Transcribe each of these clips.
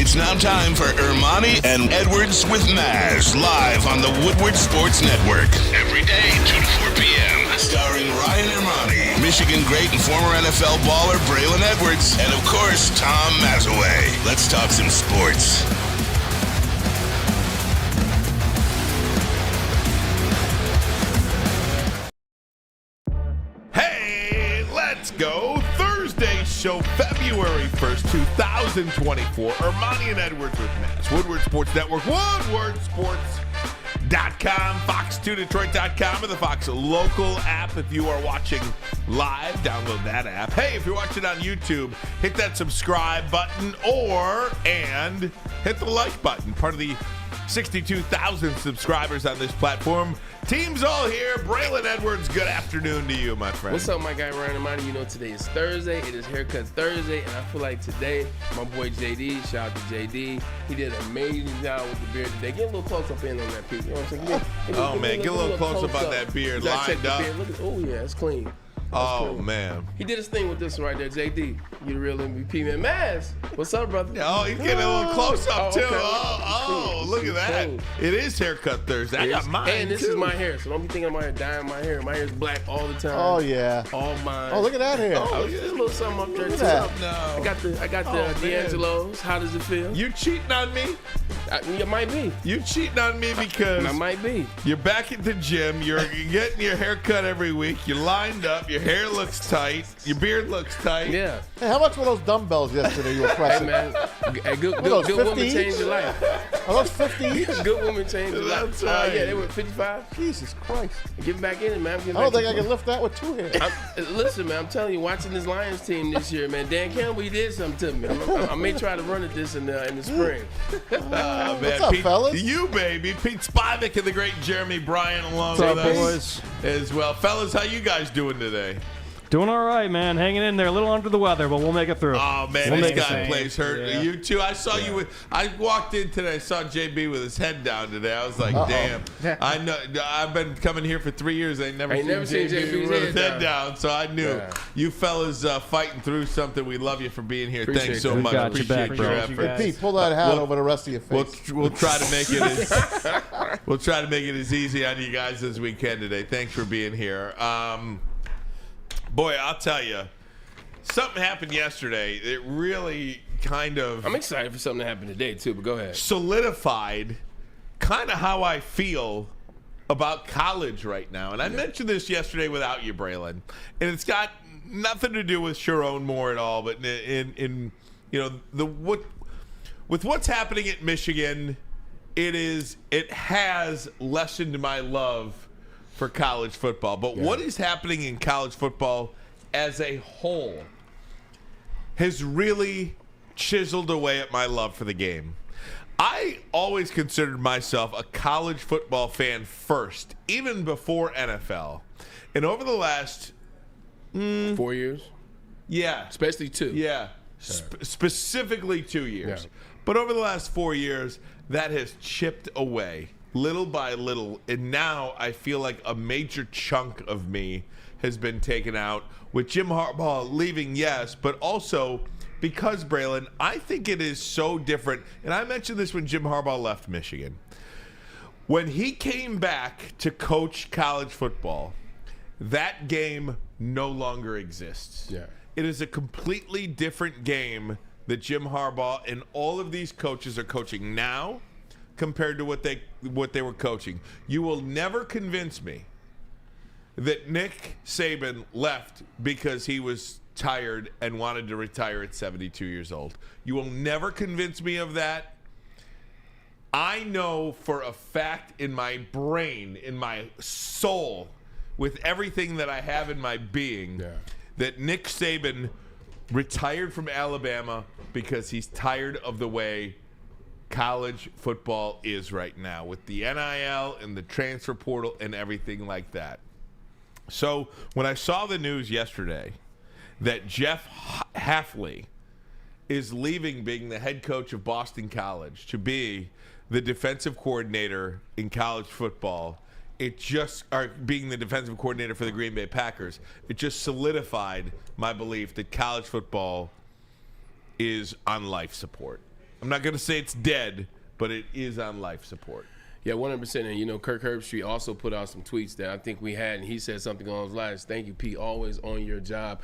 It's now time for Ermanni and Edwards with Maz, live on the Woodward Sports Network. Every day, 2 to 4 p.m. Starring Ryan Ermanni, Michigan great and former NFL baller Braylon Edwards, and of course, Tom Mazaway. Let's talk some sports. Hey, let's go. Thursday show, February 1st, 2024. Ermanni and Edwards with Maz. Woodward Sports Network, woodwardsports.com, fox2detroit.com, and the Fox local app. If you are watching live, download that app. Hey, if you're watching on YouTube, hit that subscribe button and hit the like button. Part of the 62,000 subscribers on this platform. Team's all here. Braylon Edwards, good afternoon to you, my friend. What's up, my guy Ryan Ermanni? You know today is Thursday. It is Haircut Thursday, and I feel like today, my boy JD, shout out to JD, he did an amazing job with the beard today. Get a little close up in on that, Pete. You know what I'm saying? Get a little close up on that beard. Lined up. Oh, yeah, it's clean. Oh, man. He did his thing with this one right there, JD. You the real MVP, man. Maz, what's up, brother? Oh, he's getting a little close up, too. Okay. Oh, look at that. It is Haircut Thursday. I got mine, and this is my hair, so don't be thinking I'm out here dyeing my hair. My hair's black all the time. Oh, yeah. All mine. Oh, look at that hair. Oh, there's a little something up there, too. No. I got the D'Angelo's. How does it feel? You cheating on me? It might be. You cheating on me because I might be. You're back at the gym. You're getting your hair cut every week. You're lined up. Your hair looks tight. Your beard looks tight. Yeah. Hey, how much were those dumbbells yesterday you were pressing? Hey, man. A good woman changed your life. Are those 50 each? Good woman changed your life. That's right. Yeah, they were 55. Jesus Christ. Get back in it, man. I don't think I can lift that with two hands. Listen, man, I'm telling you, watching this Lions team this year, man, Dan Campbell, he did something to me. I may try to run at this in the spring. Man, What's up, Pete, fellas? You, baby. Pete Spivak and the great Jeremy Bryan along What's with up, us as well. Fellas, how you guys doing today? Doing all right, man. Hanging in there. A little under the weather, but we'll make it through. Oh, man, We'll this make it guy through. plays hurt. Yeah. You, too. I saw you. I walked in today. I saw JB with his head down today. I was like, damn. I know. I've been coming here for 3 years. I ain't never seen JB with his head down. So I knew you fellas fighting through something. We love you for being here. Thanks so much. Appreciate your effort. Hey, Pete, pull that hat over the rest of your face. We'll try to make it as easy on you guys as we can today. Thanks for being here. Boy, I'll tell you, something happened yesterday. It really kind of I'm excited for something to happen today, too, but go ahead. solidified kind of how I feel about college right now. And I mentioned this yesterday without you, Braylon. And it's got nothing to do with Sharon Moore at all, but in with what's happening at Michigan, it has lessened my love for college football. But what is happening in college football as a whole has really chiseled away at my love for the game. I always considered myself a college football fan first, even before NFL. And over the last 4 years? Yeah. Especially 2. Yeah. Specifically 2 years. Yeah. But over the last 4 years, that has chipped away little by little. And now I feel like a major chunk of me has been taken out with Jim Harbaugh leaving, yes, but also because, Braylon, I think it is so different. And I mentioned this when Jim Harbaugh left Michigan. When he came back to coach college football, that game no longer exists. Yeah. It is a completely different game that Jim Harbaugh and all of these coaches are coaching now compared to what they were coaching. You will never convince me that Nick Saban left because he was tired and wanted to retire at 72 years old. You will never convince me of that. I know for a fact in my brain, in my soul, with everything that I have in my being, that Nick Saban retired from Alabama because he's tired of the way college football is right now with the NIL and the transfer portal and everything like that. So when I saw the news yesterday that Jeff Hafley is leaving being the head coach of Boston College to be the defensive coordinator in college football, being the defensive coordinator for the Green Bay Packers, it just solidified my belief that college football is on life support. I'm not going to say it's dead, but it is on life support. Yeah, 100%. And, you know, Kirk Herbstreit also put out some tweets that I think we had, and he said something along those lines. Thank you, Pete, always on your job.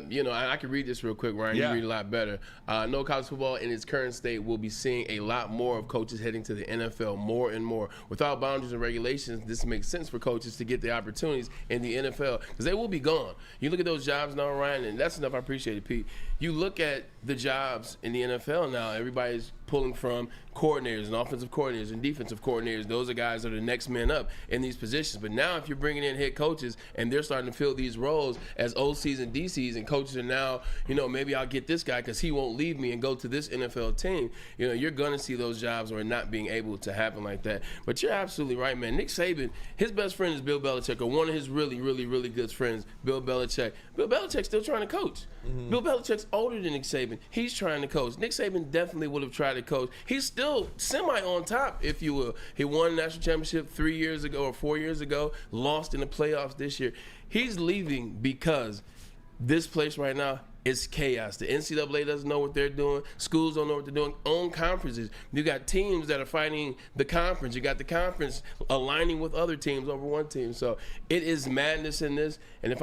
You know, I can read this real quick, Ryan. Yeah. You read a lot better. No, college football in its current state will be seeing a lot more of coaches heading to the NFL, more and more. Without boundaries and regulations, this makes sense for coaches to get the opportunities in the NFL because they will be gone. You look at those jobs now, Ryan, and that's enough. I appreciate it, Pete. You look at the jobs in the NFL now, everybody's pulling from coordinators and offensive coordinators and defensive coordinators. Those are guys that are the next men up in these positions. But now if you're bringing in head coaches and they're starting to fill these roles as OCs and DCs, and coaches are now, you know, maybe I'll get this guy because he won't leave me and go to this NFL team. You know, you're going to see those jobs are not being able to happen like that. But you're absolutely right, man. Nick Saban, his best friend is Bill Belichick, or one of his really, really, really good friends, Bill Belichick. Bill Belichick's still trying to coach. Mm-hmm. Bill Belichick's older than Nick Saban. He's trying to coach. Nick Saban definitely would have tried to coach. He's still semi on top, if you will. He won a national championship 3 years ago or 4 years ago, lost in the playoffs this year. He's leaving because this place right now is chaos. The NCAA doesn't know what they're doing. Schools don't know what they're doing. Own conferences. You got teams that are fighting the conference. You got the conference aligning with other teams over one team. So it is madness in this. And if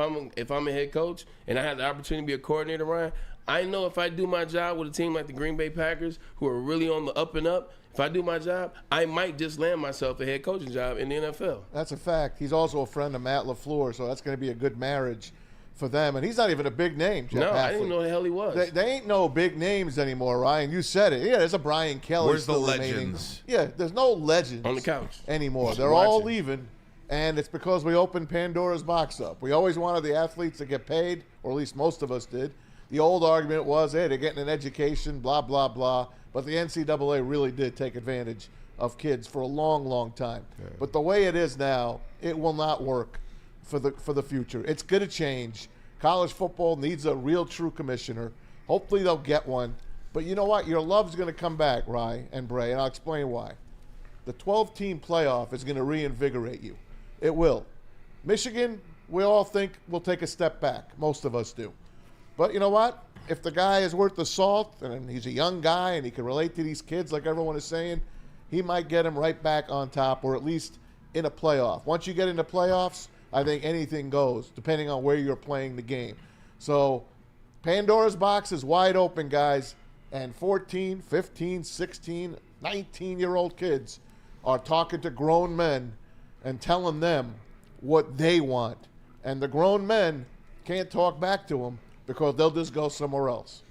I'm a head coach and I have the opportunity to be a coordinator, Ryan, I know if I do my job with a team like the Green Bay Packers, who are really on the up and up, if I do my job, I might just land myself a head coaching job in the NFL. That's a fact. He's also a friend of Matt LaFleur, so that's going to be a good marriage for them. And he's not even a big name, Jeff No, Hafley. I didn't know who the hell he was. They ain't no big names anymore, Ryan. You said it. Yeah, there's a Brian Kelly. Where's the still legends? Yeah, there's no legends On the couch. anymore. Just They're all watching. leaving, and it's because we opened Pandora's box up. We always wanted the athletes to get paid, or at least most of us did. The old argument was, hey, they're getting an education, blah, blah, blah. But the NCAA really did take advantage of kids for a long, long time. Yeah. But the way it is now, it will not work for the future. It's going to change. College football needs a real, true commissioner. Hopefully they'll get one. But you know what? Your love's going to come back, Rye and Bray, and I'll explain why. The 12-team playoff is going to reinvigorate you. It will. Michigan, we all think will take a step back. Most of us do. But you know what? If the guy is worth the salt, and he's a young guy, and he can relate to these kids like everyone is saying, he might get him right back on top, or at least in a playoff. Once you get into playoffs, I think anything goes, depending on where you're playing the game. So Pandora's box is wide open, guys, and 14, 15, 16, 19-year-old kids are talking to grown men and telling them what they want. And the grown men can't talk back to them because they'll just go somewhere else.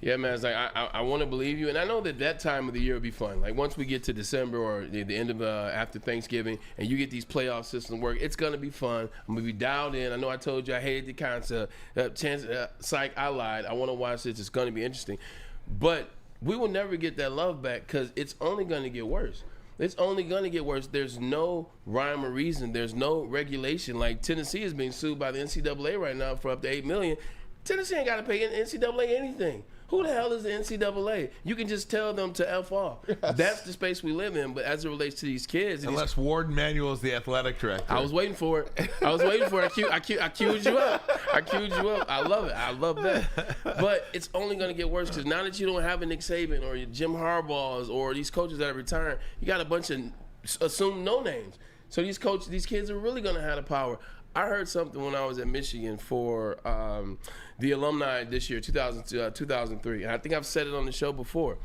Yeah, man, it's like I want to believe you, and I know that time of the year will be fun. Like once we get to December or the end of after Thanksgiving, and you get these playoff systems work, it's gonna be fun. I'm gonna be dialed in. I know I told you I hated the concept. Psych, I lied. I want to watch this. It's gonna be interesting, but we will never get that love back because it's only gonna get worse. It's only going to get worse. There's no rhyme or reason. There's no regulation. Like Tennessee is being sued by the NCAA right now for up to $8 million. Tennessee ain't got to pay NCAA anything. Who the hell is the NCAA? You can just tell them to F off. Yes. That's the space we live in. But as it relates to these kids, unless Ward Manuel is the athletic director, I was waiting for it. I queued you up. I love it. I love that. But it's only going to get worse because now that you don't have a Nick Saban or Jim Harbaugh's or these coaches that are retiring, you got a bunch of assumed no names. So these kids are really going to have the power. I heard something when I was at Michigan for the alumni this year, 2003. And I think I've said it on the show before.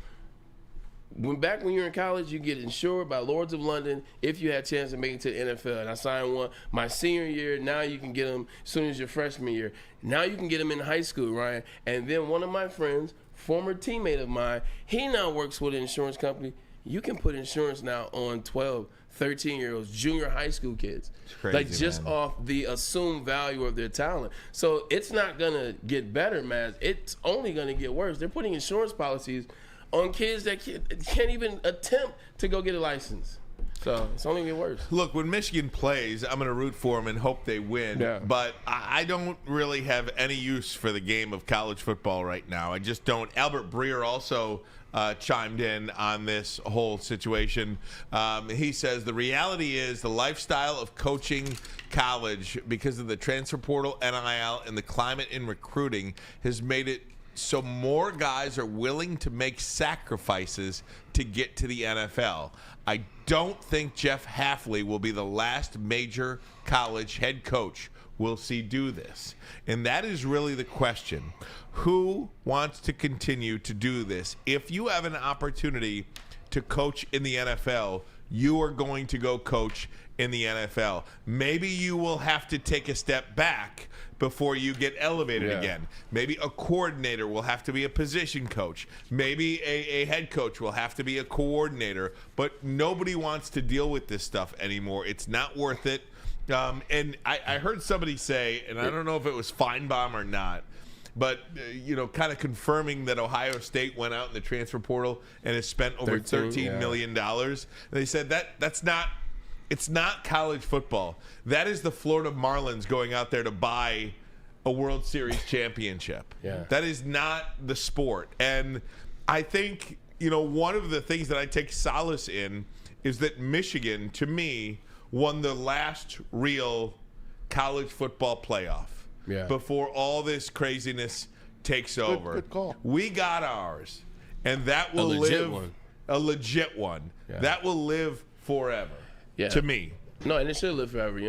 Back when you're in college, you get insured by Lords of London if you had a chance to make it to the NFL. And I signed one my senior year. Now you can get them as soon as your freshman year. Now you can get them in high school, Ryan. And then one of my friends, former teammate of mine, he now works with an insurance company. You can put insurance now on 12, 13-year-olds, junior high school kids. It's crazy, like just man. Off the assumed value of their talent. So it's not going to get better, man. It's only going to get worse. They're putting insurance policies on kids that can't even attempt to go get a license. So it's only going to get worse. Look, when Michigan plays, I'm going to root for them and hope they win. Yeah. But I don't really have any use for the game of college football right now. I just don't. Albert Breer also chimed in on this whole situation. He says the reality is the lifestyle of coaching college because of the transfer portal, NIL, and the climate in recruiting has made it so more guys are willing to make sacrifices to get to the NFL. I don't think Jeff Hafley will be the last major college head coach we'll see do this. And that is really the question. Who wants to continue to do this? If you have an opportunity to coach in the NFL, you are going to go coach in the NFL. Maybe you will have to take a step back before you get elevated again. Maybe a coordinator will have to be a position coach. Maybe a head coach will have to be a coordinator. But nobody wants to deal with this stuff anymore. It's not worth it. And I heard somebody say, and I don't know if it was Feinbaum or not, but, kind of confirming that Ohio State went out in the transfer portal and has spent over $13 million. And they said it's not college football. That is the Florida Marlins going out there to buy a World Series championship. That is not the sport. And I think, one of the things that I take solace in is that Michigan, to me, won the last real college football playoff before all this craziness takes over. Good call. We got ours, and that will live a legit one. Yeah. That will live forever. To me. No, and it should live forever.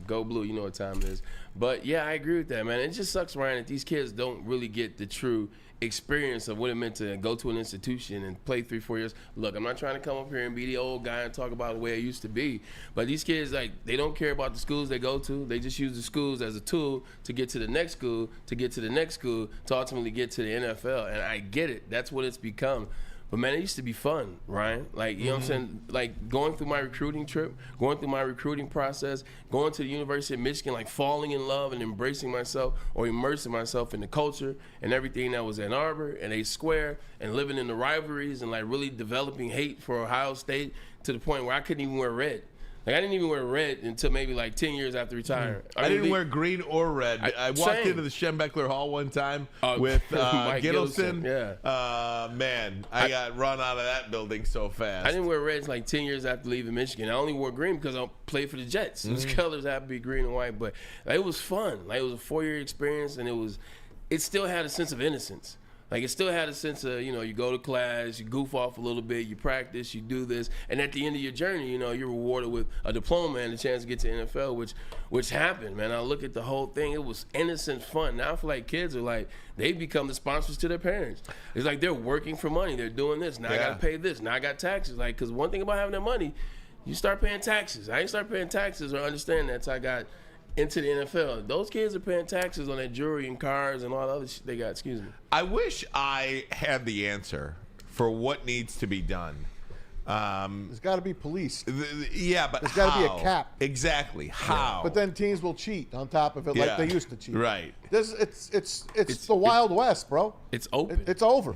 Go blue. You know what time it is. But yeah, I agree with that, man. It just sucks, Ryan, that these kids don't really get the true experience of what it meant to go to an institution and play 3-4 years. Look, I'm not trying to come up here and be the old guy and talk about the way it used to be, but these kids, they don't care about the schools they go to. They just use the schools as a tool to get to the next school, to get to the next school, to ultimately get to the NFL. And I get it. That's what it's become. But, man, it used to be fun, Ryan. You know what I'm saying? Going through my recruiting trip, going through my recruiting process, going to the University of Michigan, falling in love and embracing myself or immersing myself in the culture and everything that was Ann Arbor and A Square and living in the rivalries and, really developing hate for Ohio State to the point where I couldn't even wear red. I didn't even wear red until maybe 10 years after retiring. I didn't wear green or red. I walked into the Schembechler Hall one time with Gittleson. Man, I got run out of that building so fast. I didn't wear reds 10 years after leaving Michigan. I only wore green because I played for the Jets. Those colors have to be green and white. But it was fun. It was a 4-year experience, and it still had a sense of innocence. It still had a sense of, you go to class, you goof off a little bit, you practice, you do this, and at the end of your journey, you're rewarded with a diploma and a chance to get to the NFL, which happened, man. I look at the whole thing, it was innocent fun. Now I feel like kids are they've become the sponsors to their parents. It's they're working for money, they're doing this, now I gotta pay this, now I got taxes. Because one thing about having that money, you start paying taxes. I ain't start paying taxes or understand that until I got into the NFL. Those kids are paying taxes on their jewelry and cars and all the other shit they got. Excuse me. I wish I had the answer for what needs to be done. There's got to be police. But there's got to be a cap. Exactly. How? But then teams will cheat on top of it like they used to cheat. Right. It's the Wild West, bro. It's open. It's over.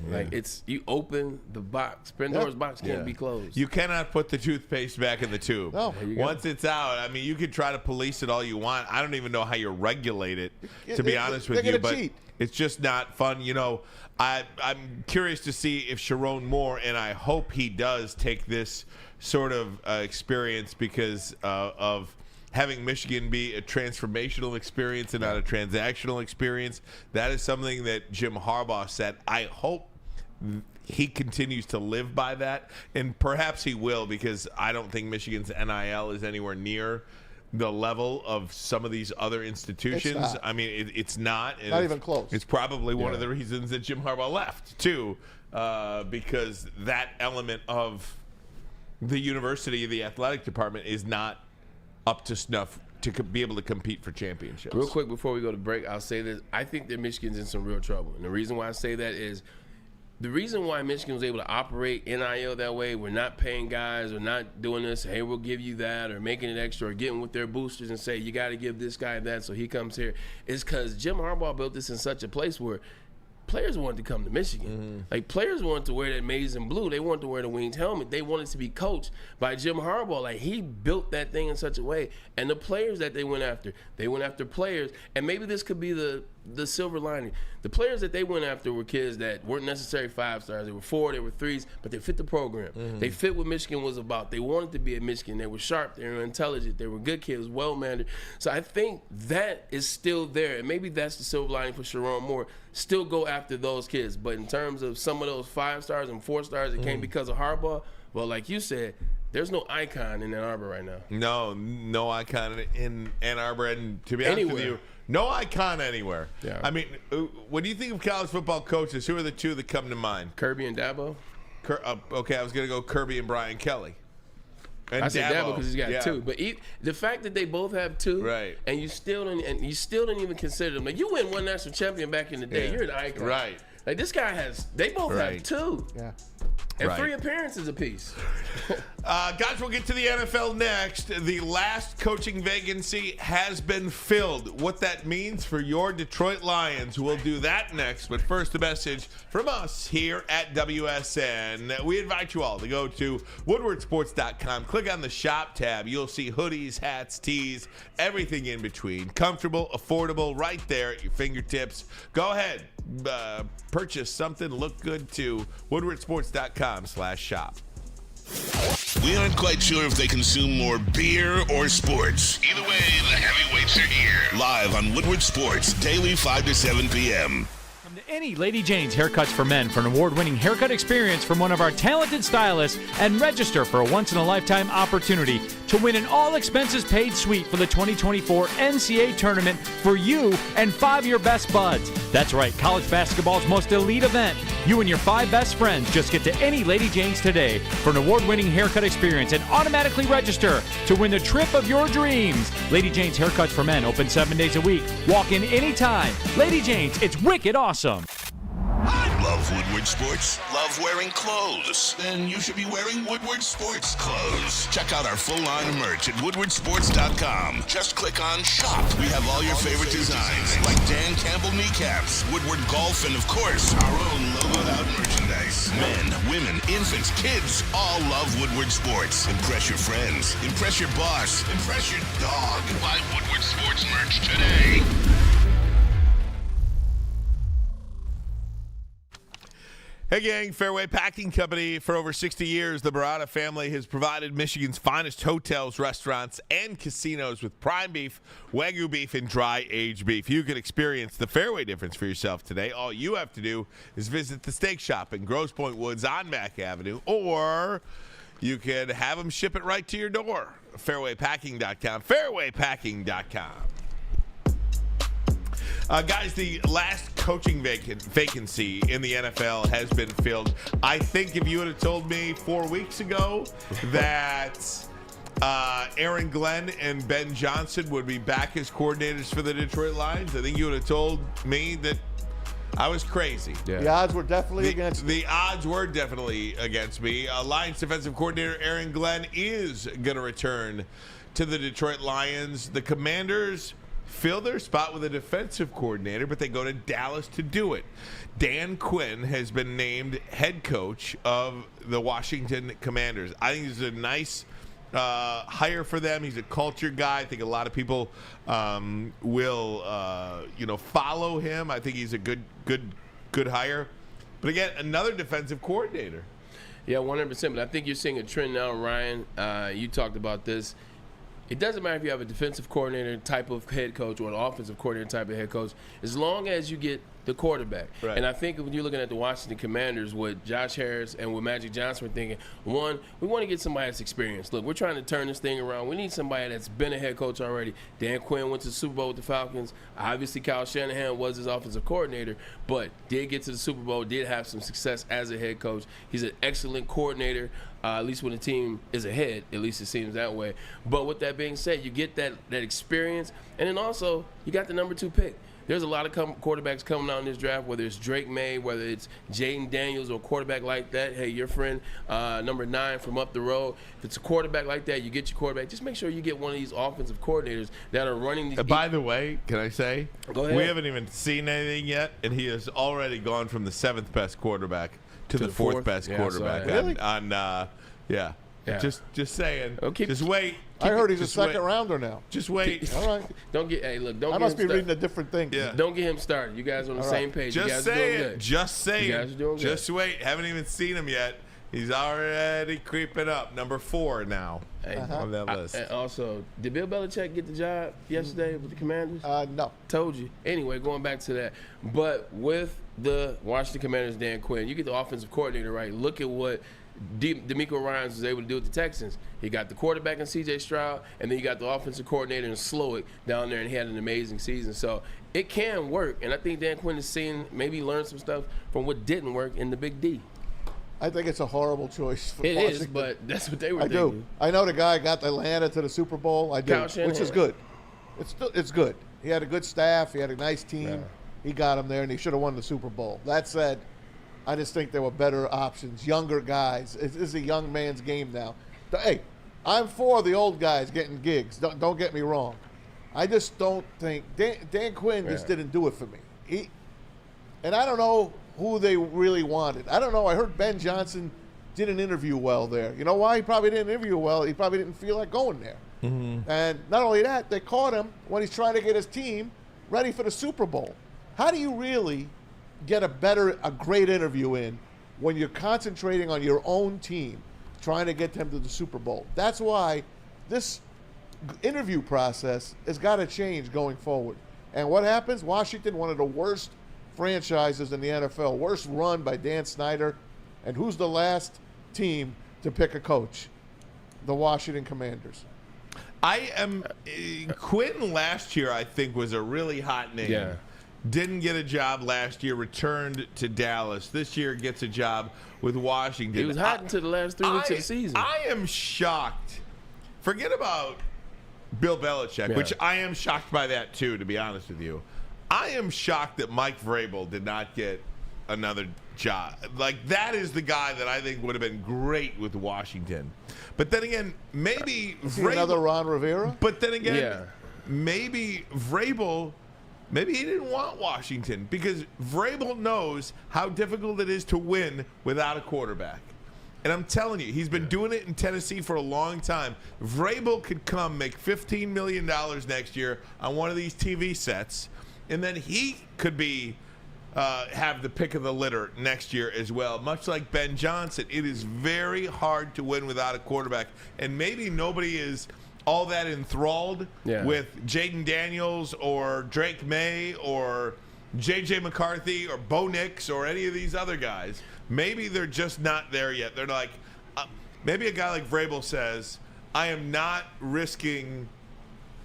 You open the box. Pandora's box can't be closed. You cannot put the toothpaste back in the tube. No. Once it's out, you could try to police it all you want. I don't even know how you regulate it, to be honest with you. But cheat. It's just not fun. I'm curious to see if Sharon Moore, and I hope he does take this sort of experience because of having Michigan be a transformational experience and not a transactional experience. That is something that Jim Harbaugh said. I hope he continues to live by that, and perhaps he will, because I don't think Michigan's NIL is anywhere near the level of some of these other institutions. It's not. Not even close. It's probably one of the reasons that Jim Harbaugh left, too, because that element of the university, the athletic department, is not up to snuff to be able to compete for championships. Real quick before we go to break, I'll say this. I think that Michigan's in some real trouble. And the reason why I say that is the reason why Michigan was able to operate NIL that way, we're not paying guys or not doing this, hey, we'll give you that, or making it extra, or getting with their boosters and say, you got to give this guy that so he comes here, is because Jim Harbaugh built this in such a place where players wanted to come to Michigan. Players wanted to wear that maize and blue. They wanted to wear the Wings helmet. They wanted to be coached by Jim Harbaugh. He built that thing in such a way. And the players that they went after players. And maybe this could be the the silver lining. The players that they went after were kids that weren't necessarily 5 stars. They were 4, they were 3s, but they fit the program. They fit what Michigan was about. They wanted to be at Michigan. They were sharp. They were intelligent. They were good kids, well-mannered. So I think that is still there, and maybe that's the silver lining for Sharon Moore. Still go after those kids. But in terms of some of those 5 stars and 4 stars that came because of Harbaugh, well, like you said, there's no icon in Ann Arbor right now. No icon in Ann Arbor, and to be honest with you, no icon anywhere. Yeah. I mean, when you think of college football coaches, who are the 2 that come to mind? Kirby and Dabo. Okay, I was going to go Kirby and Brian Kelly. And I said Dabo because he's got 2, but the fact that they both have 2, right? And you still didn't even consider them. Like, you win 1 national champion back in the day, you're an icon, right? Like, this guy has. They both have 2. Yeah. And 3 appearances apiece. Guys, we'll get to the NFL next. The last coaching vacancy has been filled. What that means for your Detroit Lions, we'll do that next. But first, a message from us here at WSN. We invite you all to go to woodwardsports.com. Click on the shop tab. You'll see hoodies, hats, tees, everything in between. Comfortable, affordable, right there at your fingertips. Go ahead. Purchase something, look good too. woodwardsports.com/shop. We aren't quite sure if they consume more beer or sports. Either way, the heavyweights are here. Live on Woodward Sports, daily 5 to 7 p.m. Come to any Lady Jane's Haircuts for Men for an award-winning haircut experience from one of our talented stylists and register for a once-in-a-lifetime opportunity to win an all-expenses-paid suite for the 2024 NCAA tournament for you and 5 of your best buds. That's right, college basketball's most elite event. You and your 5 best friends just get to any Lady Jane's today for an award-winning haircut experience and automatically register to win the trip of your dreams. Lady Jane's Haircuts for Men open 7 days a week. Walk in anytime. Lady Jane's, it's wicked awesome. Love Woodward Sports? Love wearing clothes? Then you should be wearing Woodward Sports clothes. Check out our full line of merch at woodwardsports.com. Just click on shop. We have all your favorite designs, like Dan Campbell kneecaps, Woodward Golf, and of course, our own logoed out merchandise. Men, women, infants, kids all love Woodward Sports. Impress your friends. Impress your boss. Impress your dog. Buy Woodward Sports merch today. Hey gang, Fairway Packing Company. For over 60 years, the Barada family has provided Michigan's finest hotels, restaurants, and casinos with prime beef, Wagyu beef, and dry-aged beef. You can experience the Fairway difference for yourself today. All you have to do is visit the steak shop in Grosse Pointe Woods on Mack Avenue, or you can have them ship it right to your door. Fairwaypacking.com. Fairwaypacking.com. Guys, the last coaching vacancy in the NFL has been filled. I think if you would have told me 4 weeks ago that Aaron Glenn and Ben Johnson would be back as coordinators for the Detroit Lions, I think you would have told me that I was crazy. Yeah. The odds were definitely against me. The odds were definitely against me. Lions defensive coordinator Aaron Glenn is going to return to the Detroit Lions. The Commanders fill their spot with a defensive coordinator, but they go to Dallas to do it. Dan Quinn has been named head coach of the Washington Commanders. I think this is a nice hire for them. He's a culture guy. I think a lot of people will follow him. I think he's a good hire. But again, another defensive coordinator. Yeah, 100%. But I think you're seeing a trend now, Ryan. You talked about this. It doesn't matter if you have a defensive coordinator type of head coach or an offensive coordinator type of head coach, as long as you get the quarterback. Right. And I think when you're looking at the Washington Commanders, what Josh Harris and what Magic Johnson were thinking, one, we want to get somebody that's experienced. Look, we're trying to turn this thing around. We need somebody that's been a head coach already. Dan Quinn went to the Super Bowl with the Falcons. Obviously, Kyle Shanahan was his offensive coordinator, but did get to the Super Bowl, did have some success as a head coach. He's an excellent coordinator. At least when the team is ahead, at least it seems that way. But with that being said, you get that experience, and then also you got the number 2 pick. There's a lot of quarterbacks coming out in this draft, whether it's Drake May, whether it's Jaden Daniels or a quarterback like that. Hey, your friend, number 9 from up the road. If it's a quarterback like that, you get your quarterback. Just make sure you get one of these offensive coordinators that are running these. By the way, can I say? Go ahead. We haven't even seen anything yet, and he has already gone from the 7th best quarterback to the 4th best quarterback. Really? Yeah. Just saying. Well, Just wait. I heard he's a Just wait. second rounder now. Just wait. All right. Don't get. Hey, look. Don't. I get must him be started. reading a different thing. Yeah. Don't get him started. You guys on the All same right. page. You Just guys are say doing it. good. Just say You it. guys are doing good. Just wait. Haven't even seen him yet. He's already creeping up. Number 4 now Hey, on that list. And also, did Bill Belichick get the job yesterday with the Commanders? No. Told you. Anyway, going back to that. But with the Washington Commanders, Dan Quinn, you get the offensive coordinator right. Look at what DeMeco Ryans was able to do with the Texans. He got the quarterback in C.J. Stroud, and then you got the offensive coordinator in Slowick down there, and he had an amazing season. So it can work, and I think Dan Quinn is seeing maybe learn some stuff from what didn't work in the Big D. I think it's a horrible choice for It Washington. is, but that's what they were I thinking. do. I know the guy got Atlanta to the Super Bowl. I do, Kyle Shanahan. which is good. It's good. He had a good staff. He had a nice team. Yeah. He got him there, and he should have won the Super Bowl. That said, I just think there were better options, younger guys. This is a young man's game now. Hey, I'm for the old guys getting gigs. Don't get me wrong. I just don't think Dan Quinn just didn't do it for me. And I don't know who they really wanted. I don't know. I heard Ben Johnson didn't interview well there. You know why? He probably didn't interview well. He probably didn't feel like going there. Mm-hmm. And not only that, they caught him when he's trying to get his team ready for the Super Bowl. How do you really get a great interview in when you're concentrating on your own team, trying to get them to the Super Bowl? That's why this interview process has got to change going forward. And what happens? Washington, one of the worst franchises in the NFL, worst run by Dan Snyder. And who's the last team to pick a coach? The Washington Commanders. Quinn last year, I think, was a really hot name. Yeah. Didn't get a job last year, returned to Dallas. This year gets a job with Washington. He was hot until the last 3 weeks of the season. I am shocked. Forget about Bill Belichick, which I am shocked by that too, to be honest with you. I am shocked that Mike Vrabel did not get another job. Like, that is the guy that I think would have been great with Washington. But then again, maybe another Ron Rivera? But then again, maybe Vrabel, maybe he didn't want Washington because Vrabel knows how difficult it is to win without a quarterback. And I'm telling you, he's been doing it in Tennessee for a long time. Vrabel could come make $15 million next year on one of these TV sets, and then he could be have the pick of the litter next year as well. Much like Ben Johnson, it is very hard to win without a quarterback. And maybe nobody is all that enthralled with Jaden Daniels or Drake May or J.J. McCarthy or Bo Nix or any of these other guys. Maybe they're just not there yet. They're like, maybe a guy like Vrabel says, I am not risking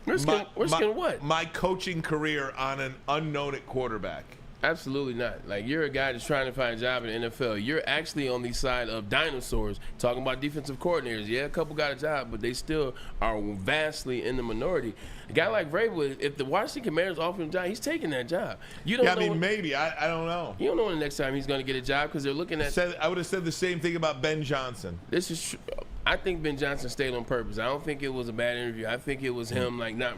what? My coaching career on an unknown at quarterback. Absolutely not. Like, you're a guy that's trying to find a job in the NFL. You're actually on the side of dinosaurs talking about defensive coordinators. Yeah, a couple got a job, but they still are vastly in the minority. A guy like Vrabel, if the Washington Commanders offer him a job, he's taking that job. You don't know maybe. I don't know. You don't know when the next time he's going to get a job because they're looking at. I would have said the same thing about Ben Johnson. This is true. I think Ben Johnson stayed on purpose. I don't think it was a bad interview. I think it was him like not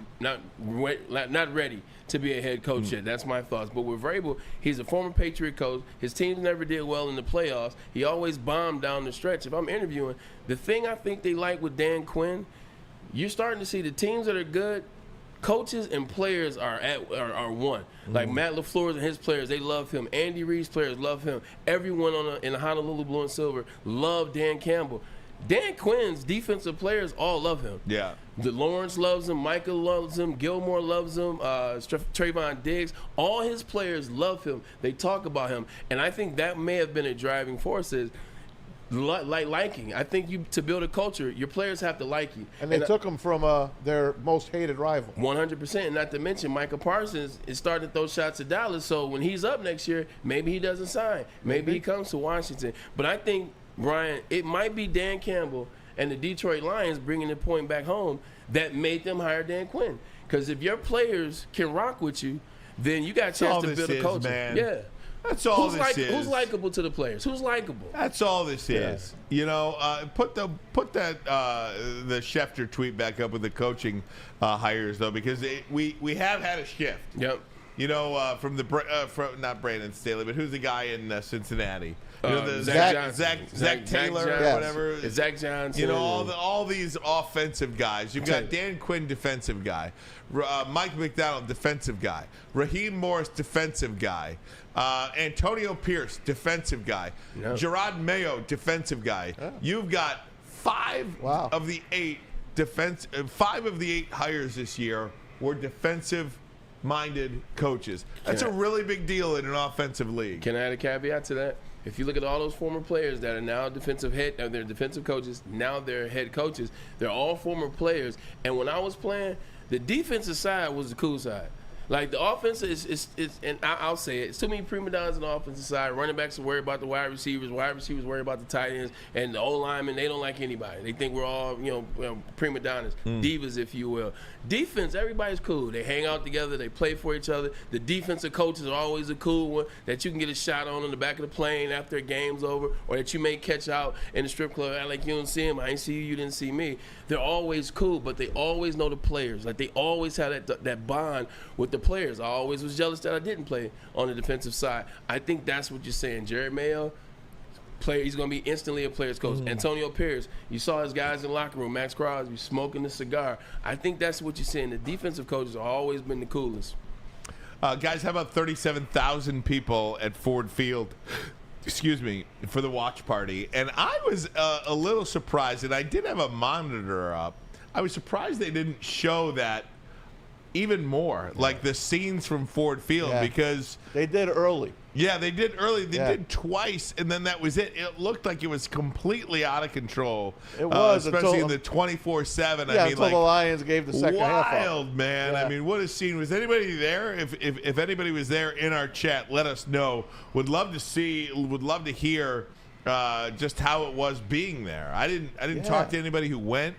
ready to be a head coach yet. That's my thoughts. But with Vrabel, he's a former Patriot coach. His teams never did well in the playoffs. He always bombed down the stretch. If I'm interviewing, the thing I think they like with Dan Quinn, you're starting to see the teams that are good, coaches and players are one. Like Matt LaFleur and his players, they love him. Andy Reid's players love him. Everyone in the Honolulu Blue and Silver love Dan Campbell. Dan Quinn's defensive players all love him. Yeah. Lawrence loves him. Michael loves him. Gilmore loves him. Trayvon Diggs. All his players love him. They talk about him. And I think that may have been a driving force is liking. I think to build a culture, your players have to like you. And they took him from their most hated rival. 100%. And not to mention, Micah Parsons is starting to throw shots at Dallas. So when he's up next year, maybe he doesn't sign. Maybe he comes to Washington. But I think, Brian, it might be Dan Campbell and the Detroit Lions bringing the point back home that made them hire Dan Quinn. Because if your players can rock with you, then you got a chance to build a culture. Man. Yeah. That's all this is. Who's likable to the players? Who's likable? That's all this is. You know, put the Schefter tweet back up with the coaching hires though, because we have had a shift. Yep. from not Brandon Staley, but who's the guy in Cincinnati? Zach Taylor or whatever. It's Zach Johnson. All these offensive guys. You've got Dan Quinn, defensive guy. Mike McDonald, defensive guy. Raheem Morris, defensive guy. Antonio Pierce, defensive guy. Yeah. Gerard Mayo, defensive guy. Yeah. You've got 5 of the 8 hires this year were defensive-minded coaches. That's a really big deal in an offensive league. Can I add a caveat to that? If you look at all those former players that are now they're defensive coaches, now they're head coaches, they're all former players. And when I was playing, the defensive side was the cool side. Like, the offense is and I'll say it, it's too many prima donnas on the offensive side. Running backs are worried about the wide receivers worry about the tight ends, and the O-linemen, they don't like anybody. They think we're all, prima donnas, divas, if you will. Defense, everybody's cool. They hang out together, they play for each other. The defensive coaches are always a cool one that you can get a shot on in the back of the plane after a game's over, or that you may catch out in the strip club, like you don't see him, I ain't see you, you didn't see me. They're always cool, but they always know the players. Like, they always have that bond with the players. I always was jealous that I didn't play on the defensive side. I think that's what you're saying. Jared Mayo, player, he's going to be instantly a player's coach. Antonio Pierce, you saw his guys in the locker room, Max Crosby smoking the cigar. I think that's what you're saying. The defensive coaches have always been the coolest. Guys, how about 37,000 people at Ford Field? Excuse me, for the watch party. And I was a little surprised, and I did have a monitor up. I was surprised they didn't show that even more, like the scenes from Ford Field, because they did early. Yeah, they did early. They did twice, and then that was it. It looked like it was completely out of control. It was, especially in the 24/7. Yeah, I mean, until the Lions gave the second half up. Wild, man. Yeah. I mean, what a scene. Was anybody there? If anybody was there in our chat, let us know. Would love to hear just how it was being there. I didn't talk to anybody who went.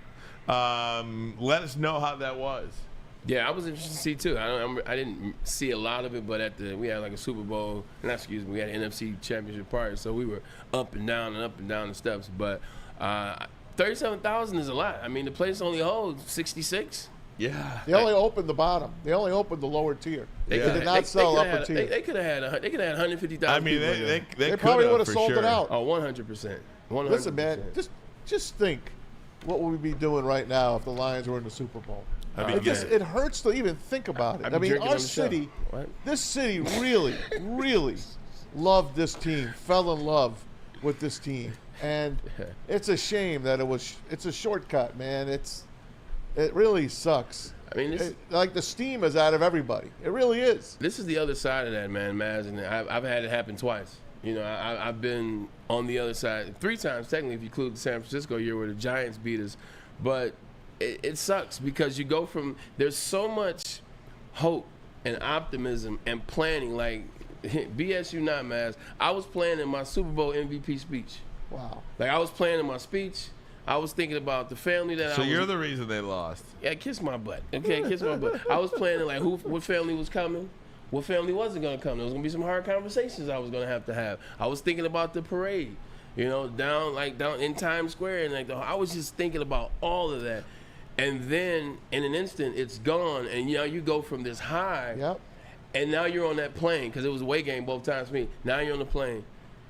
Let us know how that was. Yeah, I was interested to see too. I didn't see a lot of it, but we had like a Super Bowl, we had an NFC Championship party, so we were up and down the steps. But 37,000 is a lot. I mean, the place only holds 66. Yeah. They only opened the bottom. They only opened the lower tier. They did not sell upper tier. They could have had 150,000. I mean, they probably would have sold it out. Oh, 100%. Listen, man, just think what would we be doing right now if the Lions were in the Super Bowl. I mean, it hurts to even think about it. I mean, our city, this city really, really loved this team, fell in love with this team. And it's a shame that it's a shortcut, man. It really sucks. I mean, like the steam is out of everybody. It really is. This is the other side of that, man, Maz, and I've had it happen twice. I've been on the other side 3 times, technically, if you include the San Francisco year where the Giants beat us. But it sucks because you go from there's so much hope and optimism and planning. Like, BS you not, Maz. I was planning my Super Bowl MVP speech. Wow. Like, I was planning my speech. I was thinking about the family that So you're the reason they lost. Yeah, kiss my butt. Okay, kiss my butt. I was planning, like, what family was coming, what family wasn't going to come. There was going to be some hard conversations I was going to have. I was thinking about the parade, down in Times Square. And I was just thinking about all of that. And then, in an instant, it's gone. And, you go from this high. Yep. And now you're on that plane, because it was a away game both times for me. Now you're on the plane.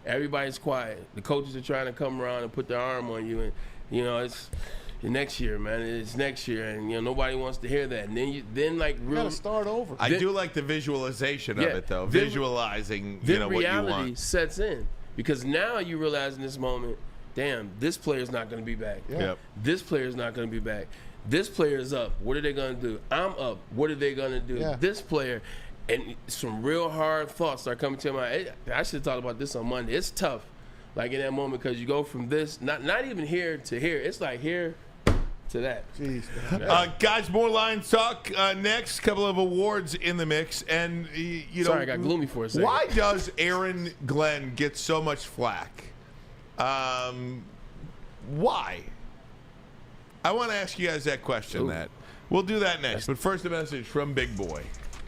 Everybody's quiet. The coaches are trying to come around and put their arm on you. And, it's next year, man. It's next year. And, nobody wants to hear that. And then you got to start over. I do like the visualization of it, though. Visualizing, what you want. Then reality sets in. Because now you realize in this moment, damn, this player's not going to be back. Yep. This player's not going to be back. This player's up. What are they going to do? I'm up. What are they going to do? Yeah. This player. And some real hard thoughts start coming to mind. I should have thought about this on Monday. It's tough, like in that moment, because you go from this, not even here to here. It's like here to that. Jeez, guys, more Lions talk next. Couple of awards in the mix, and Sorry, I got gloomy for a second. Why does Aaron Glenn get so much flack? Why? I want to ask you guys that question. That we'll do that next. But first, a message from Big Boy.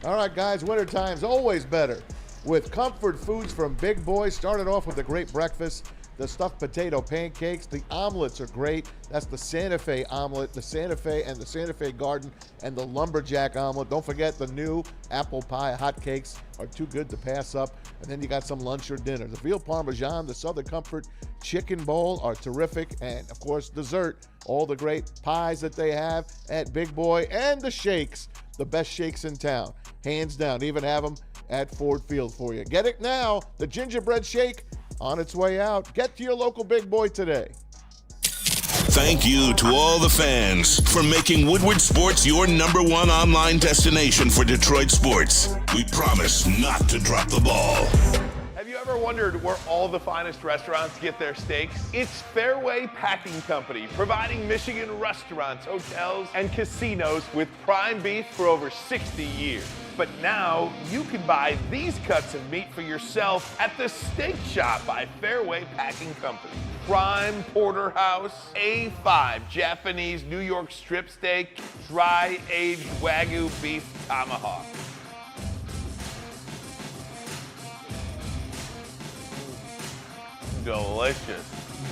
All right, guys, wintertime's always better with comfort foods from Big Boy. Started off with a great breakfast, the stuffed potato pancakes. The omelets are great. That's the Santa Fe omelet, the Santa Fe and the Santa Fe Garden, and the lumberjack omelet. Don't forget the new apple pie hotcakes are too good to pass up. And then you got some lunch or dinner. The veal parmesan, the Southern Comfort chicken bowl are terrific. And of course, dessert, all the great pies that they have at Big Boy, and the shakes, the best shakes in town. Hands down, even have them at Ford Field for you. Get it now, the gingerbread shake on its way out. Get to your local Big Boy today. Thank you to all the fans for making Woodward Sports your #1 online destination for Detroit sports. We promise not to drop the ball. Have you ever wondered where all the finest restaurants get their steaks? It's Fairway Packing Company, providing Michigan restaurants, hotels, and casinos with prime beef for over 60 years. But now you can buy these cuts of meat for yourself at the Steak Shop by Fairway Packing Company. Prime porterhouse, A5 Japanese New York strip steak, dry aged Wagyu beef tomahawk. Delicious.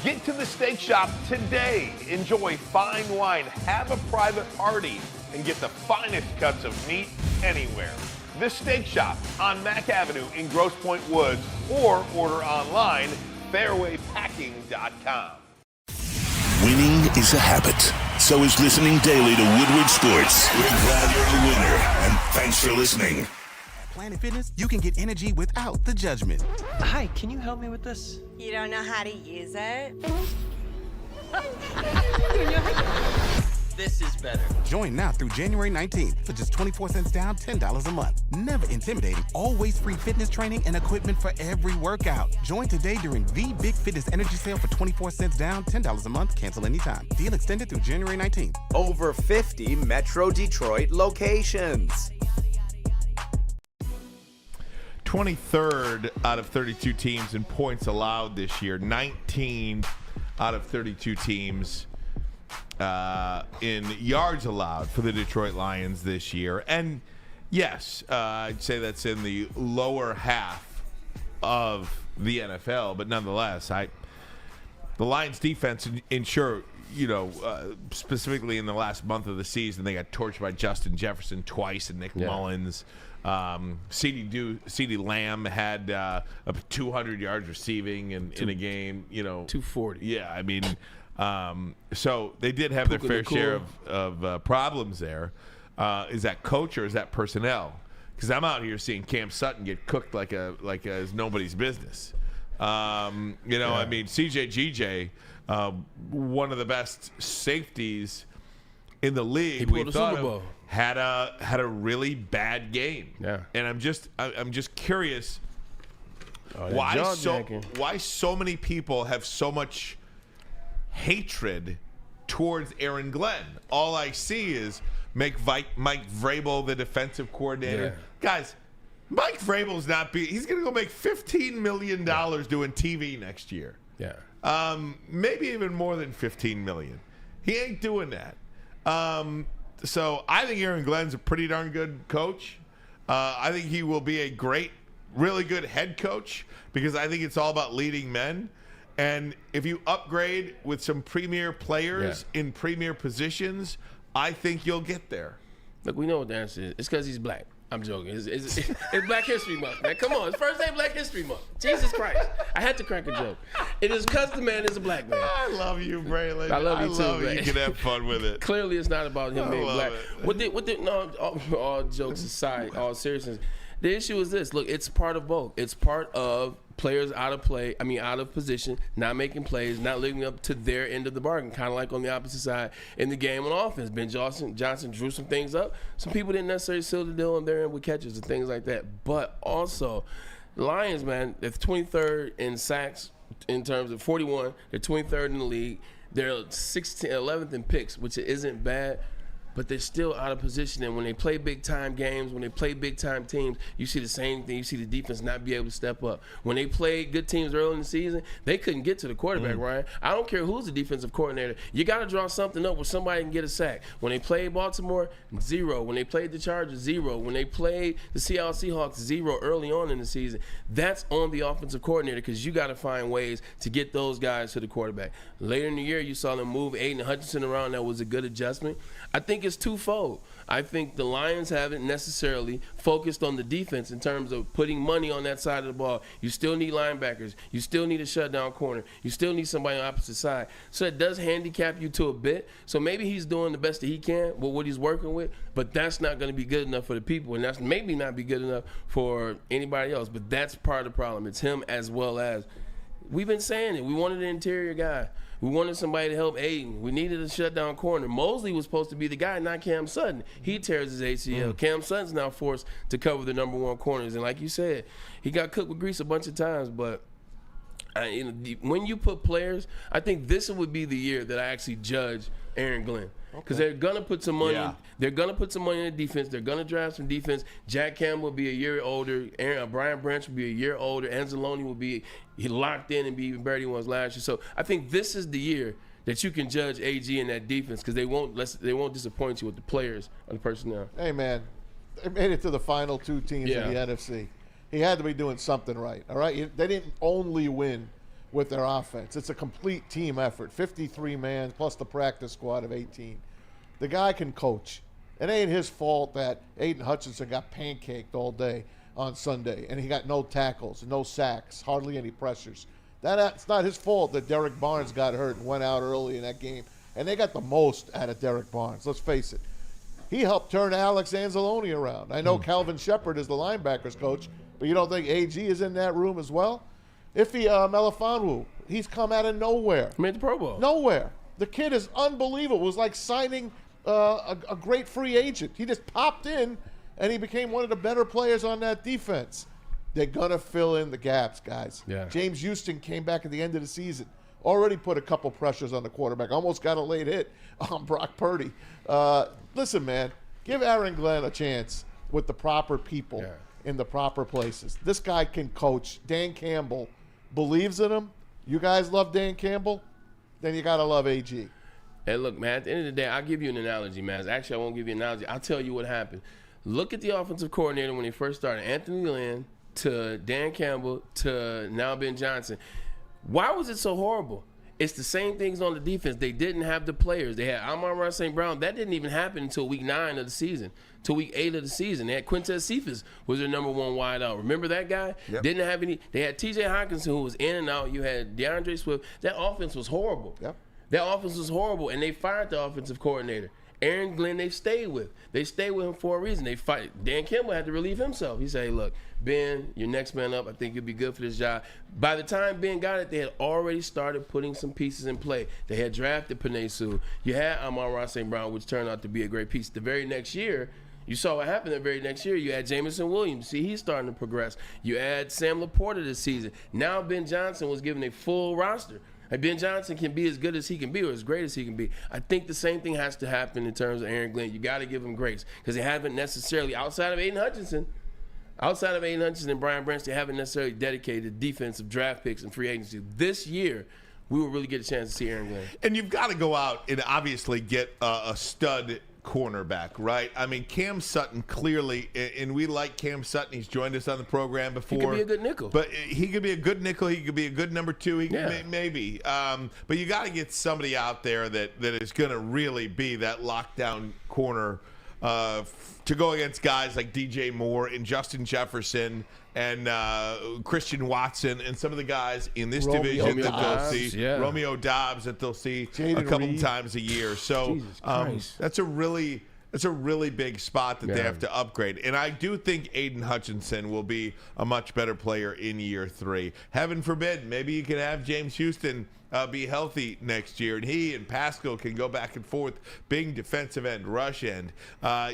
Get to the Steak Shop today. Enjoy fine wine, have a private party, and get the finest cuts of meat anywhere. The Steak Shop on Mack Avenue in Grosse Pointe Woods, or order online, fairwaypacking.com. Winning is a habit. So is listening daily to Woodward Sports. We're glad you're a winner, and thanks for listening. Planet Fitness, you can get energy without the judgment. Hi, can you help me with this? You don't know how to use it? This is better. Join now through January 19th for just 24 cents down, $10 a month. Never intimidating, always free fitness training and equipment for every workout. Join today during the Big Fitness Energy Sale for 24 cents down, $10 a month, cancel anytime. Deal extended through January 19th. Over 50 Metro Detroit locations. 23rd out of 32 teams in points allowed this year. 19 out of 32 teams in yards allowed for the Detroit Lions this year. And yes, I'd say that's in the lower half of the NFL, but nonetheless, the Lions defense ensure, specifically in the last month of the season, they got torched by Justin Jefferson twice and Nick Mullins. CeeDee Lamb had up 200 yards receiving in a game, 240. Yeah, I mean, so they did have their fair share of problems there. Is that coach or is that personnel? Because I'm out here seeing Cam Sutton get cooked like it's nobody's business. I mean, CJGJ, one of the best safeties in the league, we thought had a really bad game. Yeah. And I'm just curious why so many people have so much hatred towards Aaron Glenn. All I see is Mike Vrabel the defensive coordinator. Yeah. Guys, Mike Vrabel's he's going to go make $15 million doing TV next year. Yeah. Maybe even more than $15 million. He ain't doing that. So I think Aaron Glenn's a pretty darn good coach. I think he will be a really good head coach because I think it's all about leading men. And if you upgrade with some premier players in premier positions, I think you'll get there. Look, we know what the answer is. It's because he's black. I'm joking. It's Black History Month, man. Come on. It's first day Black History Month. Jesus Christ. I had to crack a joke. It is because the man is a black man. I love you, Braylon. I love you too, man. You can have fun with it. Clearly, it's not about him being black. It. All jokes aside, all seriousness, the issue is this. Look, it's part of both. It's part of players out of position, not making plays, not living up to their end of the bargain, kind of like on the opposite side in the game on offense. Ben Johnson drew some things up. Some people didn't necessarily seal the deal on their end with catches and things like that. But also, the Lions, man, they're 23rd in sacks in terms of 41. They're 23rd in the league. They're 11th in picks, which isn't bad. but they're still out of position. And when they play big-time games, when they play big-time teams, you see the same thing. You see the defense not be able to step up. When they played good teams early in the season, they couldn't get to the quarterback, Ryan. I don't care who's the defensive coordinator. You got to draw something up where somebody can get a sack. When they played Baltimore, 0. When they played the Chargers, 0. When they played the Seattle Seahawks, 0 early on in the season. That's on the offensive coordinator because you got to find ways to get those guys to the quarterback. Later in the year, you saw them move Aiden Hutchinson around. That was a good adjustment. I think it's twofold. I think the Lions haven't necessarily focused on the defense in terms of putting money on that side of the ball. You still need linebackers. You still need a shutdown corner. You still need somebody on the opposite side. So it does handicap you to a bit. So maybe he's doing the best that he can with what he's working with, but that's not going to be good enough for the people, and that's maybe not be good enough for anybody else. But that's part of the problem. It's him as well as we've been saying it. We wanted an interior guy. We wanted somebody to help Aiden. We needed a shutdown corner. Mosley was supposed to be the guy, not Cam Sutton. He tears his ACL. Cam Sutton's now forced to cover the number 1 corners. And like you said, he got cooked with grease a bunch of times. But when you put players, I think this would be the year that I actually judge Aaron Glenn. Because they're gonna put some money. They're gonna put some money in the defense. They're gonna draft some defense. Jack Campbell will be a year older. Brian Branch will be a year older. Anzalone will be locked in and be even better than he was last year. So I think this is the year that you can judge AG in that defense because they won't disappoint you with the players and the personnel. Hey man, they made it to the final 2 teams in the NFC. He had to be doing something right. All right, they didn't only win with their offense. It's a complete team effort. 53 man plus the practice squad of 18. The guy can coach. It ain't his fault that Aiden Hutchinson got pancaked all day on Sunday and he got no tackles, no sacks, hardly any pressures. That's not his fault that Derek Barnes got hurt and went out early in that game. And they got the most out of Derek Barnes, let's face it. He helped turn Alex Anzalone around. I know Calvin Shepard is the linebackers coach, but you don't think AG is in that room as well? Ife Melifonwu, he's come out of nowhere. Made the Pro Bowl. Nowhere. The kid is unbelievable. It was like signing a great free agent. He just popped in, and he became one of the better players on that defense. They're going to fill in the gaps, guys. Yeah. James Houston came back at the end of the season, already put a couple pressures on the quarterback, almost got a late hit on Brock Purdy. Listen, man, give Aaron Glenn a chance with the proper people in the proper places. This guy can coach. Dan Campbell believes in him. You guys love Dan Campbell? Then you got to love AG. Hey, look, man, at the end of the day, I'll give you an analogy, man. Actually, I won't give you an analogy. I'll tell you what happened. Look at the offensive coordinator when he first started. Anthony Lynn to Dan Campbell to now Ben Johnson. Why was it so horrible? It's the same things on the defense. They didn't have the players. They had Amon-Ra St. Brown. That didn't even happen until week 9 of the season, till week 8 of the season. They had Quintez Cephas was their number 1 wide out. Remember that guy? Yep. Didn't have any. They had T.J. Hockenson who was in and out. You had DeAndre Swift. That offense was horrible. Yep. That offense was horrible, and they fired the offensive coordinator. Aaron Glenn, they stayed with. They stayed with him for a reason. They fight. Dan Campbell had to relieve himself. He said, hey, look, Ben, you're next man up. I think you'll be good for this job. By the time Ben got it, they had already started putting some pieces in play. They had drafted Penei Sewell. You had Amon-Ra St. Brown, which turned out to be a great piece. The very next year, you saw what happened the very next year. You had Jamison Williams. See, he's starting to progress. You add Sam Laporta this season. Now Ben Johnson was given a full roster. And Ben Johnson can be as good as he can be or as great as he can be. I think the same thing has to happen in terms of Aaron Glenn. You got to give him grace because they haven't necessarily, outside of Aiden Hutchinson and Brian Branch, they haven't necessarily dedicated defensive draft picks and free agency. This year, we will really get a chance to see Aaron Glenn. And you've got to go out and obviously get a stud cornerback, right? I mean, Cam Sutton clearly, and we like Cam Sutton. He's joined us on the program before. He could be a good nickel. But he could be a good nickel. He could be a good number 2. He could maybe. But you got to get somebody out there that is going to really be that lockdown corner to go against guys like DJ Moore and Justin Jefferson and Christian Watson and some of the guys in this division that they'll see. Romeo Dobbs that they'll see a couple times a year. So that's a really big spot that they have to upgrade. And I do think Aiden Hutchinson will be a much better player in year 3. Heaven forbid, maybe you can have James Houston be healthy next year, and he and Pascal can go back and forth, being defensive end, rush end.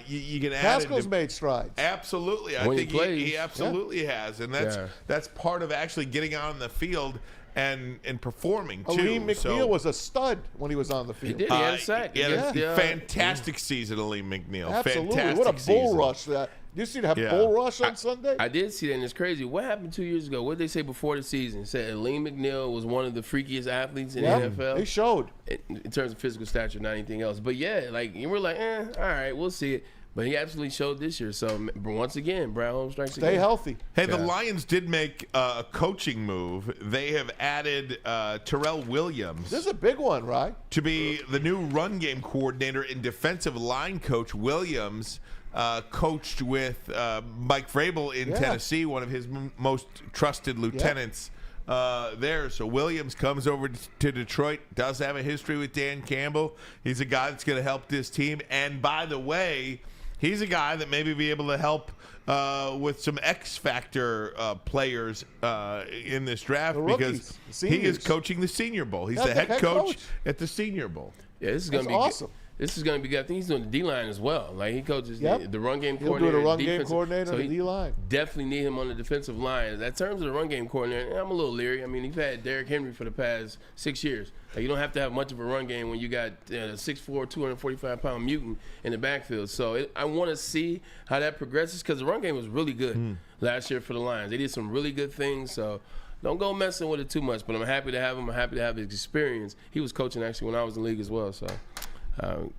You can add Pascal's made strides. Absolutely. I think he absolutely has, and that's part of actually getting out on the field and performing too. Aleem McNeil was a stud when he was on the field. He did. He had a sack. He had a fantastic season, Aleem McNeil. Absolutely. Fantastic What a bull season. rush that. Did you see that bull rush on Sunday? I did see that, and it's crazy. What happened 2 years ago? What did they say before the season? It said Aleem McNeil was one of the freakiest athletes in the NFL. He showed. In terms of physical stature, not anything else. But yeah, like, you were like, all right, we'll see it. But he absolutely showed this year. So once again, Brown strikes again. Stay healthy. Hey, the Lions did make a coaching move. They have added Terrell Williams. This is a big one, right? To be the new run game coordinator and defensive line coach. Williams coached with Mike Vrabel in Tennessee, one of his most trusted lieutenants there. So Williams comes over to Detroit, does have a history with Dan Campbell. He's a guy that's going to help this team. And by the way, he's a guy that maybe be able to help with some X-Factor players in this draft because he is coaching the Senior Bowl. He's the head coach at the Senior Bowl. Yeah, this is going to be awesome. This is going to be good. I think he's doing the D-line as well. Like, he coaches the run game He'll coordinator. do the run game coordinator and the D-line. Definitely need him on the defensive line. In terms of the run game coordinator, I'm a little leery. I mean, you've had Derrick Henry for the past 6 years. Like, you don't have to have much of a run game when you got a 6'4", 245-pound mutant in the backfield. So I want to see how that progresses because the run game was really good last year for the Lions. They did some really good things. So don't go messing with it too much. But I'm happy to have him. I'm happy to have his experience. He was coaching actually when I was in the league as well. So.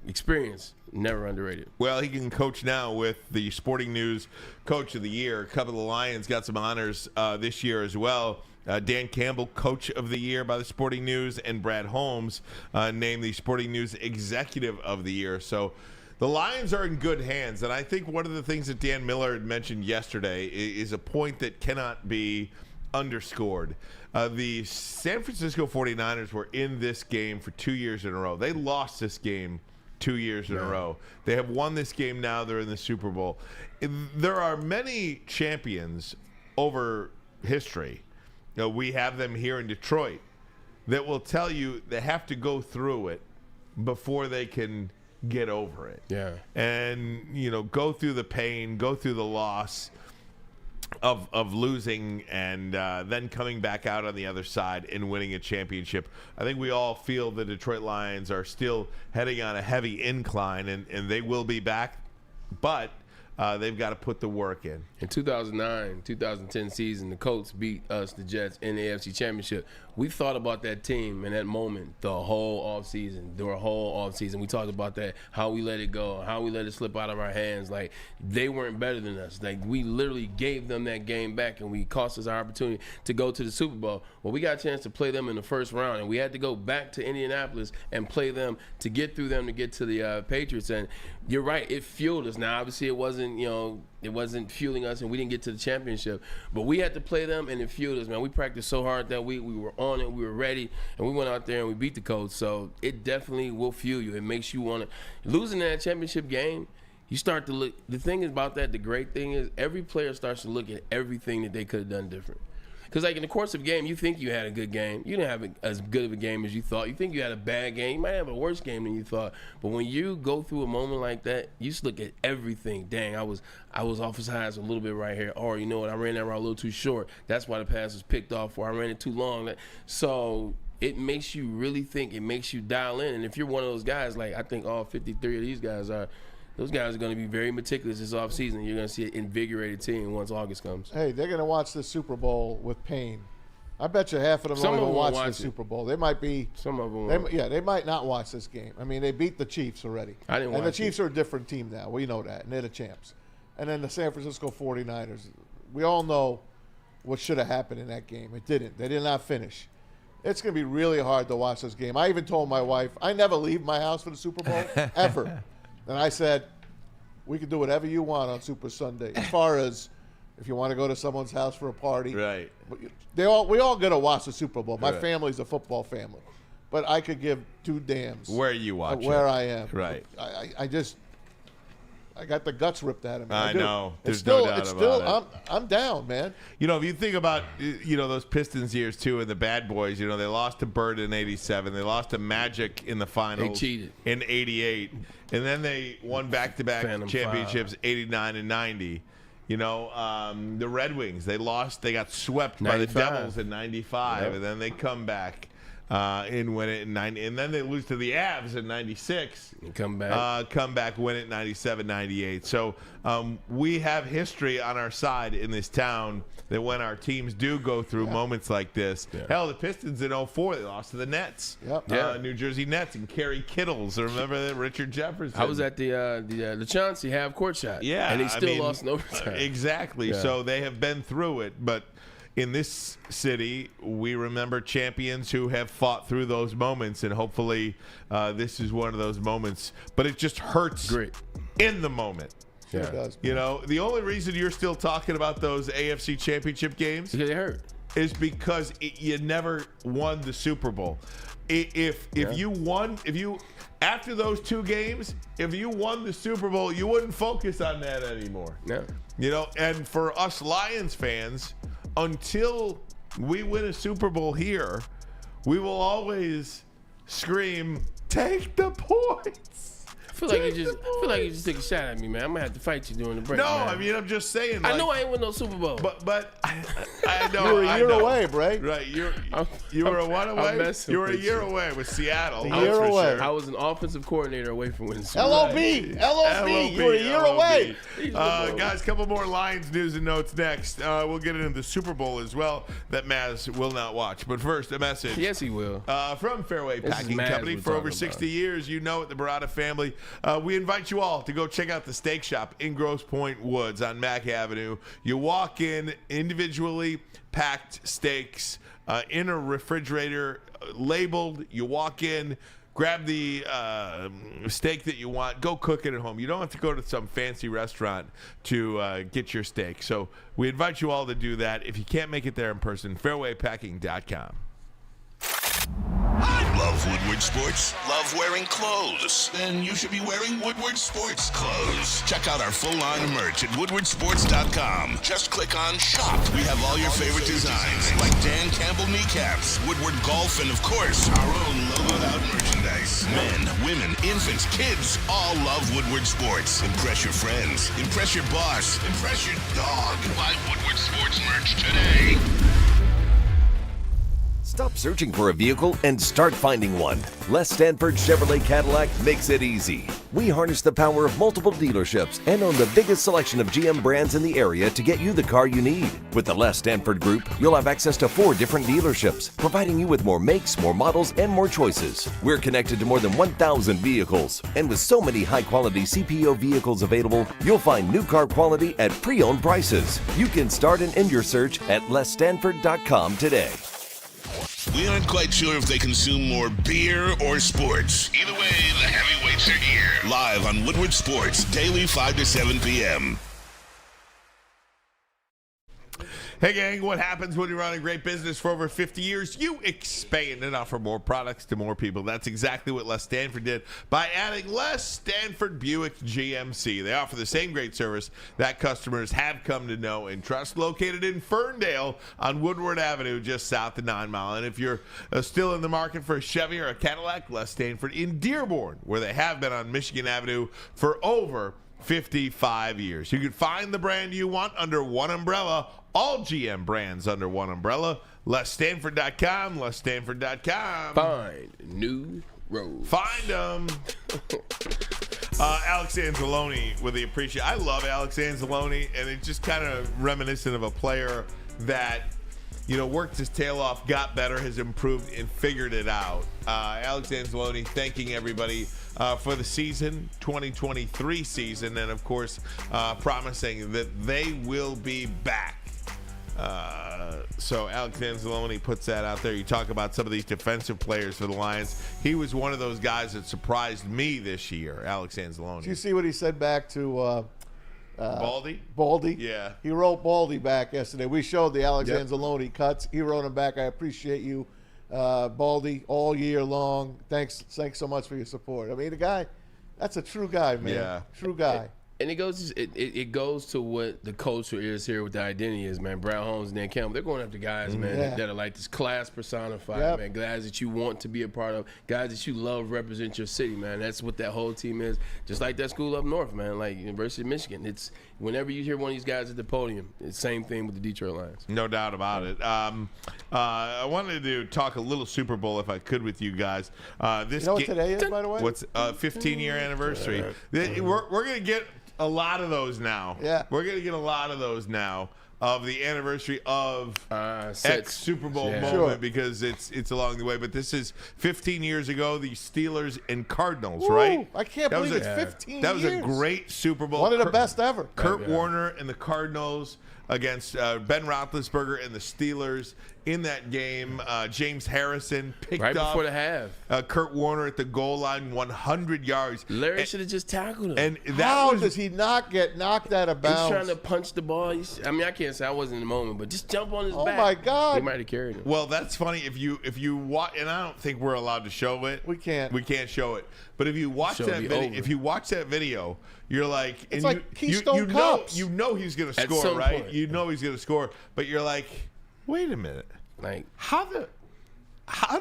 Experience, never underrated. Well, he can coach now with the Sporting News Coach of the Year. A couple of the Lions got some honors this year as well. Dan Campbell, Coach of the Year by the Sporting News, and Brad Holmes named the Sporting News Executive of the Year. So the Lions are in good hands. And I think one of the things that Dan Miller had mentioned yesterday is a point that cannot be underscored. The San Francisco 49ers were in this game for 2 years in a row. They lost this game 2 years in a row. They have won this game now. They're in the Super Bowl. There are many champions over history. We have them here in Detroit that will tell you they have to go through it before they can get over it. Yeah. And, go through the pain, go through the loss of losing and then coming back out on the other side and winning a championship. I think we all feel the Detroit Lions are still heading on a heavy incline, and they will be back, but they've got to put the work in. In 2009, 2010 season, the Colts beat us, the Jets, in the AFC Championship. We thought about that team and that moment the whole offseason. We talked about that, how we let it go, how we let it slip out of our hands. Like, they weren't better than us. Like, we literally gave them that game back, and we cost us our opportunity to go to the Super Bowl. Well, we got a chance to play them in the first round, and we had to go back to Indianapolis and play them to get through them to get to the Patriots. And you're right, it fueled us. Now, obviously, it wasn't fueling us, and we didn't get to the championship. But we had to play them, and it fueled us, man. We practiced so hard that week. We were on it. We were ready, and we went out there and we beat the Colts. So it definitely will fuel you. It makes you want to. Losing that championship game, you start to look. The thing about that, the great thing is, every player starts to look at everything that they could have done different. Because, like, in the course of a game, you think you had a good game. You didn't have as good of a game as you thought. You think you had a bad game. You might have a worse game than you thought. But when you go through a moment like that, you just look at everything. Dang, I was off his highs a little bit right here. Or, you know what, I ran that route a little too short. That's why the pass was picked off, or I ran it too long. So it makes you really think. It makes you dial in. And if you're one of those guys, like I think all 53 of these guys are, those guys are going to be very meticulous this offseason. You're going to see an invigorated team once August comes. Hey, they're going to watch the Super Bowl with pain. I bet you half of them don't even watch the Super Bowl. They might be. Some of them. They might not watch this game. I mean, they beat the Chiefs already. I didn't watch it. And the Chiefs are a different team now. We know that. And they're the champs. And then the San Francisco 49ers. We all know what should have happened in that game. It didn't. They did not finish. It's going to be really hard to watch this game. I even told my wife, I never leave my house for the Super Bowl, ever. And I said, we can do whatever you want on Super Sunday. As far as if you want to go to someone's house for a party. Right. We all got to watch the Super Bowl. My family's a football family. But I could give two damns. Where you watch where I am. Right. I got the guts ripped out of me. I know. There's no doubt about it. I'm down, man. If you think about, those Pistons years, too, and the Bad Boys, they lost to Bird in 87. They lost to Magic in the finals. They cheated. In 88. And then they won back-to-back championships, 89 and 90. The Red Wings, they got swept by the 95. Devils in 95, and then they come back and win it in 90, and then they lose to the Avs in 96. And come back, win it 97, 98. So we have history on our side in this town that when our teams do go through moments like this, hell, the Pistons in 04, they lost to the Nets, New Jersey Nets, and Kerry Kittles. Remember that, Richard Jefferson? I was at the Chauncey half-court shot. Yeah, and they still lost in overtime. Exactly. Yeah. So they have been through it, but in this city, we remember champions who have fought through those moments, and hopefully this is one of those moments. But it just hurts in the moment. Sure does. The only reason you're still talking about those AFC Championship games because they hurt is because you never won the Super Bowl. If you after those two games, if you won the Super Bowl, you wouldn't focus on that anymore. No. And for us Lions fans, until we win a Super Bowl here, we will always scream, "Take the points." I feel like you just took a shot at me, man. I'm gonna have to fight you during the break. No, man. I mean, I'm just saying. I know I ain't win no Super Bowl, but I know you're a year away, Bray. Right, you were a what away? You were a year away with Seattle. A year away. Sure. I was an offensive coordinator away from winning Super Bowl. LOB. You were a year away. Guys, a couple more Lions news and notes next. We'll get into the Super Bowl as well that Maz will not watch. But first, a message. Yes, he will. From Fairway Packing Company. For over 60 years, you know it, the Barada family. We invite you all to go check out the steak shop in Grosse Pointe Woods on Mack Avenue. You walk in, individually packed steaks in a refrigerator, labeled. You walk in, grab the steak that you want, go cook it at home. You don't have to go to some fancy restaurant to get your steak. So we invite you all to do that. If you can't make it there in person, fairwaypacking.com. Love Woodward Sports? Love wearing clothes? Then you should be wearing Woodward Sports clothes. Check out our full line of merch at woodwardsports.com. Just click on shop. We have all your favorite designs, like Dan Campbell kneecaps, Woodward golf, and of course, our own logoed out merchandise. Men, women, infants, kids all love Woodward Sports. Impress your friends. Impress your boss. Impress your dog. Buy Woodward Sports merch today. Stop searching for a vehicle and start finding one. Les Stanford Chevrolet Cadillac makes it easy. We harness the power of multiple dealerships and own the biggest selection of GM brands in the area to get you the car you need. With the Les Stanford Group, you'll have access to 4 different dealerships, providing you with more makes, more models, and more choices. We're connected to more than 1,000 vehicles. And with so many high-quality CPO vehicles available, you'll find new car quality at pre-owned prices. You can start and end your search at lesstanford.com today. We aren't quite sure if they consume more beer or sports. Either way, the heavyweights are here. Live on Woodward Sports, daily 5 to 7 p.m. Hey gang, what happens when you run a great business for over 50 years? You expand and offer more products to more people. That's exactly what Les Stanford did by adding Les Stanford Buick GMC. They offer the same great service that customers have come to know and trust, located in Ferndale on Woodward Avenue, just south of 9 Mile. And if you're still in the market for a Chevy or a Cadillac, Les Stanford in Dearborn, where they have been on Michigan Avenue for over 55 years. You can find the brand you want under one umbrella. All GM brands under one umbrella. LesStanford.com. LesStanford.com. Find new road. Find them. Alex Anzalone with the appreciation. I love Alex Anzalone, and it's just kind of reminiscent of a player that, worked his tail off, got better, has improved, and figured it out. Alex Anzalone thanking everybody for the season, 2023 season, and of course, promising that they will be back. So Alex Anzalone puts that out there. You talk about some of these defensive players for the Lions. He was one of those guys that surprised me this year, Alex Anzalone. Did you see what he said back to Baldy? Baldy? Yeah. He wrote Baldy back yesterday. We showed the Alex Anzalone cuts. He wrote him back. I appreciate you, Baldy, all year long. Thanks so much for your support. I mean, the guy, that's a true guy, man. Yeah. True guy. And it goes to what the culture is here, what the identity is, man. Brad Holmes and Dan Campbell, they're going after guys, man, that are like this class personified, man. Guys that you want to be a part of, guys that you love represent your city, man. That's what that whole team is. Just like that school up north, man, like University of Michigan. whenever you hear one of these guys at the podium, it's the same thing with the Detroit Lions. No doubt about it. I wanted to talk a little Super Bowl, if I could, with you guys. This you know what today is, by the way? What's 15-year anniversary? We're going to get a lot of those now. Yeah. We're going to get a lot of those now of the anniversary of X Super Bowl moment because it's along the way. But this is 15 years ago, the Steelers and Cardinals, right? I can't believe it's 15 That was years. a great Super Bowl. One of the best ever. Kurt Warner and the Cardinals against Ben Roethlisberger and the Steelers. In that game, James Harrison picked up right before the half. Kurt Warner at the goal line, 100 yards. Larry should have just tackled him. And how does he not get knocked out of bounds? He's trying to punch the ball. I mean, I can't say I wasn't in the moment, but just jump on his back. Oh my God! He might have carried him. Well, that's funny. If you watch, and I don't think we're allowed to show it. We can't. We can't show it. But if you watch that video, you're like, it's like Keystone Cops. You know he's going to score, right? You know he's going to score, but you're like, wait a minute. Like how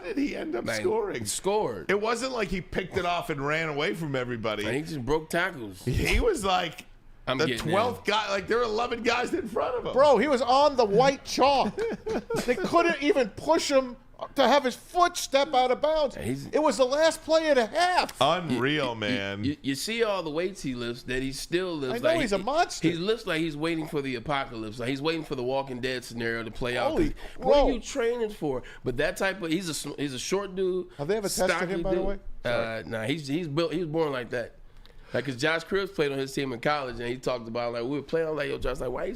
did he end up scoring? Scored. It wasn't like he picked it off and ran away from everybody. He just broke tackles. He was like the 12th guy. Like there were 11 guys in front of him. Bro, he was on the white chalk. They couldn't even push him to have his foot step out of bounds. It was the last play of the half. Unreal, man. You see all the weights he lifts, that he still lifts. I know he's a monster. He lifts like he's waiting for the apocalypse. Like he's waiting for the Walking Dead scenario to play out. What are you training for? But that type of he's a short dude. Have they ever tested him, by the way? Nah, he's built. He was born like that. Like, cause Josh Cribbs played on his team in college, and he talked about like we were playing. I was like, yo, Josh, like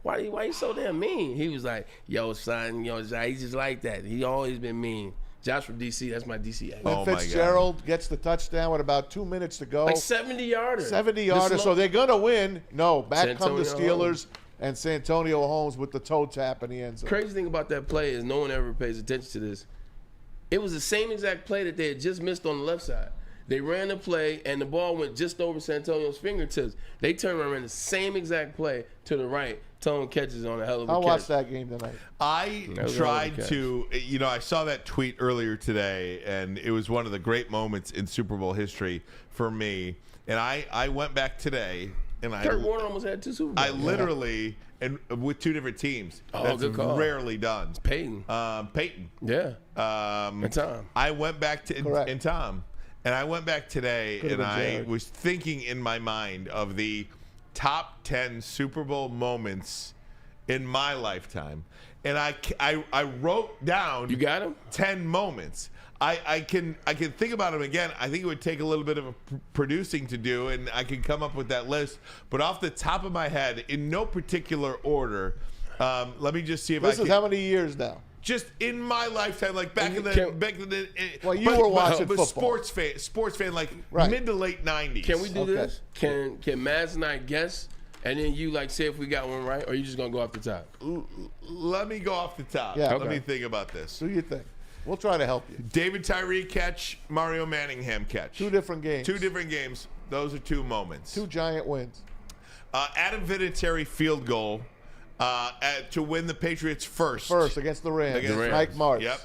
why you so damn mean? He was like, yo, son, he's just like that. He always been mean. Josh from D.C., that's my D.C. And Fitzgerald gets the touchdown with about 2 minutes to go. Like 70-yarder. 70-yarder, so they're going to win. No, back come the Steelers and Santonio Holmes with the toe tap in the end zone. Crazy thing about that play is no one ever pays attention to this. It was the same exact play that they had just missed on the left side. They ran the play, and the ball went just over Santonio's fingertips. They turned around and ran the same exact play to the right. Tone catches on a hell of a catch. I watched that game tonight. I tried to, I saw that tweet earlier today, and it was one of the great moments in Super Bowl history for me. And I went back today, and Kurt Warner almost had 2 Super Bowls. I literally, and with 2 different teams. That's good call. Rarely done. Peyton. Peyton. Yeah. And Tom. I went back to, and Tom. And I went back today, and I was thinking in my mind of the top 10 Super Bowl moments in my lifetime. And I wrote down 10 moments. I can think about them again. I think it would take a little bit of producing to do, and I can come up with that list. But off the top of my head, in no particular order, let me just see if This is how many years now? Just in my lifetime, like back in the well, you were watching football. Sports fan, like mid to late 90s. Can we do this? Can Maz and I guess, and then you like say if we got one right, or are you just gonna go off the top? Let me go off the top. Yeah, Let me think about this. Do you think? We'll try to help you. David Tyree catch, Mario Manningham catch. 2 different games. 2 different games. Those are 2 moments. 2 giant wins. Adam Vinatieri field goal. To win the Patriots first against the Rams. Mike Martz. Yep.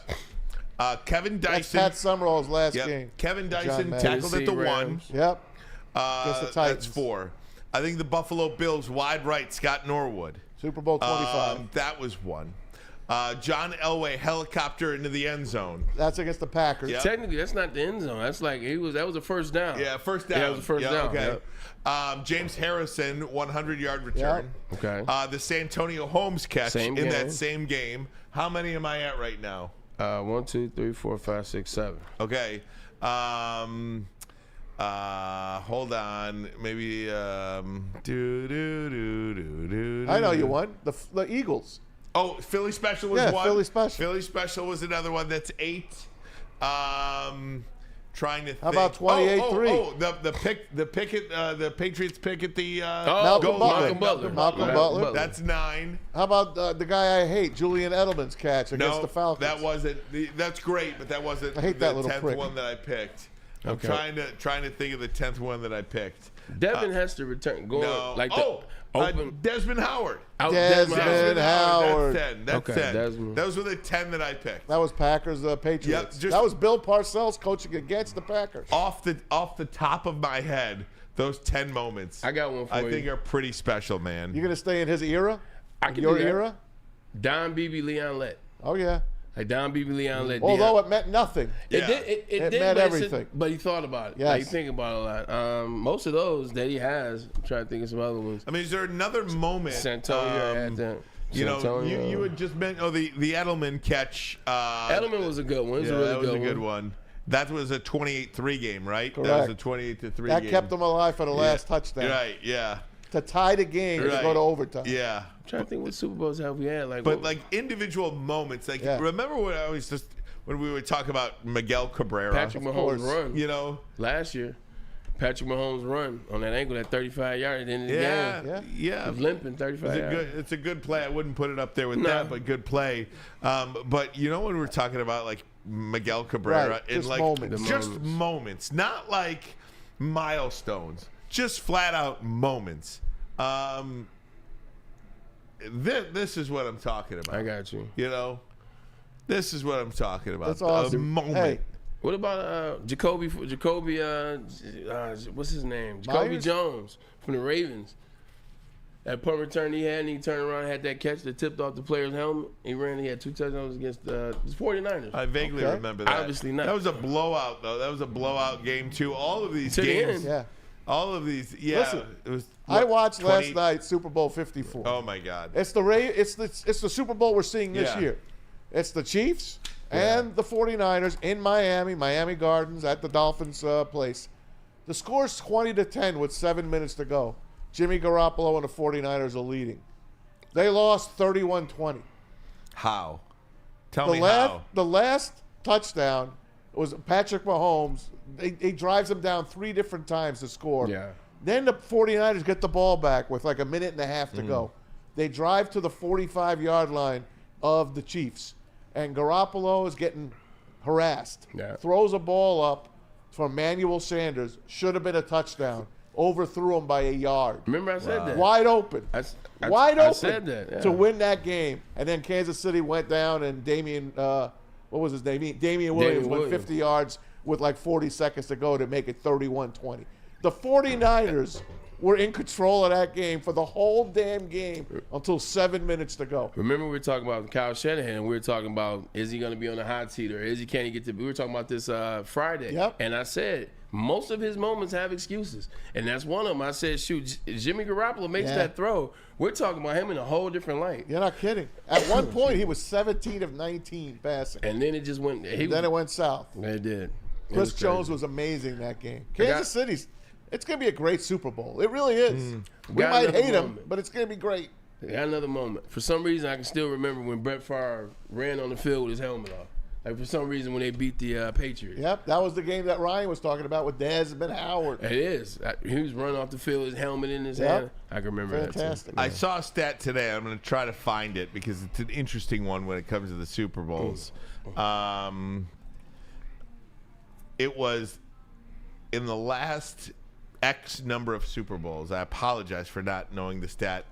Kevin Dyson. That's Pat Summerall's last game. Kevin Dyson tackled at the 1. Yep. Against the Titans. That's 4. I think the Buffalo Bills wide right, Scott Norwood. Super Bowl 25. That was 1. John Elway helicopter into the end zone. That's against the Packers. Yep. Technically, that's not the end zone. That's like that was a first down. Yeah, first down. Yeah, it was a first down. Okay. Yep. James Harrison, 100-yard return. Yep. Okay. The Santonio Holmes catch in that same game. How many am I at right now? 1, 2, 3, 4, 5, 6, 7. Okay. Hold on. Maybe. I know you won. The Eagles. Oh, Philly Special was 1. Philly Special. Philly Special was another one. That's 8. Trying to think. How about 28-3? The Patriots pick at the Malcolm Butler. That's 9. How about the guy I hate, Julian Edelman's catch against the Falcons? That wasn't. That's great, but that wasn't I hate that little 10th prick. one that I picked. I'm trying to think of the 10th one that I picked. Devin has to return. Desmond Howard. Desmond Howard. That's 10. Those were the 10 that I picked. That was Packers Patriots. That was Bill Parcells coaching against the Packers. Off the top of my head, those 10 moments. I got one for you. I think are pretty special, man. You're gonna stay in his era? Your era? Don Beebe, Leon Lett. Oh yeah. Like Don Beebe, Leon Lett. Although it meant nothing. It did meant everything. But he thought about it. Yes. Like, you think about it a lot. Most of those that he has, I'm trying to think of some other ones. I mean, is there another moment? Santonio had that. You had just mentioned the Edelman catch. Edelman was a good one. That was a good one. That was a 28-3 game, right? Correct. That was a 28-3 game. That kept them alive for the last touchdown. Right, yeah. To tie the game to go to overtime. Yeah. I'm trying to think what Super Bowls have we had. Individual moments. Remember when we would talk about Miguel Cabrera? Patrick Mahomes' run. Last year. Patrick Mahomes' run on that ankle, that 35-yard at the end of the game. Yeah. He was limping 35 yards. It's a good play. I wouldn't put it up there with that, but good play. But when we're talking about like Miguel Cabrera, just moments, not like milestones, just flat out moments. This is what I'm talking about. I got you. This is what I'm talking about. That's awesome. A moment. Hey. What about Jacoby? What's his name? Jacoby Jones from the Ravens. That punt return he had, and he turned around and had that catch that tipped off the player's helmet. He had 2 touchdowns against the 49ers. I vaguely remember that. Obviously not. That was a blowout, though. That was a blowout game, too. All of these to games. The end. All of these. Yeah. Listen, it was, I watched last night Super Bowl 54. Oh, my God. It's the Super Bowl we're seeing this year. It's the Chiefs and the 49ers in Miami Gardens at the Dolphins' place. The score's 20-10 with 7 minutes to go. Jimmy Garoppolo and the 49ers are leading. They lost 31-20. How? Tell me how. The last touchdown was Patrick Mahomes. He drives them down 3 different times to score. Yeah. Then the 49ers get the ball back with like a minute and a half to go. They drive to the 45-yard line of the Chiefs. And Garoppolo is getting harassed. Yeah. Throws a ball up for Emmanuel Sanders. Should have been a touchdown. Overthrew him by a yard. Remember I said that. Wide open. Wide open. I said that. To win that game. And then Kansas City went down and Damian Williams went 50 yards with like 40 seconds to go to make it 31-20. The 49ers were in control of that game for the whole damn game until 7 minutes to go. Remember we were talking about Kyle Shanahan, and we were talking about is he going to be on the hot seat or can he get to – we were talking about this Friday. Yep. And I said most of his moments have excuses, and that's one of them. I said, shoot, Jimmy Garoppolo makes that throw. We're talking about him in a whole different light. You're not kidding. At one point, he was 17 of 19 passing. And then it just went – Then it went south. It did. Chris Jones was amazing that game. Kansas City's – it's going to be a great Super Bowl. It really is. We might hate him, but it's going to be great. Got another moment. For some reason, I can still remember when Brett Favre ran on the field with his helmet off. Like, for some reason, when they beat the Patriots. Yep, that was the game that Ryan was talking about with Desmond Howard. It is. He was running off the field, his helmet in his hand. I can remember Fantastic. that, too. I saw a stat today. I'm going to try to find it because it's an interesting one when it comes to the Super Bowls. It was in the last X number of Super Bowls. I apologize for not knowing the stat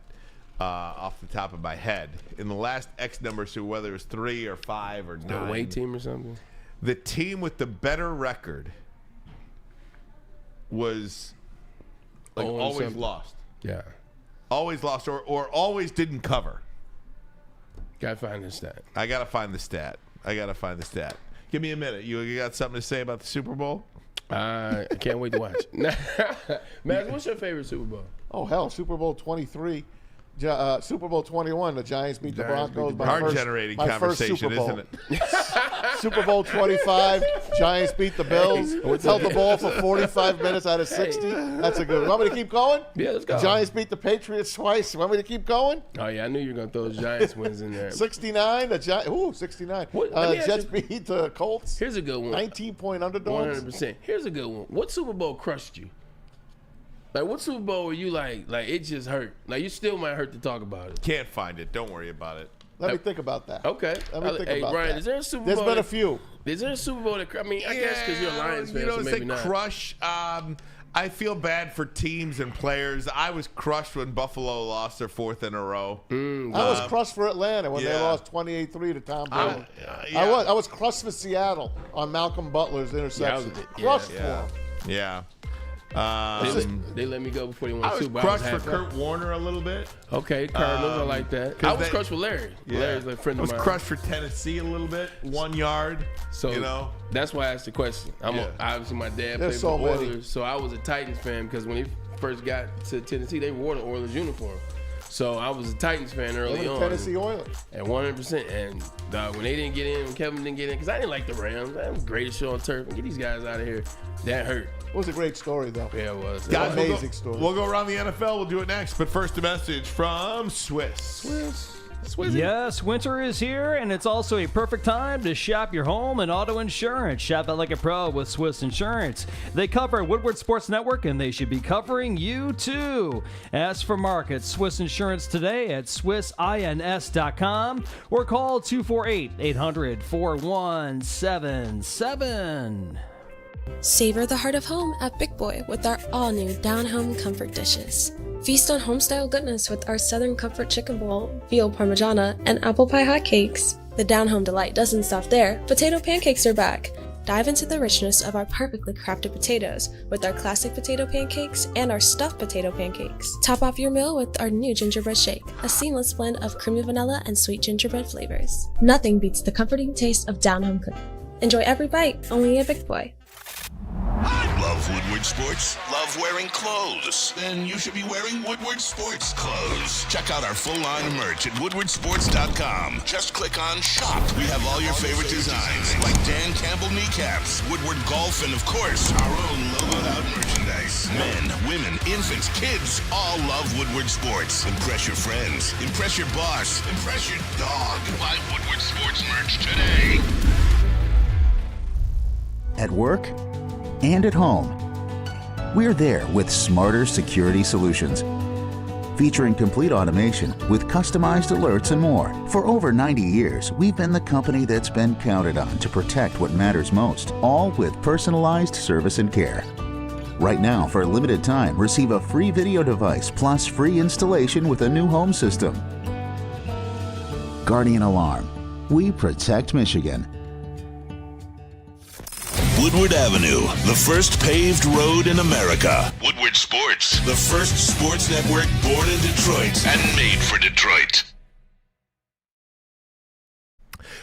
off the top of my head. In the last X number, so whether it was 3 or 5 or 9. The away team or something? The team with the better record was always lost. Yeah. Always lost or always didn't cover. Gotta find the stat. I gotta find the stat. Give me a minute. You got something to say about the Super Bowl? I can't wait to watch. Matt, what's your favorite Super Bowl? Oh, hell, Super Bowl 23. Super Bowl 21, the Giants beat the Broncos. Hard-generating conversation, isn't it? Super Bowl 25, Giants beat the Bills. Held the ball for 45 minutes out of 60. That's a good one. Want me to keep going? Yeah, let's go. Giants beat the Patriots twice. Want me to keep going? Oh, yeah, I knew you were going to throw those Giants wins in there. 69, 69. Jets beat the Colts. Here's a good one. 19-point underdogs. 100%. Here's a good one. What Super Bowl crushed you? Like, what Super Bowl were you like it just hurt? Like, you still might hurt to talk about it. Can't find it. Don't worry about it. Let me think about that. Okay. Let me think about Brian, that. is there a Super Bowl? There's been a few. Is there a Super Bowl that, I mean, I guess because you're a Lions fan, so maybe not. Crush. I feel bad for teams and players. I was crushed when Buffalo lost their 4th in a row. I was crushed for Atlanta when they lost 28-3 to Tom Brady. I was crushed for Seattle on Malcolm Butler's interception. Crushed for him. Yeah. They let me go before they won the Super Bowl. I was crushed for Kurt Warner a little bit. Okay, Cardinals, I like that. I was crushed for Larry. Larry's a friend of mine. I was crushed for Tennessee a little bit, 1 yard. So that's why I asked the question. Obviously, my dad played for the Oilers, so I was a Titans fan because when he first got to Tennessee, they wore the Oilers uniform. So I was a Titans fan early on. Tennessee Oilers. At 100%. And when they didn't get in, when Kevin didn't get in, because I didn't like the Rams. That was the greatest show on turf. And get these guys out of here. That hurt. It was a great story, though. Yeah, it was. Guys, amazing story. We'll go around the NFL. We'll do it next. But first, a message from Swiss. Yes, winter is here, and it's also a perfect time to shop your home and auto insurance. Shop it like a pro with Swiss Insurance. They cover Woodward Sports Network, and they should be covering you, too. Ask for Mark at Swiss Insurance today at SwissINS.com or call 248-800-4177. Savor the heart of home at Big Boy with our all-new down-home comfort dishes. Feast on home-style goodness with our Southern Comfort Chicken Bowl, veal parmigiana, and apple pie hotcakes. The down-home delight doesn't stop there. Potato pancakes are back. Dive into the richness of our perfectly crafted potatoes with our classic potato pancakes and our stuffed potato pancakes. Top off your meal with our new gingerbread shake, a seamless blend of creamy vanilla and sweet gingerbread flavors. Nothing beats the comforting taste of down-home cooking. Enjoy every bite, only at Big Boy. Love Woodward Sports? Love wearing clothes? Then you should be wearing Woodward Sports clothes. Check out our full line of merch at woodwardsports.com. Just click on shop. We have all your favorite designs, like Dan Campbell kneecaps, Woodward Golf, and of course, our own logoed out merchandise. Men, women, infants, kids all love Woodward Sports. Impress your friends. Impress your boss. Impress your dog. Buy Woodward Sports merch today. At work and at home, we're there with smarter security solutions. Featuring complete automation with customized alerts and more. For over 90 years, we've been the company that's been counted on to protect what matters most, all with personalized service and care. Right now, for a limited time, receive a free video device plus free installation with a new home system. Guardian Alarm. We protect Michigan. Woodward Avenue, the first paved road in America. Woodward Sports, the first sports network born in Detroit and made for Detroit.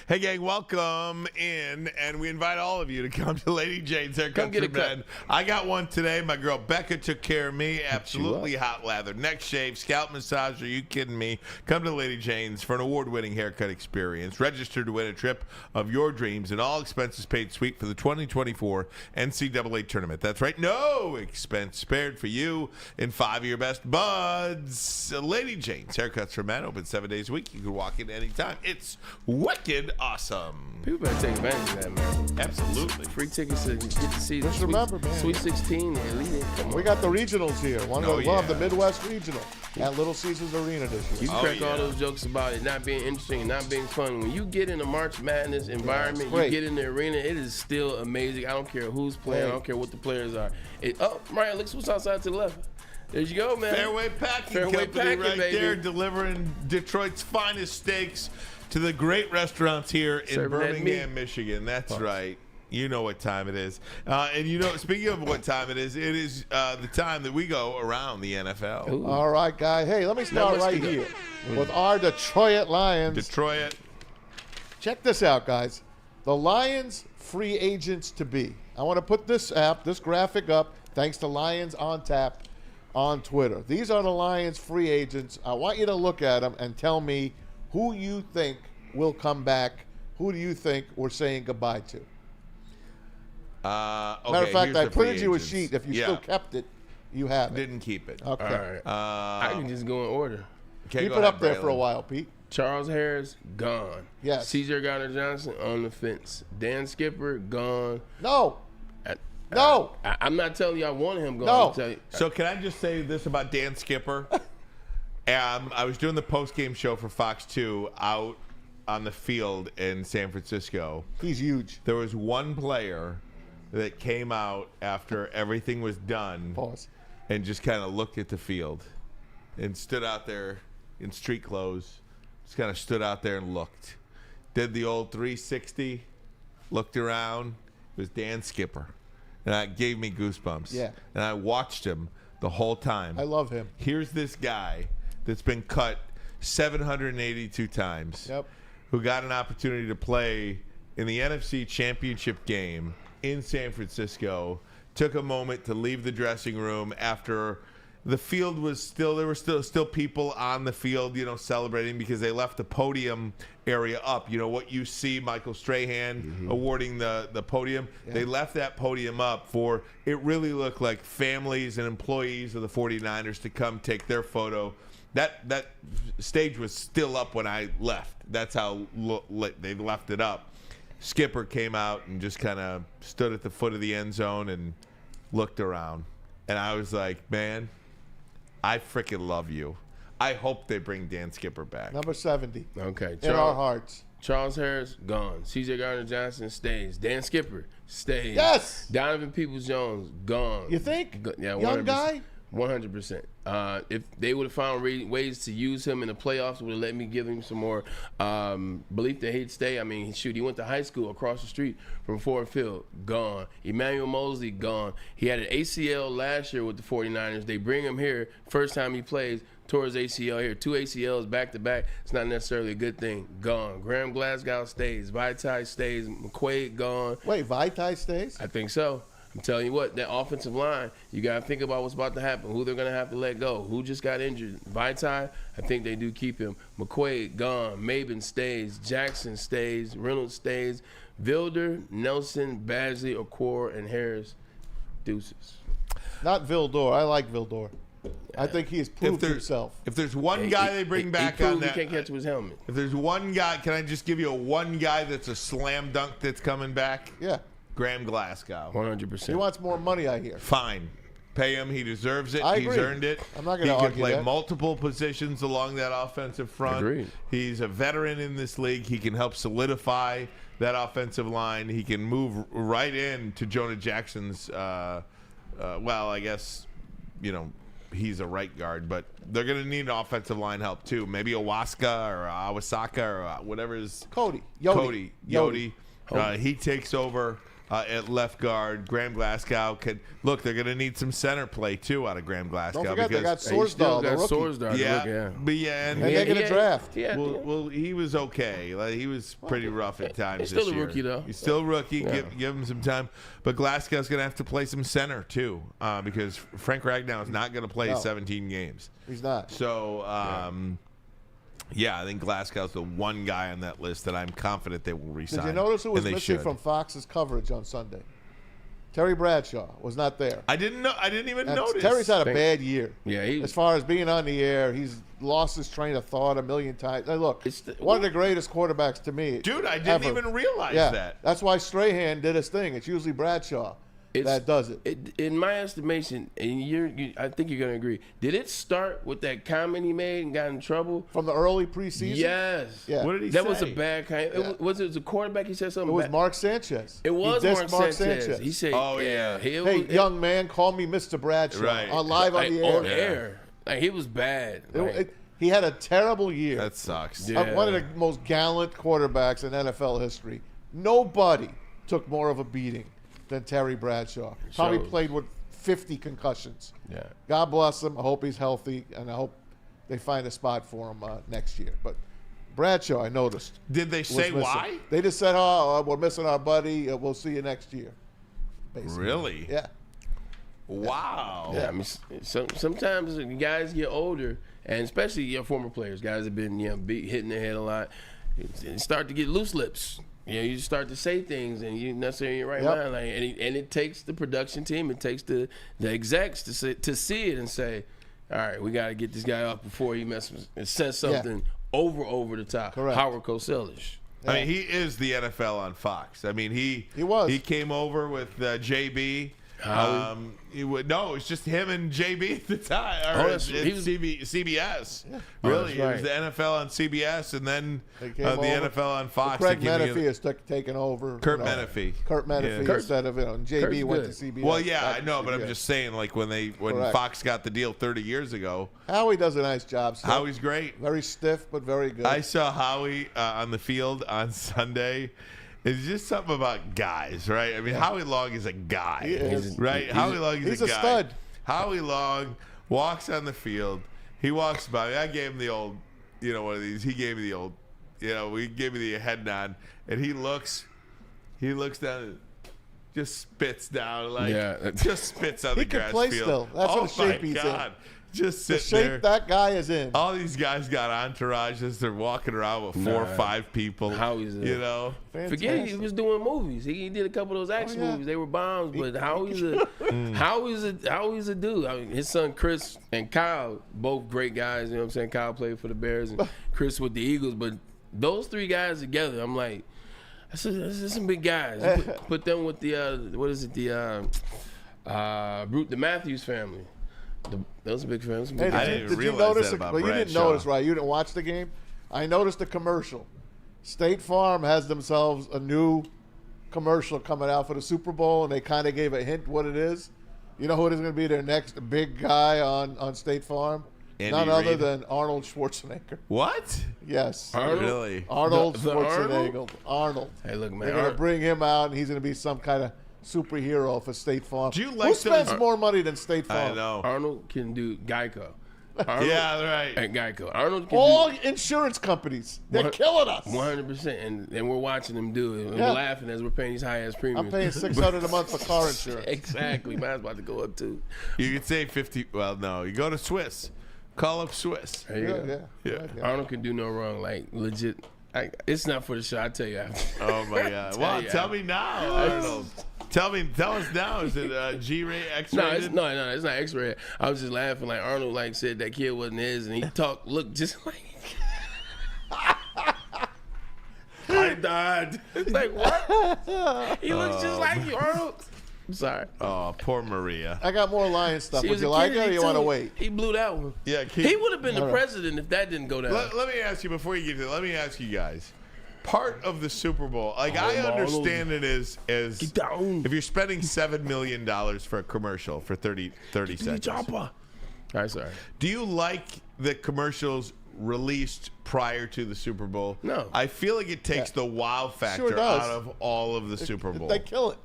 Hey, gang, welcome in, and we invite all of you to come to Lady Jane's Haircut for Men. I got one today. My girl Becca took care of me. Absolutely hot lather. Neck shave, scalp massage. Are you kidding me? Come to Lady Jane's for an award-winning haircut experience. Register to win a trip of your dreams and all expenses paid suite for the 2024 NCAA tournament. That's right. No expense spared for you and 5 of your best buds. Lady Jane's Haircuts for Men, open 7 days a week. You can walk in anytime. It's wicked awesome. People better take advantage of that, man. Absolutely. Free tickets to get to see Just remember, man. Sweet 16 and Elite. We got the regionals here. One of the Midwest Regional at Little Caesars Arena this year. You can crack all those jokes about it not being interesting and not being fun. When you get in a March Madness environment, you get in the arena, it is still amazing. I don't care who's playing. I don't care what the players are. Mariah, look who's outside to the left. There you go, man. Fairway Packing Company right there, delivering Detroit's finest steaks to the great restaurants here in Birmingham, Michigan. That's right. You know what time it is. And you know, speaking of what time it is the time that we go around the NFL. Ooh. All right, guys. Hey, let me start right here with our Detroit Lions. Detroit. Check this out, guys. The Lions free agents to be. I want to put this graphic up, thanks to Lions on Tap on Twitter. These are the Lions free agents. I want you to look at them and tell me who you think will come back. Who do you think we're saying goodbye to? Okay, matter of fact, I printed you a sheet. If you still kept it, you have it. Didn't keep it. Okay. All right. I can just go in order. Keep it up there for a while, Pete. Charles Harris, gone. Yes. C.J. Gardner-Johnson, on the fence. Dan Skipper, gone. No. No. I'm not telling you I want him gone. No. Tell you. So can I just say this about Dan Skipper? I was doing the post-game show for Fox 2 out on the field in San Francisco. He's huge. There was one player that came out after everything was done. Pause. And just kind of looked at the field and stood out there in street clothes. Just kind of stood out there and looked. Did the old 360, looked around. It was Dan Skipper. And that gave me goosebumps. Yeah. And I watched him the whole time. I love him. Here's this guy that's been cut 782 times. Yep. Who got an opportunity to play in the NFC Championship game in San Francisco, took a moment to leave the dressing room after the field was still, there were still people on the field, celebrating because they left the podium area up. You know what you see Michael Strahan awarding the podium? Yeah. They left that podium up for, it really looked like families and employees of the 49ers to come take their photo. That stage was still up when I left. That's how they left it up. Skipper came out and just kind of stood at the foot of the end zone and looked around. And I was like, man, I freaking love you. I hope they bring Dan Skipper back. Number 70. Okay. In our hearts. Charles Harris, gone. C.J. Gardner-Johnson stays. Dan Skipper, stays. Yes! Donovan Peoples-Jones, gone. You think? Yeah, Young 100%. guy? 100%. If they would have found ways to use him in the playoffs, would have let me give him some more belief that he'd stay. I mean, shoot, he went to high school across the street from Ford Field, gone. Emmanuel Mosley, gone. He had an ACL last year with the 49ers. They bring him here, first time he plays, tore his ACL here. 2 ACLs back-to-back. It's not necessarily a good thing. Gone. Graham Glasgow stays. Vitae stays. McQuaid, gone. Wait, Vitae stays? I think so. I'm telling you what, that offensive line, you got to think about what's about to happen, who they're going to have to let go, who just got injured. Vitae, I think they do keep him. McQuaid, gone. Maben stays. Jackson stays. Reynolds stays. Vilder, Nelson, Badgley, Okor, and Harris, deuces. Not Vildor. I like Vildor. I think he has proved himself. If there's one guy they bring back on that, he can't catch with his helmet. If there's one guy, can I just give you one guy that's a slam dunk that's coming back? Yeah. Graham Glasgow. 100%. He wants more money, I hear. Fine. Pay him. He deserves it. I He's agree. earned it. I'm not going to He can argue play that. multiple positions along that offensive front. Agreed. He's a veteran in this league. He can help solidify that offensive line. He can move right into Jonah Jackson's, I guess, he's a right guard, but they're going to need an offensive line help too. Maybe Awasaka or Awasaka or whatever is Cody. Yodi. He takes over at left guard. Graham Glasgow can look. They're going to need some center play too out of Graham Glasgow. Don't forget they got Sorsdahl, the rookie. And they're going to draft. Well, he was okay. He was pretty rough at times. He's still this a year. rookie though. He's still a rookie. Yeah. Give him some time. But Glasgow's going to have to play some center too, because Frank Ragnow is not going to play 17 games. He's not. So. I think Glasgow's the one guy on that list that I'm confident they will resign. Did you notice who was and they missing should. from Fox's coverage on Sunday? Terry Bradshaw was not there. I didn't even notice. Terry's had a bad year. Yeah, as far as being on the air, he's lost his train of thought a million times. Now, look, one of the greatest quarterbacks to me. Dude, I didn't even realize that. That's why Strahan did his thing. It's usually Bradshaw that does it. In my estimation, and I think you're going to agree, did it start with that comment he made and got in trouble? From the early preseason? Yes. Yeah. What did he say? That was a bad kind. Yeah. Was it a quarterback? He said something It was bad. Mark Sanchez. It was He dissed Mark Sanchez. He said, "Oh yeah, hey, young man, call me Mr. Bradshaw." Right. Live on the air. On air. Like, he was bad. He had a terrible year. That sucks. Yeah. One of the most gallant quarterbacks in NFL history. Nobody took more of a beating than Terry Bradshaw. Probably played with 50 concussions. Yeah. God bless him. I hope he's healthy, and I hope they find a spot for him next year. But Bradshaw, I noticed. Did they say missing. why? They just said, "Oh, we're missing our buddy. We'll see you next year." Basically. Really? Yeah. Wow. Yeah, I mean, sometimes guys get older, and especially your former players, guys have been hitting their head a lot, and start to get loose lips. You start to say things, and you're necessarily in your right mind. And it takes the production team, it takes the execs to see it and say, all right, we got to get this guy off before he messes and says something over the top. Correct. Howard Cosell-ish. I mean, he is the NFL on Fox. I mean, he was. He came over with J.B. No, it's just him and JB at the time. Or CBS. Yeah. Really, right. it was the NFL on CBS, and then the over. NFL on Fox. Craig Menefee has taken over. Kurt Menefee. Kurt Menefee instead of and JB Kurt's went good. to CBS. Well, yeah, I know, but I'm just saying, like when Correct. Fox got the deal 30 years ago. Howie does a nice job. So. Howie's great. Very stiff, but very good. I saw Howie on the field on Sunday. It's just something about guys, right? I mean, Howie Long is a guy, He is. right? Howie Long is he's a a guy. stud. Howie Long walks on the field. He walks by me. I gave him the old, one of these. He gave me the old, we gave me the head nod, and he looks down and just spits down, just spits on the grass can play field. still. That's what the shape he's in. Just the sitting shape there. that guy is in. All these guys got entourages. They're walking around with 4 or 5 people. Howie's Fantastic. he was doing movies. He did a couple of those action movies. They were bombs, but Howie's a dude. I mean, his son Chris and Kyle, both great guys. You know what I'm saying? Kyle played for the Bears and Chris with the Eagles. But those 3 guys together, I'm like, that's some big guys. Put them with the the Matthews family. Those are big fans. Did you notice? Well, you didn't notice, right? You didn't watch the game. I noticed a commercial. State Farm has themselves a new commercial coming out for the Super Bowl, and they kind of gave a hint what it is. You know who it is going to be their next big guy on State Farm? Andy None other Reid. than Arnold Schwarzenegger. What? Yes. Arnold? Really? Arnold The Schwarzenegger. Arnold. Hey, look, man. They're going to bring him out, and he's going to be some kind of superhero for State Farm. Do you like Who spends those- more money than State Farm? I know. Arnold can do Geico. Arnold, Yeah, right. At Geico. Arnold can All insurance companies. They're One- killing us. 100%. And we're watching them do it. And Yeah. we're laughing as we're paying these high-ass premiums. I'm paying $600 a month for car insurance. Exactly. Mine's about to go up, too. You could say 50. Well, no. You go to Swiss. Call up Swiss. There you go. Yeah. Arnold can do no wrong. Like, legit. It's not for the show. I'll tell you after. Oh, my God. Well, tell me now, Arnold. Tell us now. Is it G-rated, X-rated? No, it's not X-rated. I was just laughing. Like, Arnold, said that kid wasn't his, and he looked just like... I died. It's like, what? He looks just like you, Arnold. I'm sorry. Oh, poor Maria. I got more Lion stuff. She Would was you a like it or Kennedy, you want to too. wait? He blew that one. Yeah, He would have been the president if that didn't go down. Let me ask you, before you get to it, let me ask you guys. Part of the Super Bowl, I understand it is if you're spending $7 million for a commercial for 30 seconds. All right, sorry. Do you like the commercials released prior to the Super Bowl? No. I feel like it takes the wow factor does. out of all of the Super Bowl. They kill it.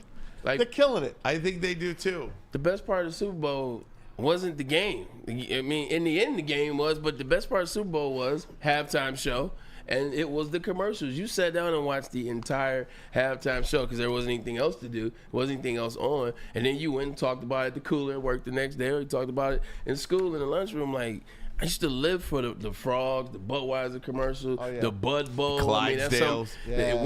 Like, They're killing it. I think they do too. the best part of the Super Bowl wasn't the game. I mean, in the end, the game was, but the best part of the Super Bowl was halftime show. And it was the commercials. You sat down and watched the entire halftime show because there wasn't anything else to do. There wasn't anything else on. And then you went and talked about it at the cooler and worked the next day, or you talked about it in school in the lunchroom. Like, I used to live for the frogs, the Budweiser commercial, the Bud Bowl. I mean, that's Clydesdales. something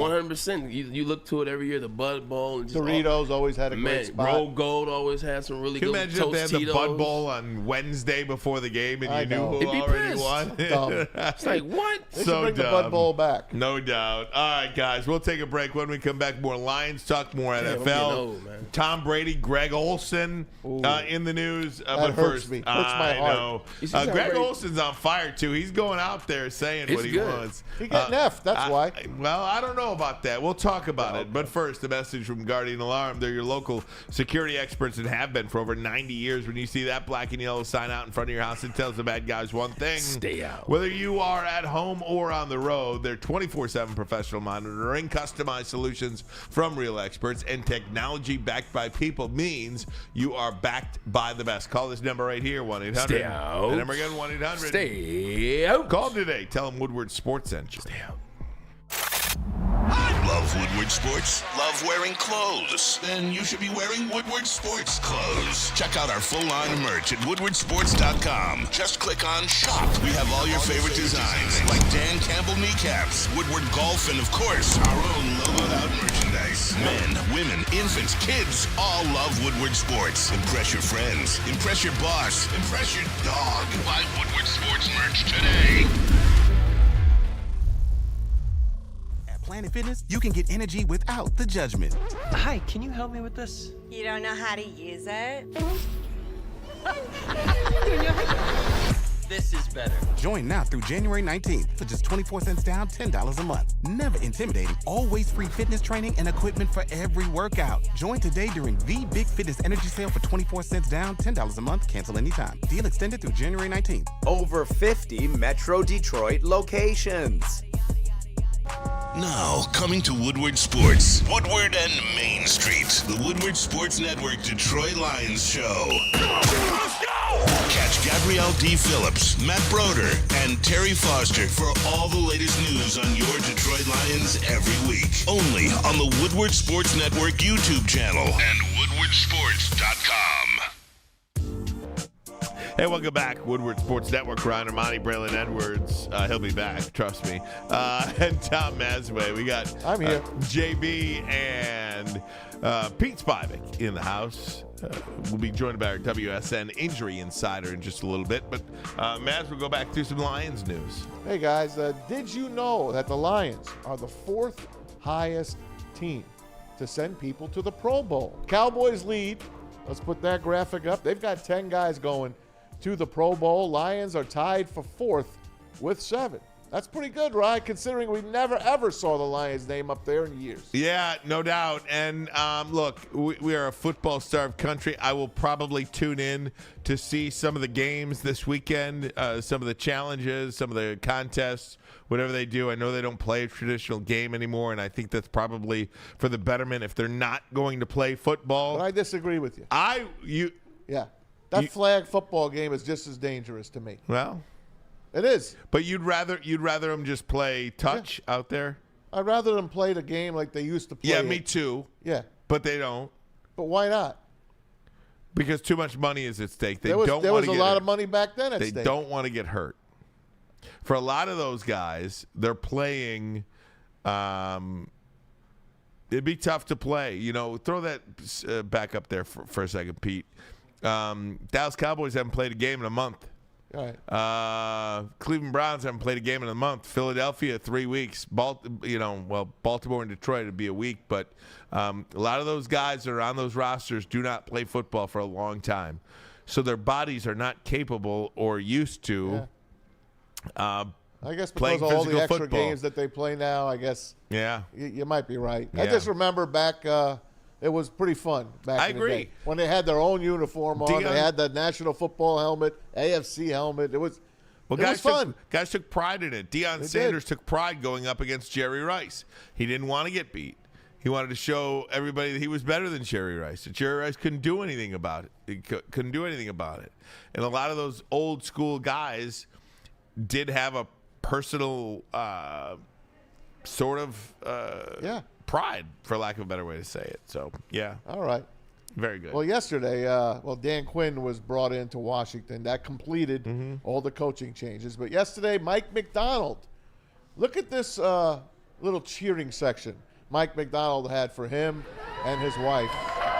100%. You look to it every year, the Bud Bowl. And just Doritos always had a great spot. Roll Gold always had some really Can you good imagine if they had the Bud Tostitos. Bowl on Wednesday before the game and I you knew know. who It'd be already pissed. won? Dumb. It's like, what? They should So bring the dumb. Bud Bowl back. No doubt. All right, guys, we'll take a break. When we come back, more Lions talk, more Damn, I'm NFL. getting old, man. Tom Brady, Greg Olsen in the news. But hurts first, me. Hurts my I heart. know. You see Tom Greg Brady- Olsen's on fire too. He's going out there saying It's what he good. wants. He getting F, that's why. Well, I don't know about that. We'll talk about it. But first, a message from Guardian Alarm. They're your local security experts and have been for over 90 years. When you see that black and yellow sign out in front of your house, it tells the bad guys one thing. Stay out. Whether you are at home or on the road, they're 24/7 professional monitoring, customized solutions from real experts, and technology backed by people means you are backed by the best. Call this number right here, 1-800. Stay out. The number again, 1-800. Stay out. Call today. Tell them Woodward Sports Center. Stay out. Love Woodward Sports? Love wearing clothes? Then you should be wearing Woodward Sports clothes. Check out our full line of merch at woodwardsports.com. Just click on shop. We have all your favorite designs, like Dan Campbell kneecaps, Woodward Golf, and of course, our own logoed out merchandise. Men, women, infants, kids all love Woodward Sports. Impress your friends. Impress your boss. Impress your dog. Buy Woodward Sports merch today. Planet Fitness, you can get energy without the judgment. Hi, can you help me with this? You don't know how to use it? This is better. Join now through January 19th for just 24 cents down, $10 a month. Never intimidating, always free fitness training and equipment for every workout. Join today during the Big Fitness Energy Sale for 24 cents down, $10 a month. Cancel anytime. Deal extended through January 19th. Over 50 Metro Detroit locations. Now, coming to Woodward Sports, Woodward and Main Street, the Woodward Sports Network Detroit Lions Show. Let's go! Catch Gabrielle D. Phillips, Matt Broder, and Terry Foster for all the latest news on your Detroit Lions every week. Only on the Woodward Sports Network YouTube channel and woodwardsports.com. Hey, welcome back. Woodward Sports Network, Ryan Ermanni, Braylon Edwards. He'll be back, trust me. And Tom Masway. We got I'm here. JB and Pete Spivak in the house. We'll be joined by our WSN Injury Insider in just a little bit. But, Maz, we'll go back through some Lions news. Hey, guys, did you know that the Lions are the 4th highest team to send people to the Pro Bowl? Cowboys lead. Let's put that graphic up. They've got 10 guys going to the Pro Bowl. Lions are tied for 4th with 7. That's pretty good, right? Considering we never, ever saw the Lions name up there in years. Yeah, no doubt. And look, we are a football-starved country. I will probably tune in to see some of the games this weekend, some of the challenges, some of the contests, whatever they do. I know they don't play a traditional game anymore, and I think that's probably for the betterment if they're not going to play football. But I disagree with you. Yeah. That flag football game is just as dangerous to me. Well, it is. But you'd rather them just play touch out there? I'd rather them play the game like they used to play. Yeah, me too. Yeah. But they don't. But why not? Because too much money is at stake. There was a lot of money back then at stake. stake. They don't want to get hurt. For a lot of those guys, they're playing it'd be tough to play. You know, throw that back up there for a second, Pete. Dallas Cowboys haven't played a game in a month. All right. Cleveland Browns haven't played a game in a month. Philadelphia 3 weeks. Baltimore and Detroit would be a week, but a lot of those guys that are on those rosters do not play football for a long time, so their bodies are not capable or used to. I guess because of all the extra football. games that they play now, I guess. Yeah. You might be right. Yeah. I just remember back. It was pretty fun back in the day. When they had their own uniform on, they had the National Football helmet, AFC helmet. It was fun. Guys took pride in it. Deion Sanders took pride going up against Jerry Rice. He didn't want to get beat. He wanted to show everybody that he was better than Jerry Rice. That Jerry Rice couldn't do anything about it. He couldn't do anything about it. And a lot of those old school guys did have a personal sort of pride, for lack of a better way to say it. So, yeah. All right. Very good. Well, yesterday, Dan Quinn was brought into Washington. That completed all the coaching changes. But yesterday, Mike McDonald. Look at this little cheering section Mike McDonald had for him and his wife.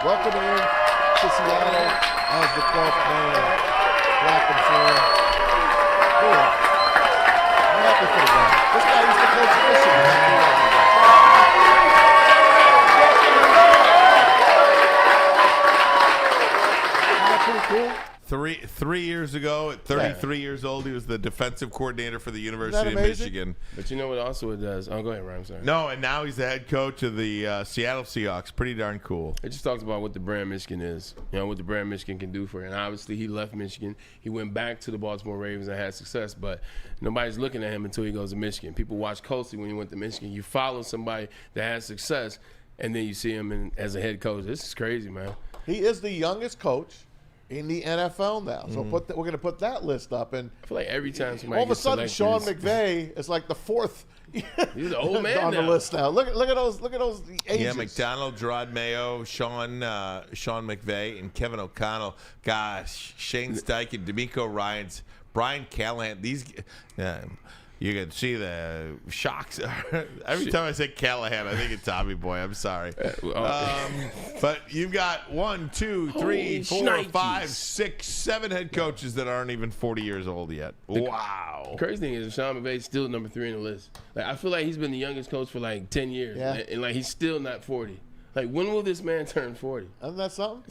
Welcoming him to Seattle as the 12th man. Clapping for him. Cool. I'm happy for the guy. This guy used to coach Michigan. Cool. 3 years ago, at 33 years old, he was the defensive coordinator for the University of Michigan. But you know what also it does? Oh, go ahead, Ryan. I'm sorry. No, and now he's the head coach of the Seattle Seahawks. Pretty darn cool. It just talks about what the brand Michigan is. You know, what the brand Michigan can do for you. And obviously, he left Michigan. He went back to the Baltimore Ravens and had success. But nobody's looking at him until he goes to Michigan. People watch closely when he went to Michigan. You follow somebody that has success, and then you see him as a head coach. This is crazy, man. He is the youngest coach in the NFL now. So we're going to put that list up. And I feel like every time somebody all of a sudden, Sean selected, McVay is like the 4th he's an old man on the list now. Look at those ages. Yeah, McDonald, Gerard Mayo, Sean McVay, and Kevin O'Connell. Gosh, Shane Steichen, D'Amico Ryans, Brian Callahan. These You can see the shocks. Every time I say Callahan, I think it's Tommy Boy. I'm sorry. But you've got 1, 2, 3, 4, 5, 6, 7 head coaches that aren't even 40 years old yet. Wow. The crazy thing is Sean McVay's still number 3 on the list. Like, I feel like he's been the youngest coach for like 10 years. Yeah. And like he's still not 40. Like, when will this man turn 40? Isn't that something?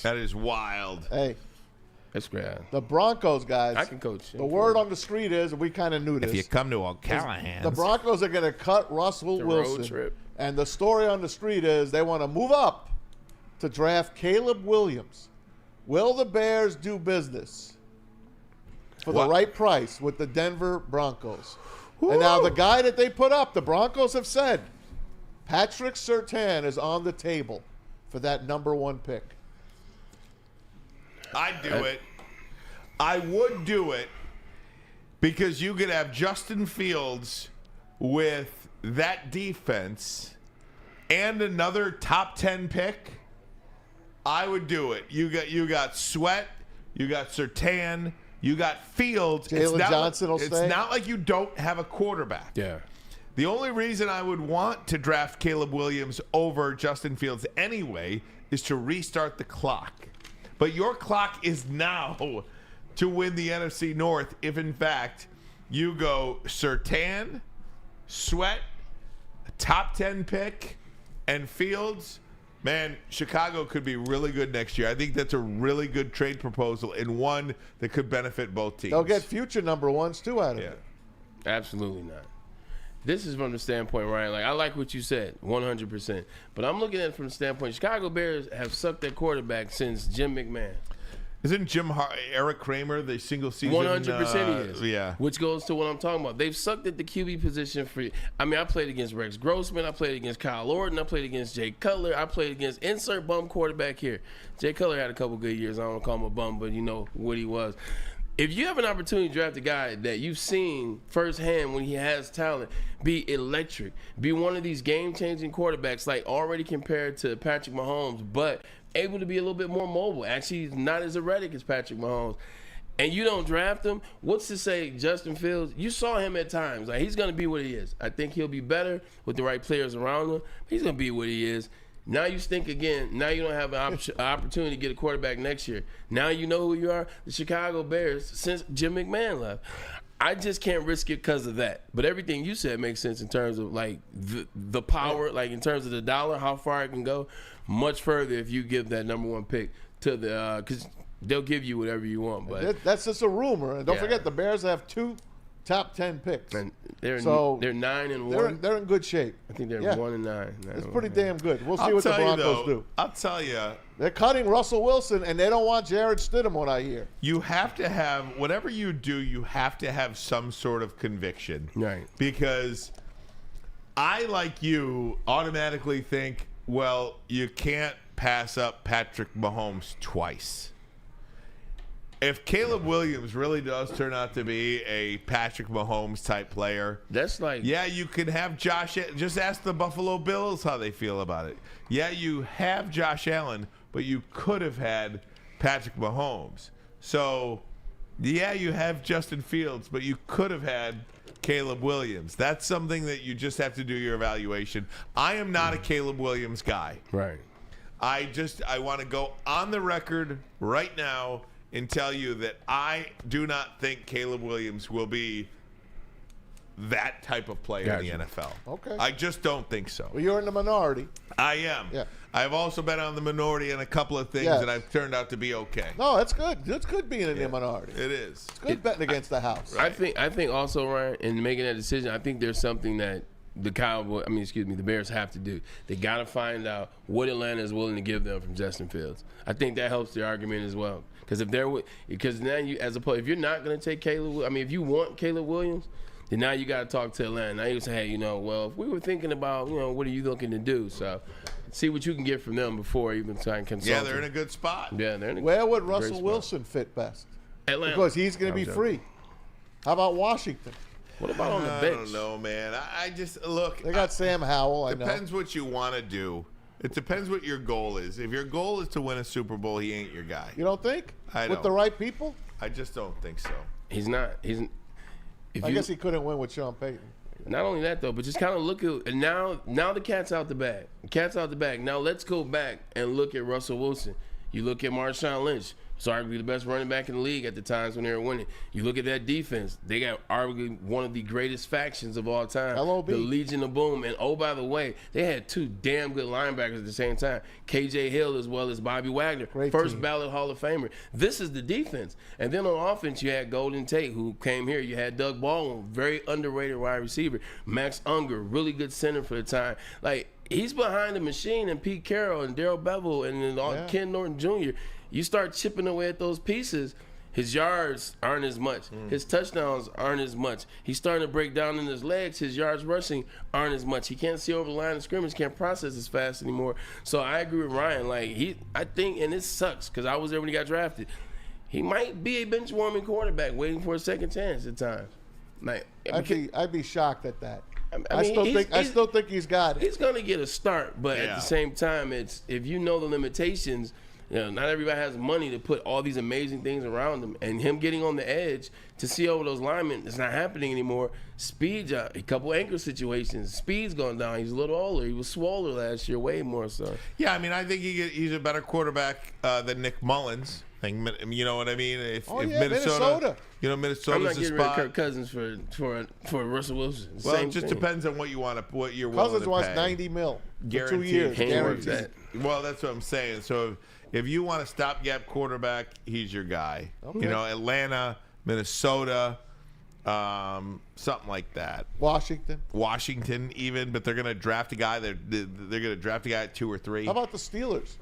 That is wild. Hey. That's great. The Broncos, guys. I can coach. The word on the street is, and we kind of knew this. If you come to Callahan, the Broncos are going to cut Russell Wilson. Road trip. And the story on the street is they want to move up to draft Caleb Williams. Will the Bears do business for the right price with the Denver Broncos? Woo! And now the guy that they put up, the Broncos have said, Patrick Surtain is on the table for that number 1 pick. I'd do it. I would do it because you could have Justin Fields with that defense and another top 10 pick. I would do it. You got Sweat, you got Surtain, you got Fields. Jalen Johnson will stay. It's not like you don't have a quarterback. Yeah. The only reason I would want to draft Caleb Williams over Justin Fields anyway is to restart the clock. But your clock is now to win the NFC North if, in fact, you go Surtain, Sweat, top 10 pick, and Fields. Man, Chicago could be really good next year. I think that's a really good trade proposal and one that could benefit both teams. They'll get future number 1s, too, out of it. Absolutely not. This is from the standpoint, Ryan. Like, I like what you said, 100%. But I'm looking at it from the standpoint, Chicago Bears have sucked their quarterback since Jim McMahon. Isn't Eric Kramer the single season? 100% he is. Yeah. Which goes to what I'm talking about. They've sucked at the QB position for. I mean, I played against Rex Grossman. I played against Kyle Orton. I played against Jay Cutler. I played against insert bum quarterback here. Jay Cutler had a couple good years. I don't want to call him a bum, but you know what he was. If you have an opportunity to draft a guy that you've seen firsthand when he has talent, be electric, be one of these game-changing quarterbacks, like already compared to Patrick Mahomes, but able to be a little bit more mobile. Actually, he's not as erratic as Patrick Mahomes. And you don't draft him, what's to say Justin Fields? You saw him at times. Like, he's going to be what he is. I think he'll be better with the right players around him. He's going to be what he is. Now you stink again. Now you don't have an opportunity to get a quarterback next year. Now you know who you are. The Chicago Bears, since Jim McMahon left. I just can't risk it because of that. But everything you said makes sense in terms of, like, the power, like, in terms of the dollar, how far it can go. Much further if you give that number 1 pick to the because they'll give you whatever you want. But that's just a rumor. And don't forget, the Bears have 2 top 10 picks. And they're 9-1. They're in good shape. I think they're 1-9. It's pretty damn good. We'll see what the Broncos do. I'll tell you. They're cutting Russell Wilson, and they don't want Jared Stidham, what I hear. You have to have, whatever you do, you have to have some sort of conviction. Right. Because I, like you, automatically think, well, you can't pass up Patrick Mahomes twice. If Caleb Williams really does turn out to be a Patrick Mahomes type player, that's like, yeah, you can have Josh. Just ask the Buffalo Bills how they feel about it. Yeah, you have Josh Allen, but you could have had Patrick Mahomes. So, yeah, you have Justin Fields, but you could have had Caleb Williams. That's something that you just have to do your evaluation. I am not a Caleb Williams guy. Right. I want to go on the record right now and tell you that I do not think Caleb Williams will be that type of player in the NFL. Okay. I just don't think so. Well, you're in the minority. I am. Yeah. I've also been on the minority in a couple of things that I've turned out to be okay. No, that's good. That's good being in the minority. It is. It's good betting against the house. Right. I think also, Ryan, in making that decision, I think there's something that the Bears have to do. They got to find out what Atlanta is willing to give them from Justin Fields. I think that helps the argument as well. Because now you, as opposed, if you're not going to take if you want Caleb Williams, then now you got to talk to Atlanta. Now you say, hey, well, if we were thinking about, what are you looking to do? So see what you can get from them before even trying to consult. Yeah, they're in a good spot. Yeah, they're in a Where would Russell Wilson fit best? Atlanta. Because he's going to be free. How about Washington? What about on the bench? I don't know, man. I just look. They got Sam Howell. Depends what you want to do. It depends what your goal is. If your goal is to win a Super Bowl, he ain't your guy. You don't think? I don't. With the right people? I just don't think so. He's not. If I guess he couldn't win with Sean Payton. Not only that, though, but just kind of look at, and now the cat's out the bag. Now let's go back and look at Russell Wilson. You look at Marshawn Lynch. It's arguably the best running back in the league at the times when they were winning. You look at that defense. They got arguably one of the greatest factions of all time. LOB. The Legion of Boom. And, oh, by the way, they had two damn good linebackers at the same time. K.J. Hill as well as Bobby Wagner. First ballot Hall of Famer. This is the defense. And then on offense, you had Golden Tate, who came here. You had Doug Baldwin, very underrated wide receiver. Max Unger, really good center for the time. Like, he's behind the machine, and Pete Carroll and Darrell Bevell and Ken Norton Jr., you start chipping away at those pieces, his yards aren't as much. His touchdowns aren't as much. He's starting to break down in his legs. His yards rushing aren't as much. He can't see over the line of scrimmage, can't process as fast anymore. So I agree with Ryan. Like, I think, and it sucks because I was there when he got drafted, he might be a bench warming quarterback waiting for a second chance at times. Like, I'd be shocked at that. I mean, I still think he's got it. He's going to get a start, but at the same time, it's if you know the limitations. Not everybody has money to put all these amazing things around him. And him getting on the edge to see over those linemen, it's not happening anymore. Speed, a couple anchor situations. Speed's gone down. He's a little older. He was swoller last year, way more so. Yeah, I mean, I think he's a better quarterback than Nick Mullins. You know what I mean? If Minnesota. You know, Minnesota's I'm not getting rid of spot. Kirk Cousins for Russell Wilson. Well, Same it just thing. depends on what you're willing Cousins to pay. wants $90 million for 2 Guaranteed. years. Guaranteed. Well, that's what I'm saying. So if you want a stopgap quarterback, he's your guy. Okay. You know, Atlanta, Minnesota, something like that. Washington, even, but they're going to draft a guy. They're going to draft a guy at 2 or 3. How about the Steelers?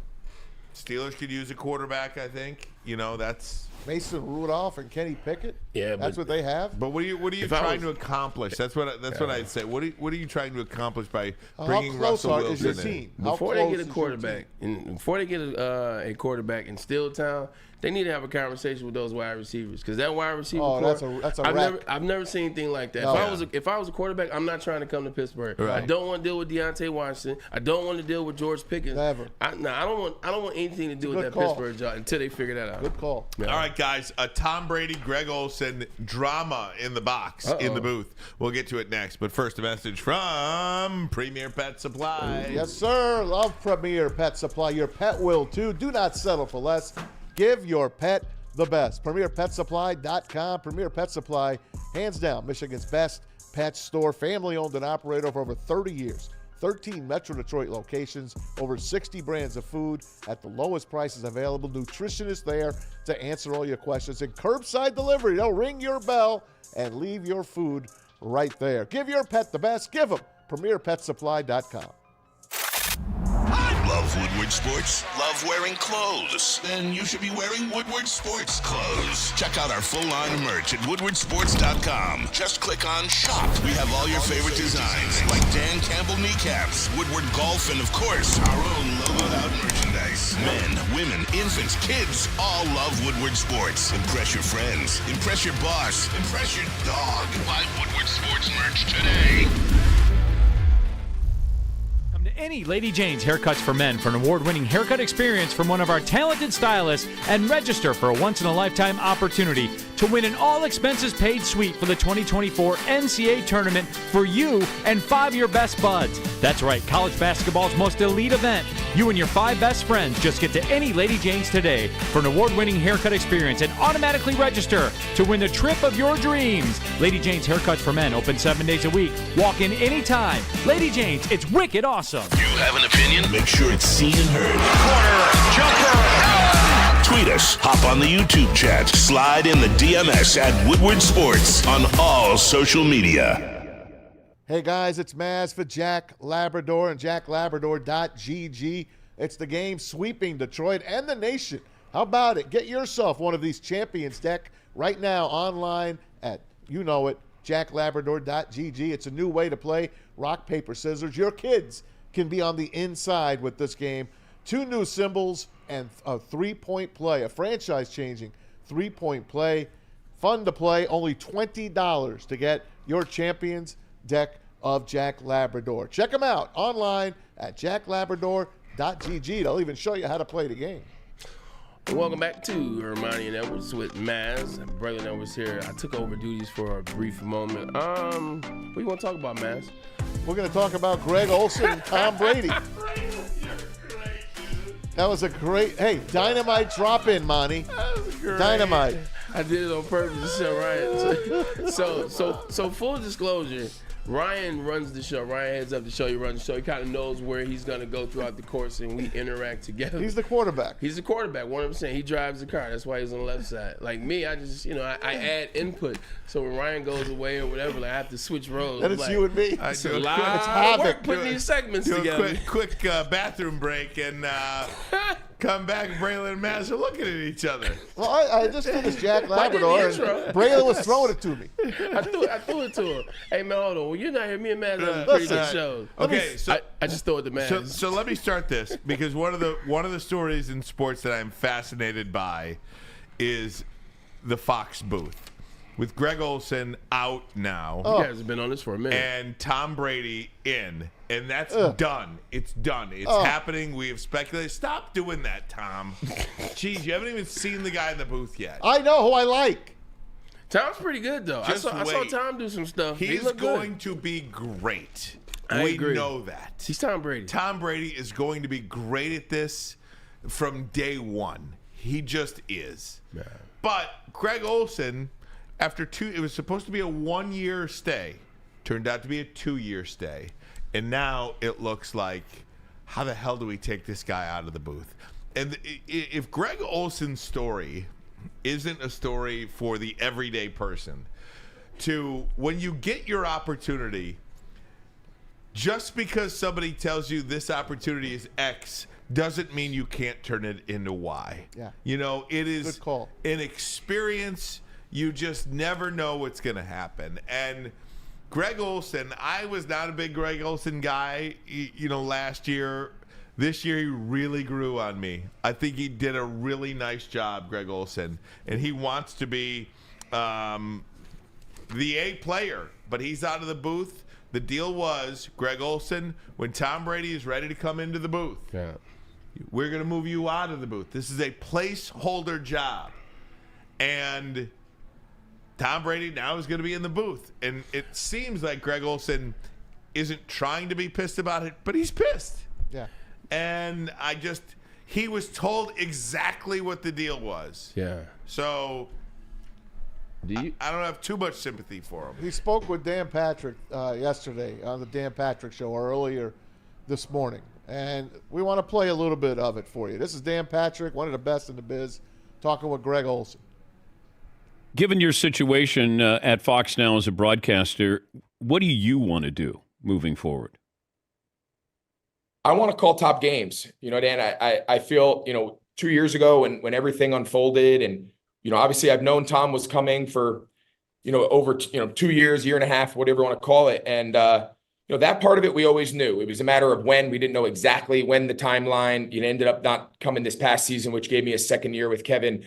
Steelers could use a quarterback, I think. You know, that's Mason Rudolph and Kenny Pickett. Yeah, that's what they have. But what are you trying to accomplish? That's what I'd say. What are you trying to accomplish by bringing Russell Wilson is your team? in? Before they get a quarterback, a quarterback in Steeltown, they need to have a conversation with those wide receivers because that wide receiver core, that's a wreck. I've never seen anything like that. No. If I was a quarterback, I'm not trying to come to Pittsburgh. Right. I don't want to deal with Deontay Washington. I don't want to deal with George Pickens. Never. I don't want anything to do with that Pittsburgh job until they figure that out. Good call. Yeah. All right, guys. Tom Brady, Greg Olsen drama in the box, in the booth. We'll get to it next. But first, a message from Premier Pet Supply. Yes, sir. Love Premier Pet Supply. Your pet will, too. Do not settle for less. Give your pet the best. PremierPetSupply.com. Premier Pet Supply, hands down, Michigan's best pet store. Family-owned and operated for over 30 years. 13 Metro Detroit locations, over 60 brands of food at the lowest prices available. Nutritionists there to answer all your questions. And curbside delivery. They'll ring your bell and leave your food right there. Give your pet the best. Give them PremierPetSupply.com. Love Woodward Sports? Love wearing clothes? Then you should be wearing Woodward Sports clothes. Check out our full line of merch at woodwardsports.com. Just click on Shop. We have all your favorite designs, like Dan Campbell kneecaps, Woodward Golf, and of course, our own logoed out merchandise. Men, women, infants, kids, all love Woodward Sports. Impress your friends. Impress your boss. Impress your dog. Buy Woodward Sports merch today. Any Lady Jane's Haircuts for Men for an award-winning haircut experience from one of our talented stylists and register for a once-in-a-lifetime opportunity to win an all-expenses-paid suite for the 2024 NCAA tournament for you and 5 of your best buds. That's right, college basketball's most elite event. You and your 5 best friends just get to any Lady Jane's today for an award-winning haircut experience and automatically register to win the trip of your dreams. Lady Jane's Haircuts for Men, open 7 days a week. Walk in anytime. Lady Jane's, it's wicked awesome. You have an opinion? Make sure it's seen and heard. Corner, jumper, tweet us, hop on the YouTube chat, slide in the DMS at Woodward Sports on all social media. Hey guys, it's Maz for Jack Labrador and jacklabrador.gg. It's the game sweeping Detroit and the nation. How about it? Get yourself one of these Champions deck right now online at, jacklabrador.gg. It's a new way to play rock, paper, scissors. Your kids can be on the inside with this game. 2 new symbols and a 3-point play, a franchise-changing 3-point play. Fun to play, only $20 to get your Champions deck of Jack Labrador. Check them out online at jacklabrador.gg. They'll even show you how to play the game. And welcome back to Ermanni and Edwards with Maz. Braylon Edwards here. I took over duties for a brief moment. What do you want to talk about, Maz? We're going to talk about Greg Olsen and Tom Brady. That was a great, dynamite drop in, Monty. That was great. Dynamite. I did it on purpose to show Ryan. So full disclosure, Ryan runs the show. Ryan heads up the show. He runs the show. He kind of knows where he's going to go throughout the course, and we interact together. He's the quarterback. He's the quarterback, 100%. He drives the car. That's why he's on the left side. Like me, I just, I add input. So when Ryan goes away or whatever, I have to switch roles. And it's you and me. It's a lot of work putting these segments together. Do a quick bathroom break and come back. Braylon and Maz are looking at each other. Well, I just finished Jack Labrador, and Braylon was throwing it to me. I threw it to him. Hey, man, hold on. When you're not here, me and Maz have a pretty good show. Okay, so I just throw it to Maz. So let me start this, because one of the stories in sports that I'm fascinated by is the Fox booth. With Greg Olsen out now. You guys have been on this for a minute. And Tom Brady in. And that's done. It's done. It's happening. We have speculated. Stop doing that, Tom. Jeez, you haven't even seen the guy in the booth yet. I know who I like. Tom's pretty good, though. I saw Tom do some stuff. He's going to be great. We know that. He's Tom Brady. Tom Brady is going to be great at this from day one. He just is. Yeah. But Greg Olsen, it was supposed to be a 1-year stay. Turned out to be a 2-year stay. And now it looks like, how the hell do we take this guy out of the booth? And if Greg Olsen's story isn't a story for the everyday person, to when you get your opportunity, just because somebody tells you this opportunity is X doesn't mean you can't turn it into Y. Yeah. It is good call. An experience. You just never know what's going to happen. And Greg Olsen, I was not a big Greg Olsen guy, last year. This year, he really grew on me. I think he did a really nice job, Greg Olsen. And he wants to be the A player, but he's out of the booth. The deal was, Greg Olsen, when Tom Brady is ready to come into the booth, we're going to move you out of the booth. This is a placeholder job. And Tom Brady now is going to be in the booth. And it seems like Greg Olsen isn't trying to be pissed about it, but he's pissed. Yeah. And he was told exactly what the deal was. Yeah. So I don't have too much sympathy for him. He spoke with Dan Patrick yesterday on the Dan Patrick Show, or earlier this morning. And we want to play a little bit of it for you. This is Dan Patrick, one of the best in the biz, talking with Greg Olsen. Given your situation at Fox now as a broadcaster, what do you want to do moving forward? I want to call top games. Dan, I feel, 2 years ago when everything unfolded, and, obviously I've known Tom was coming for, over, 2 years, year and a half, whatever you want to call it. And, that part of it, we always knew. It was a matter of when. We didn't know exactly when the timeline. Ended up not coming this past season, which gave me a second year with Kevin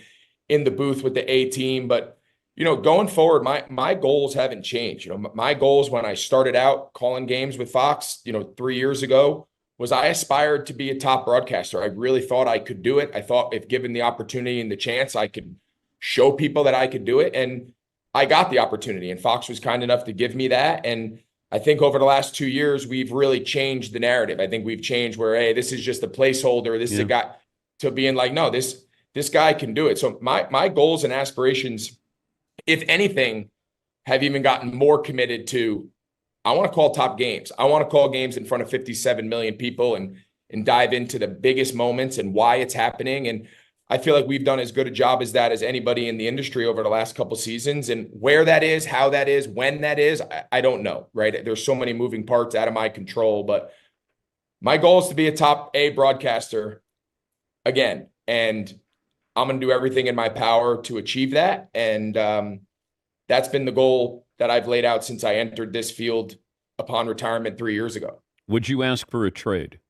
in the booth with the A team. But, going forward, my goals haven't changed. My goals when I started out calling games with Fox, 3 years ago, was I aspired to be a top broadcaster. I really thought I could do it. I thought if given the opportunity and the chance, I could show people that I could do it. And I got the opportunity, and Fox was kind enough to give me that. And I think over the last 2 years, we've really changed the narrative. I think we've changed where, hey, this is just a placeholder. This is a guy, to being like, no, this guy can do it. So my goals and aspirations, if anything, have even gotten more committed to, I want to call top games. I want to call games in front of 57 million people and dive into the biggest moments and why it's happening. And I feel like we've done as good a job as that as anybody in the industry over the last couple seasons. And where that is, how that is, when that is, I don't know, right? There's so many moving parts out of my control, but my goal is to be a top A broadcaster again. And I'm going to do everything in my power to achieve that. And that's been the goal that I've laid out since I entered this field upon retirement 3 years ago. Would you ask for a trade?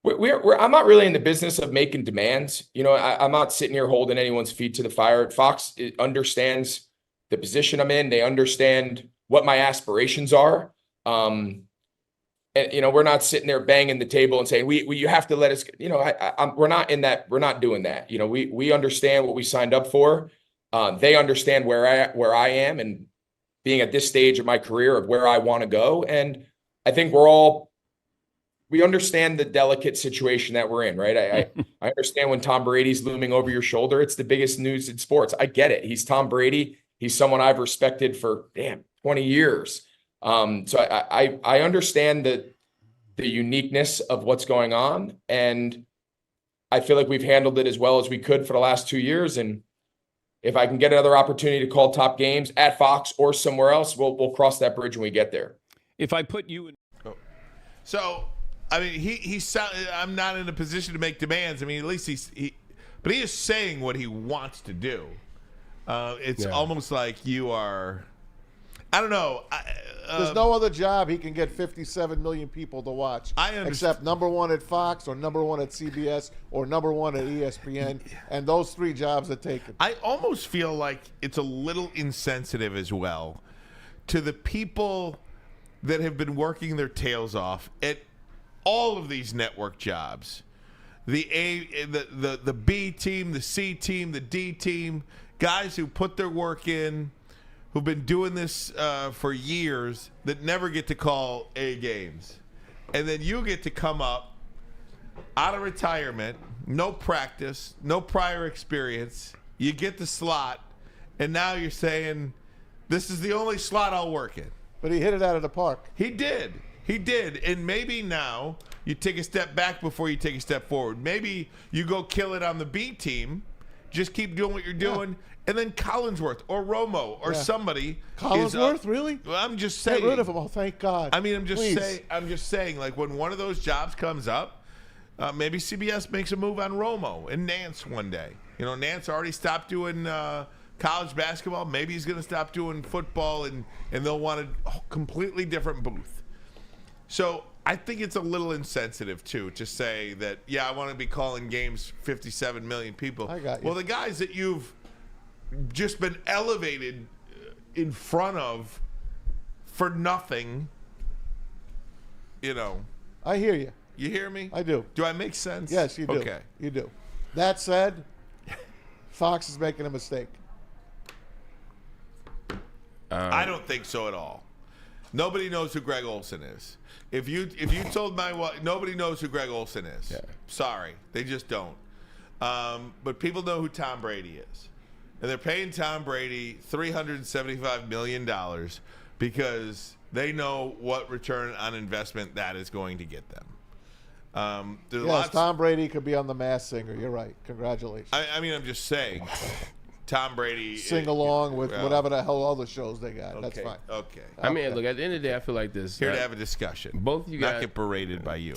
I'm not really in the business of making demands. I'm not sitting here holding anyone's feet to the fire. Fox understands the position I'm in. They understand what my aspirations are. And, we're not sitting there banging the table and saying, you have to let us, we're not in that. We're not doing that. We understand what we signed up for. They understand where I am and being at this stage of my career of where I want to go. And I think we understand the delicate situation that we're in, right? I understand when Tom Brady's looming over your shoulder, it's the biggest news in sports. I get it. He's Tom Brady. He's someone I've respected for 20 years. So I understand the uniqueness of what's going on, and I feel like we've handled it as well as we could for the last 2 years. And if I can get another opportunity to call top games at Fox or somewhere else, we'll cross that bridge when we get there. If I put you in, so I mean, I'm not in a position to make demands. I mean, at least but he is saying what he wants to do. It's almost like you are. I don't know. There's no other job he can get 57 million people to watch except number one at Fox or number one at CBS or number one at ESPN, and those 3 jobs are taken. I almost feel like it's a little insensitive as well to the people that have been working their tails off at all of these network jobs. The B team, the C team, the D team, guys who put their work in, who've been doing this for years, that never get to call A games. And then you get to come up out of retirement, no practice, no prior experience. You get the slot, and now you're saying, this is the only slot I'll work in. But he hit it out of the park. He did. And maybe now you take a step back before you take a step forward. Maybe you go kill it on the B team, just keep doing what you're doing. And then Collinsworth or Romo or somebody. Collinsworth, really? Well, I'm just saying. Get rid of him. Oh, thank God. I mean, I'm just saying, like, when one of those jobs comes up, maybe CBS makes a move on Romo and Nance one day. Nance already stopped doing college basketball. Maybe he's going to stop doing football, and they'll want a completely different booth. So I think it's a little insensitive, too, to say that, I want to be calling games 57 million people. I got you. Well, the guys that you've just been elevated in front of for nothing, I hear you. You hear me? I do. Do I make sense? Yes, you do. Okay. You do. That said, Fox is making a mistake. I don't think so at all. Nobody knows who Greg Olsen is. If you told my wife, nobody knows who Greg Olsen is. Yeah. Sorry, they just don't. But people know who Tom Brady is. And they're paying Tom Brady $375 million because they know what return on investment that is going to get them. Tom Brady could be on The Masked Singer. You're right. Congratulations. I mean, I'm just saying, Tom Brady. Sing along with whatever the hell other shows they got. Okay, That's fine. Okay. I mean, look, at the end of the day, I feel like this. Here to have a discussion. Both of you guys. Not get berated by you.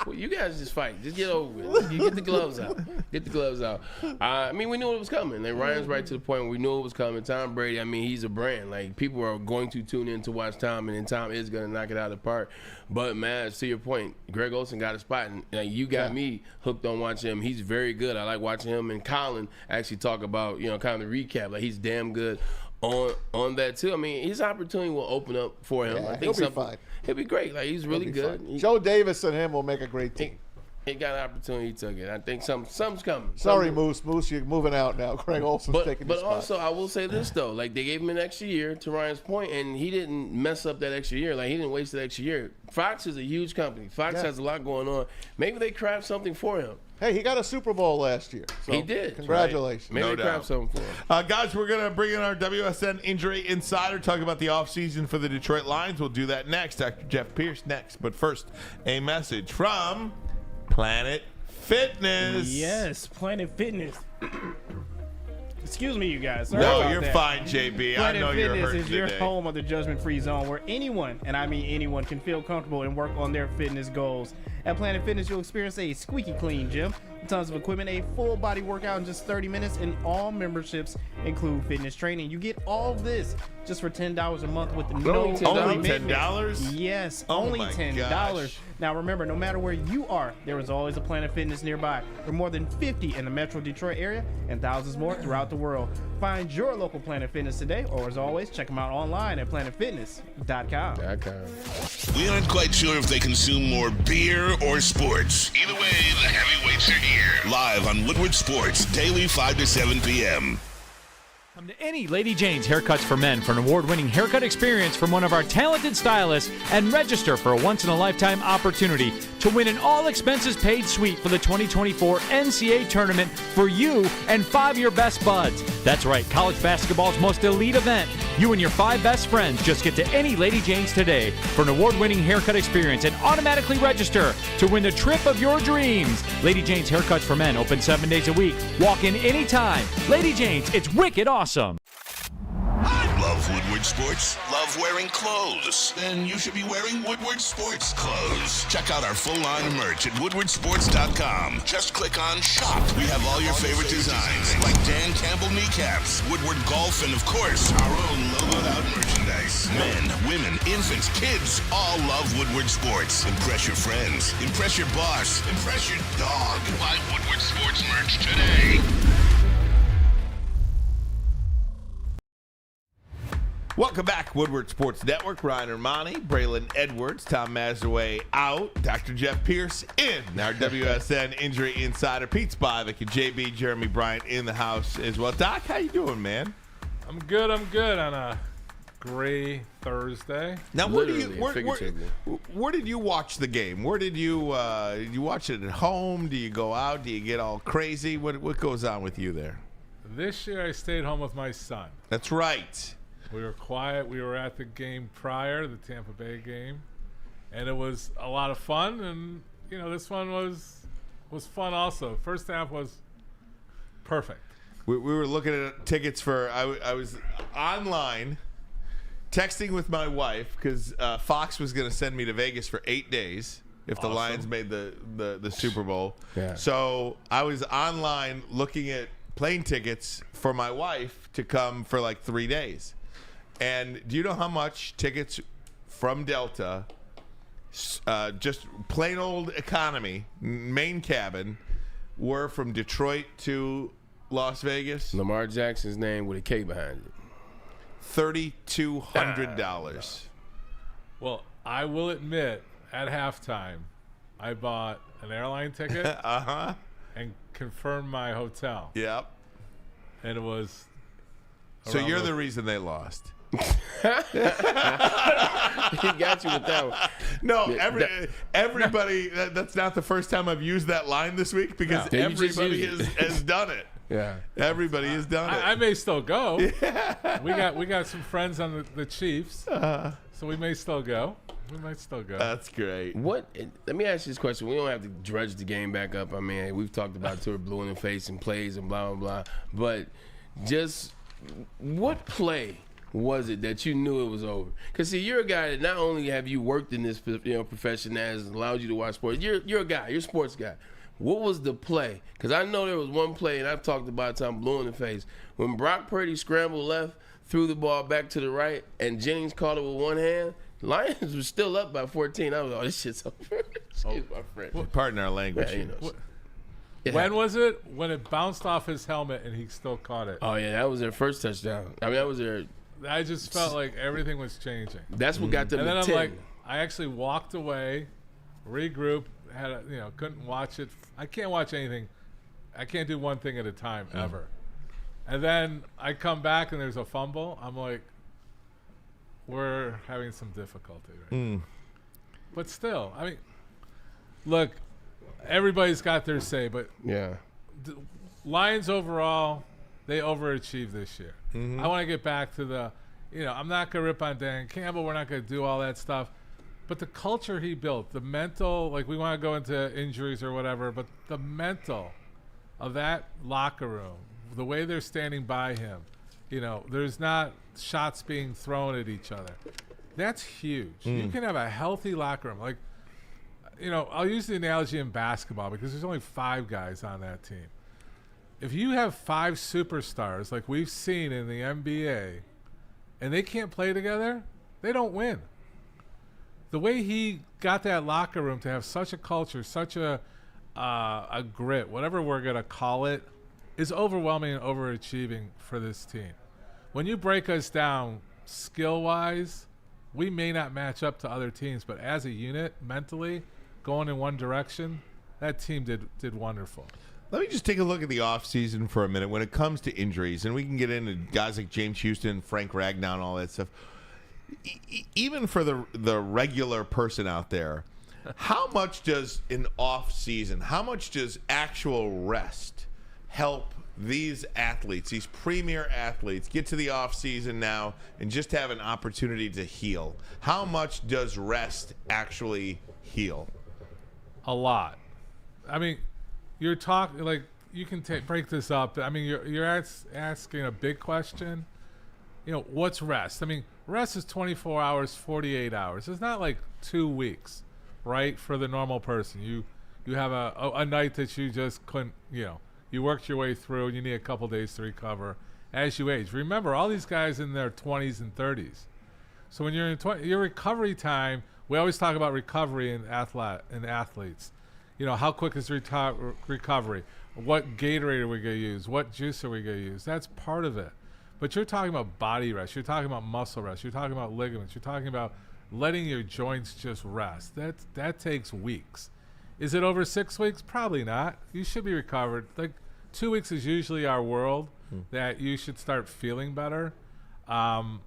Well, you guys just fight. Just get over it. You get the gloves out. Get the gloves out. I mean, we knew it was coming. And Ryan's right to the point where we knew it was coming. Tom Brady, I mean, he's a brand. Like, people are going to tune in to watch Tom, and then Tom is going to knock it out of the park. But, man, to your point, Greg Olsen got a spot. And you got me hooked on watching him. He's very good. I like watching him and Colin actually talk about, kind of the recap. Like, he's damn good on that, too. I mean, his opportunity will open up for him. I think he'll be fine. He'll be great. Like, he's really good. Joe Davis and him will make a great team. He got an opportunity, he took it. I think something's coming. Sorry, Moose, you're moving out now. Greg Olsen's taking your spot. But also, I will say this, though. Like, they gave him an extra year, to Ryan's point, and he didn't mess up that extra year. Like, he didn't waste that extra year. Fox is a huge company. Fox has a lot going on. Maybe they craft something for him. Hey, he got a Super Bowl last year. So he did. Congratulations. Right. Maybe they craft something for him. Guys, we're going to bring in our WSN Injury Insider, talk about the offseason for the Detroit Lions. We'll do that next. Dr. Jeff Pierce next. But first, a message from Planet Fitness. Yes, Planet Fitness. Excuse me, you guys. Sorry no, about you're that. fine, JB. Planet I know you're hurt Fitness is your today. home of the judgment-free zone where anyone, and I mean anyone, can feel comfortable and work on their fitness goals At Planet Fitness, you'll experience a squeaky clean gym, tons of equipment, a full body workout in just 30 minutes, and all memberships include fitness training. You get all this just for $10 a month with no Only commitment. $10? Yes, Oh only my $10. gosh. Now remember, no matter where you are, there is always a Planet Fitness nearby. There are more than 50 in the Metro Detroit area and thousands more throughout the world. Find your local Planet Fitness today, or as always, check them out online at planetfitness.com. We aren't quite sure if they consume more beer or sports. Either way, the heavyweights are here. Live on Woodward Sports, daily 5 to 7 p.m. Come to any Lady Jane's Haircuts for Men for an award-winning haircut experience from one of our talented stylists and register for a once-in-a-lifetime opportunity to win an all-expenses-paid suite for the 2024 NCAA tournament for you and 5 of your best buds. That's right, college basketball's most elite event. You and your 5 best friends just get to any Lady Jane's today for an award-winning haircut experience and automatically register to win the trip of your dreams. Lady Jane's Haircuts for Men open 7 days a week. Walk in anytime. Lady Jane's, it's wicked awesome. Love Woodward Sports? Love wearing clothes? Then you should be wearing Woodward Sports clothes. Check out our full line of merch at woodwardsports.com. Just click on Shop. We have all your favorite designs, like Dan Campbell kneecaps, Woodward Golf, and of course, our own logoed out merchandise. Men, women, infants, kids all love Woodward Sports. Impress your friends. Impress your boss. Impress your dog. Buy Woodward Sports merch today. Welcome back, Woodward Sports Network. Ryan Ermanni, Braylon Edwards, Tom Mazaway out, Dr. Jeff Pierce in, our WSN Injury Insider, Pete Spivak and J.B. Jeremy Bryant in the house as well. Doc, how you doing, man? I'm good on a gray Thursday. Now, where did you watch the game? Where did you watch it at home? Do you go out? Do you get all crazy? What goes on with you there? This year I stayed home with my son. That's right. We were quiet. We were at the game prior, the Tampa Bay game, and it was a lot of fun. And this one was fun also. First half was perfect. We were looking at tickets for. I was online, texting with my wife because Fox was going to send me to Vegas for 8 days if the Lions made the Super Bowl. Yeah. So I was online looking at plane tickets for my wife to come for like 3 days. And do you know how much tickets from Delta, just plain old economy, main cabin, were from Detroit to Las Vegas? Lamar Jackson's name with a K behind it. $3,200. Well, I will admit, at halftime, I bought an airline ticket and confirmed my hotel. Yep. And it was... So you're the reason they lost. He got you with that one. No, everybody. That's not the first time I've used that line this week because everybody has done it. Yeah, everybody has done it. I may still go. Yeah. We got some friends on the Chiefs, so we may still go. We might still go. That's great. Let me ask you this question. We don't have to dredge the game back up. I mean, we've talked about Tour blue in the face and plays and blah blah blah. But just what play was it that you knew it was over? Because see, you're a guy that not only have you worked in this profession that has allowed you to watch sports, you're a guy, you're a sports guy. What was the play? Because I know there was one play, and I've talked about it till I'm blue in the face. When Brock Purdy scrambled left, threw the ball back to the right, and Jennings caught it with one hand, Lions were still up by 14. I was like, oh, this shit's over. Excuse my French. Pardon our language. Yeah, when was it? When it bounced off his helmet and he still caught it. Oh, yeah, that was their first touchdown. I mean, that was their... I just felt like everything was changing. That's what got them and to then 10. I'm like, I actually walked away, regrouped, couldn't watch it. I can't watch anything. I can't do one thing at a time ever. And then I come back and there's a fumble. I'm like, we're having some difficulty right now. But still, I mean, look, everybody's got their say, but yeah, Lions overall, they overachieved this year. I want to get back to the, I'm not going to rip on Dan Campbell. We're not going to do all that stuff. But the culture he built, the mental, like we want to go into injuries or whatever, but the mental of that locker room, the way they're standing by him, there's not shots being thrown at each other. That's huge. You can have a healthy locker room. Like, I'll use the analogy in basketball because there's only 5 guys on that team. If you have 5 superstars like we've seen in the NBA and they can't play together, they don't win. The way he got that locker room to have such a culture, such a grit, whatever we're going to call it, is overwhelming and overachieving for this team. When you break us down skill-wise, we may not match up to other teams, but as a unit, mentally, going in one direction, that team did wonderful. Let me just take a look at the offseason for a minute when it comes to injuries, and we can get into guys like James Houston, Frank Ragnow, and all that stuff. Even for the regular person out there, how much does an off-season, how much does actual rest help these athletes, these premier athletes, get to the off-season now and just have an opportunity to heal? How much does rest actually heal? A lot. I mean, you're talking like you can break this up. I mean, you're asking a big question. What's rest? I mean, rest is 24 hours, 48 hours. It's not like 2 weeks, right? For the normal person, you have a night that you just couldn't, you worked your way through, and you need a couple days to recover as you age. Remember, all these guys in their 20s and 30s. So when you're in your recovery time, we always talk about recovery in athletes. How quick is recovery? What Gatorade are we going to use? What juice are we going to use? That's part of it. But you're talking about body rest. You're talking about muscle rest. You're talking about ligaments. You're talking about letting your joints just rest. That takes weeks. Is it over 6 weeks? Probably not. You should be recovered. Like 2 weeks is usually our world that you should start feeling better. Can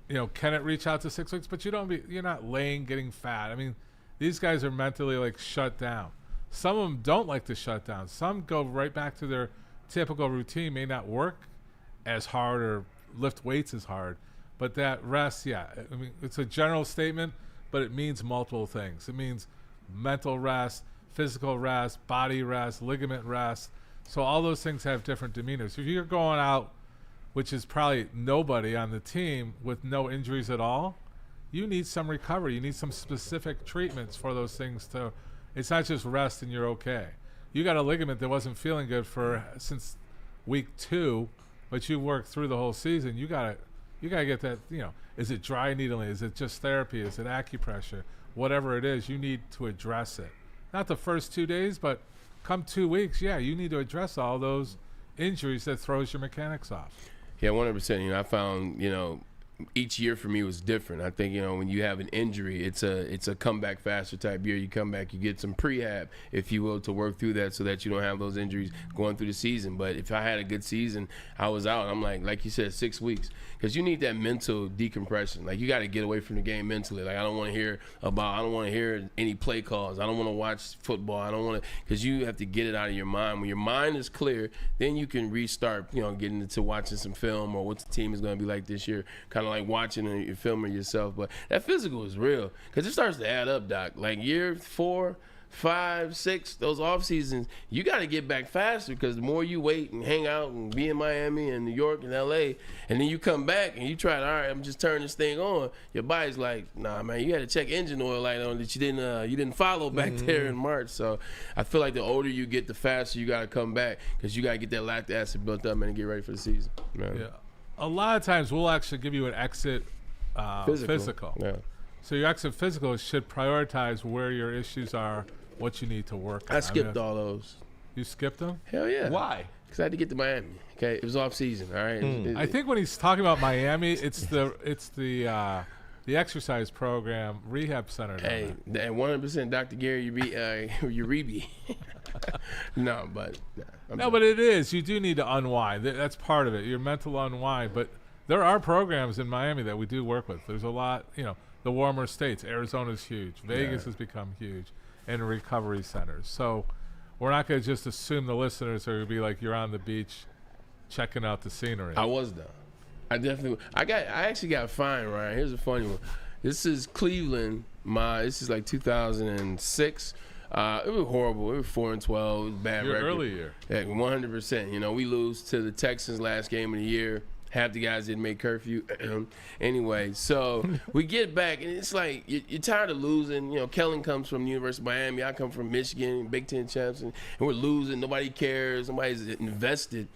it reach out to 6 weeks? But you're not laying, getting fat. I mean, these guys are mentally like shut down. Some of them don't like to shut down. Some go right back to their typical routine, may not work as hard or lift weights as hard. But that rest, I mean, it's a general statement, but it means multiple things. It means mental rest, physical rest, body rest, ligament rest. So all those things have different demeanors. If you're going out, which is probably nobody on the team with no injuries at all, you need some recovery. You need some specific treatments for those things to. It's not just rest and you're okay. You got a ligament that wasn't feeling good since week 2, but you worked through the whole season. You gotta get that. Is it dry needling? Is it just therapy? Is it acupressure? Whatever it is, you need to address it. Not the first 2 days, but come 2 weeks, you need to address all those injuries that throws your mechanics off. Yeah, 100%. I found, each year for me was different. I think, when you have an injury, it's a comeback faster type year. You come back, you get some prehab, if you will, to work through that so that you don't have those injuries going through the season. But if I had a good season, I was out. I'm like you said, 6 weeks. Because you need that mental decompression. Like, you got to get away from the game mentally. Like, I don't want to hear any play calls. I don't want to watch football. I don't want to, because you have to get it out of your mind. When your mind is clear, then you can restart, getting into watching some film or what the team is going to be like this year. Kind of like watching and filming yourself. But that physical is real because it starts to add up, Doc. Like year 4, 5, 6, those off seasons, you got to get back faster because the more you wait and hang out and be in Miami and New York and LA, and then you come back and you try to, all right, I'm just turning this thing on. Your body's like, nah, man, you got to check engine oil light on that you didn't follow back there in March. So I feel like the older you get, the faster you got to come back because you got to get that lactic acid built up and get ready for the season. Man. Yeah. A lot of times we'll actually give you an exit physical. Yeah. So your exit physical should prioritize where your issues are, what you need to work on. I skipped all those. You skipped them? Hell yeah. Why? Because I had to get to Miami. Okay, it was off season. All right. I think when he's talking about Miami, it's the exercise program rehab center. Hey, and 100% Dr. Gary Uribe. No, but but it is. You do need to unwind. That's part of it. Your mental unwind. But there are programs in Miami that we do work with. There's a lot. The warmer states. Arizona's huge. Vegas has become huge, and recovery centers. So we're not going to just assume the listeners are going to be like you're on the beach, checking out the scenery. I was though. I definitely. I actually got fined, Ryan. Here's a funny one. This is Cleveland. This is like 2006. It was horrible. It was 4-12. It was a bad Your record. early year. Yeah, 100%. We lose to the Texans last game of the year. Half the guys didn't make curfew. Anyway, so we get back, and it's like you're tired of losing. You know, Kellen comes from the University of Miami. I come from Michigan, Big Ten champs, and we're losing. Nobody cares. Nobody's invested.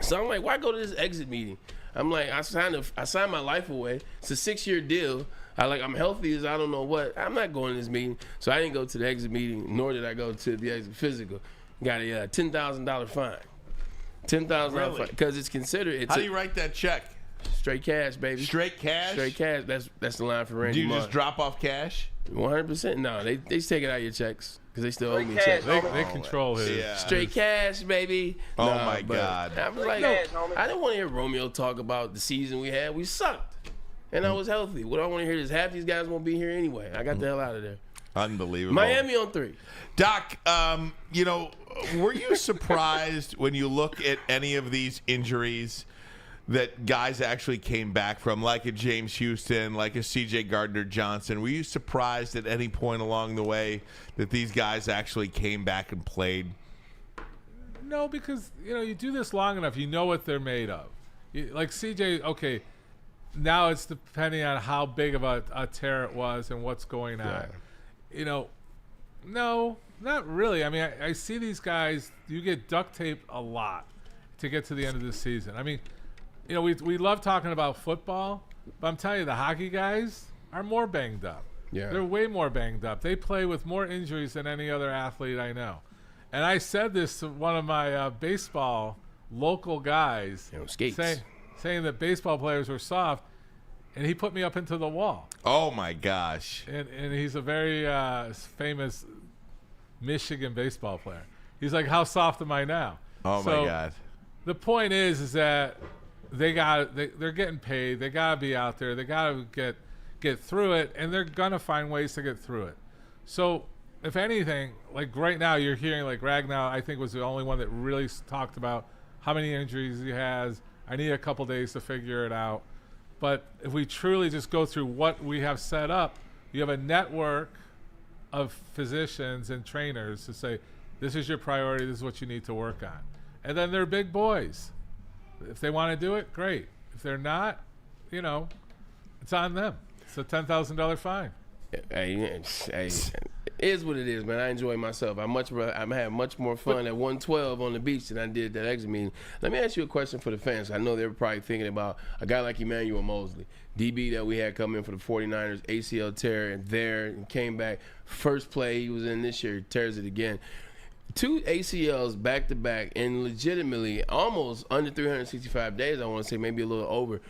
So I'm like, why go to this exit meeting? I'm like, I signed my life away. It's a 6-year deal. I'm healthy as I don't know what. I'm not going to this meeting. So I didn't go to the exit meeting, nor did I go to the exit physical. Got a $10,000 fine. $10,000 fine. Because it's considered. How do you write that check? Straight cash, baby. Straight cash? Straight cash. That's the line for Randy Do you Moss. just drop off cash? 100%. No, they take it out of your checks because they still owe me checks. They control his. Yeah. Straight cash, baby. Oh, Nah, my but God. I was like, I didn't want to hear Romeo talk about the season we had. We sucked. And I was healthy. What I want to hear is half these guys won't be here anyway. I got the hell out of there. Unbelievable. Miami on 3. Doc, were you surprised when you look at any of these injuries that guys actually came back from, like a James Houston, like a C.J. Gardner-Johnson? Were you surprised at any point along the way that these guys actually came back and played? No, because, you do this long enough, you know what they're made of. Like C.J., okay, now it's depending on how big of a tear it was and what's going on. No, not really. I mean, I see these guys, you get duct taped a lot to get to the end of the season. I mean, we love talking about football, but I'm telling you, the hockey guys are more banged up. Yeah. They're way more banged up. They play with more injuries than any other athlete I know. And I said this to one of my baseball local guys, saying that baseball players were soft, and he put me up into the wall. Oh, my gosh. And he's a very famous Michigan baseball player. He's like, how soft am I now? Oh, my God. The point is that they're getting paid. They got to be out there. They got to get through it, and they're going to find ways to get through it. So, if anything, like right now, you're hearing like Ragnow, I think, was the only one that really talked about how many injuries he has. I need a couple days to figure it out. But if we truly just go through what we have set up, you have a network of physicians and trainers to say, this is your priority, this is what you need to work on. And then they're big boys. If they want to do it, great. If they're not, it's on them. It's a $10,000 fine. Hey, it is what it is, man. I enjoy myself. I'm having much more fun at 112 on the beach than I did at that exit meeting. Let me ask you a question for the fans. I know they were probably thinking about a guy like Emmanuel Mosley, DB that we had come in for the 49ers, ACL tear and came back. First play he was in this year, tears it again. 2 ACLs back-to-back and legitimately almost under 365 days, I want to say, maybe a little over.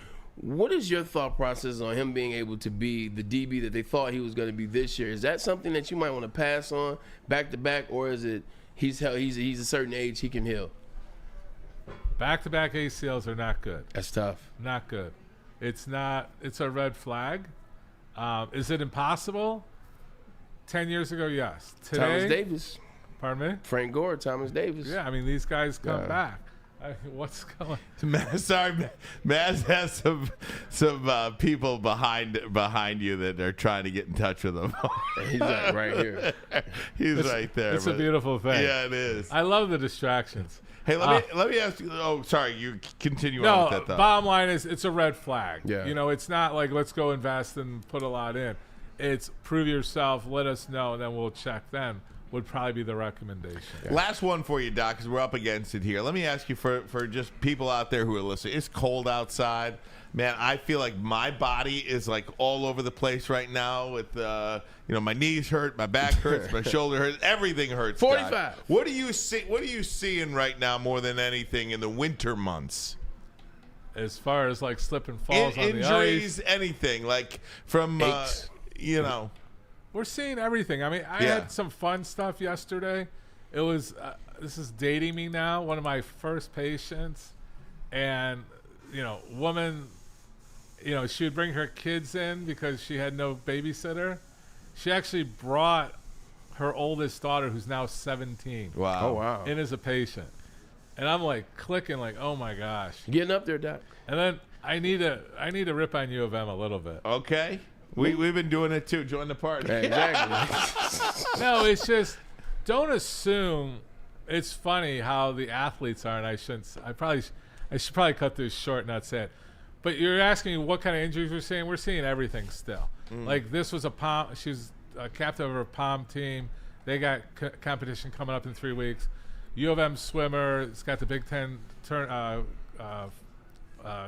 What is your thought process on him being able to be the DB that they thought he was going to be this year? Is that something that you might want to pass on back-to-back, or is it he's a certain age, he can heal? Back-to-back ACLs are not good. That's tough. Not good. It's a red flag. Is it impossible? 10 years ago, yes. Today, Thomas Davis. Pardon me? Frank Gore, Thomas Davis. Yeah, I mean, these guys come back. What's going on? Sorry, Maz has some people behind you that are trying to get in touch with him. He's like right here. He's right there. It's a beautiful thing. Yeah, it is. I love the distractions. Hey, let me ask you. Oh, sorry, you continue on with that thought. Bottom line is it's a red flag. Yeah. It's not like let's go invest and put a lot in. It's prove yourself, let us know, and then we'll check then. Would probably be the recommendation. Yeah. Last one for you, Doc, because we're up against it here. Let me ask you for just people out there who are listening. It's cold outside. Man, I feel like my body is like all over the place right now with, my knees hurt, my back hurts, my shoulder hurts, everything hurts. 45. Doc. What are you seeing right now more than anything in the winter months? As far as like slip and falls on injuries, the ice. Anything like from, We're seeing everything. I mean, I had some fun stuff yesterday. It was, this is dating me now, one of my first patients. And, woman, she would bring her kids in because she had no babysitter. She actually brought her oldest daughter, who's now 17. Wow. Oh, wow. In as a patient. And I'm like clicking like, oh my gosh. Getting up there, Doc. And then I need to rip on U of M a little bit. Okay. We've been doing it too. Join the party. Yeah, exactly. No, it's just don't assume. It's funny how the athletes are, and I I should probably cut this short, and that's it. But you're asking me what kind of injuries we're seeing. We're seeing everything still. Like this was a Palm. She's a captain of her Palm team. They got competition coming up in 3 weeks. U of M swimmer. It's got the Big Ten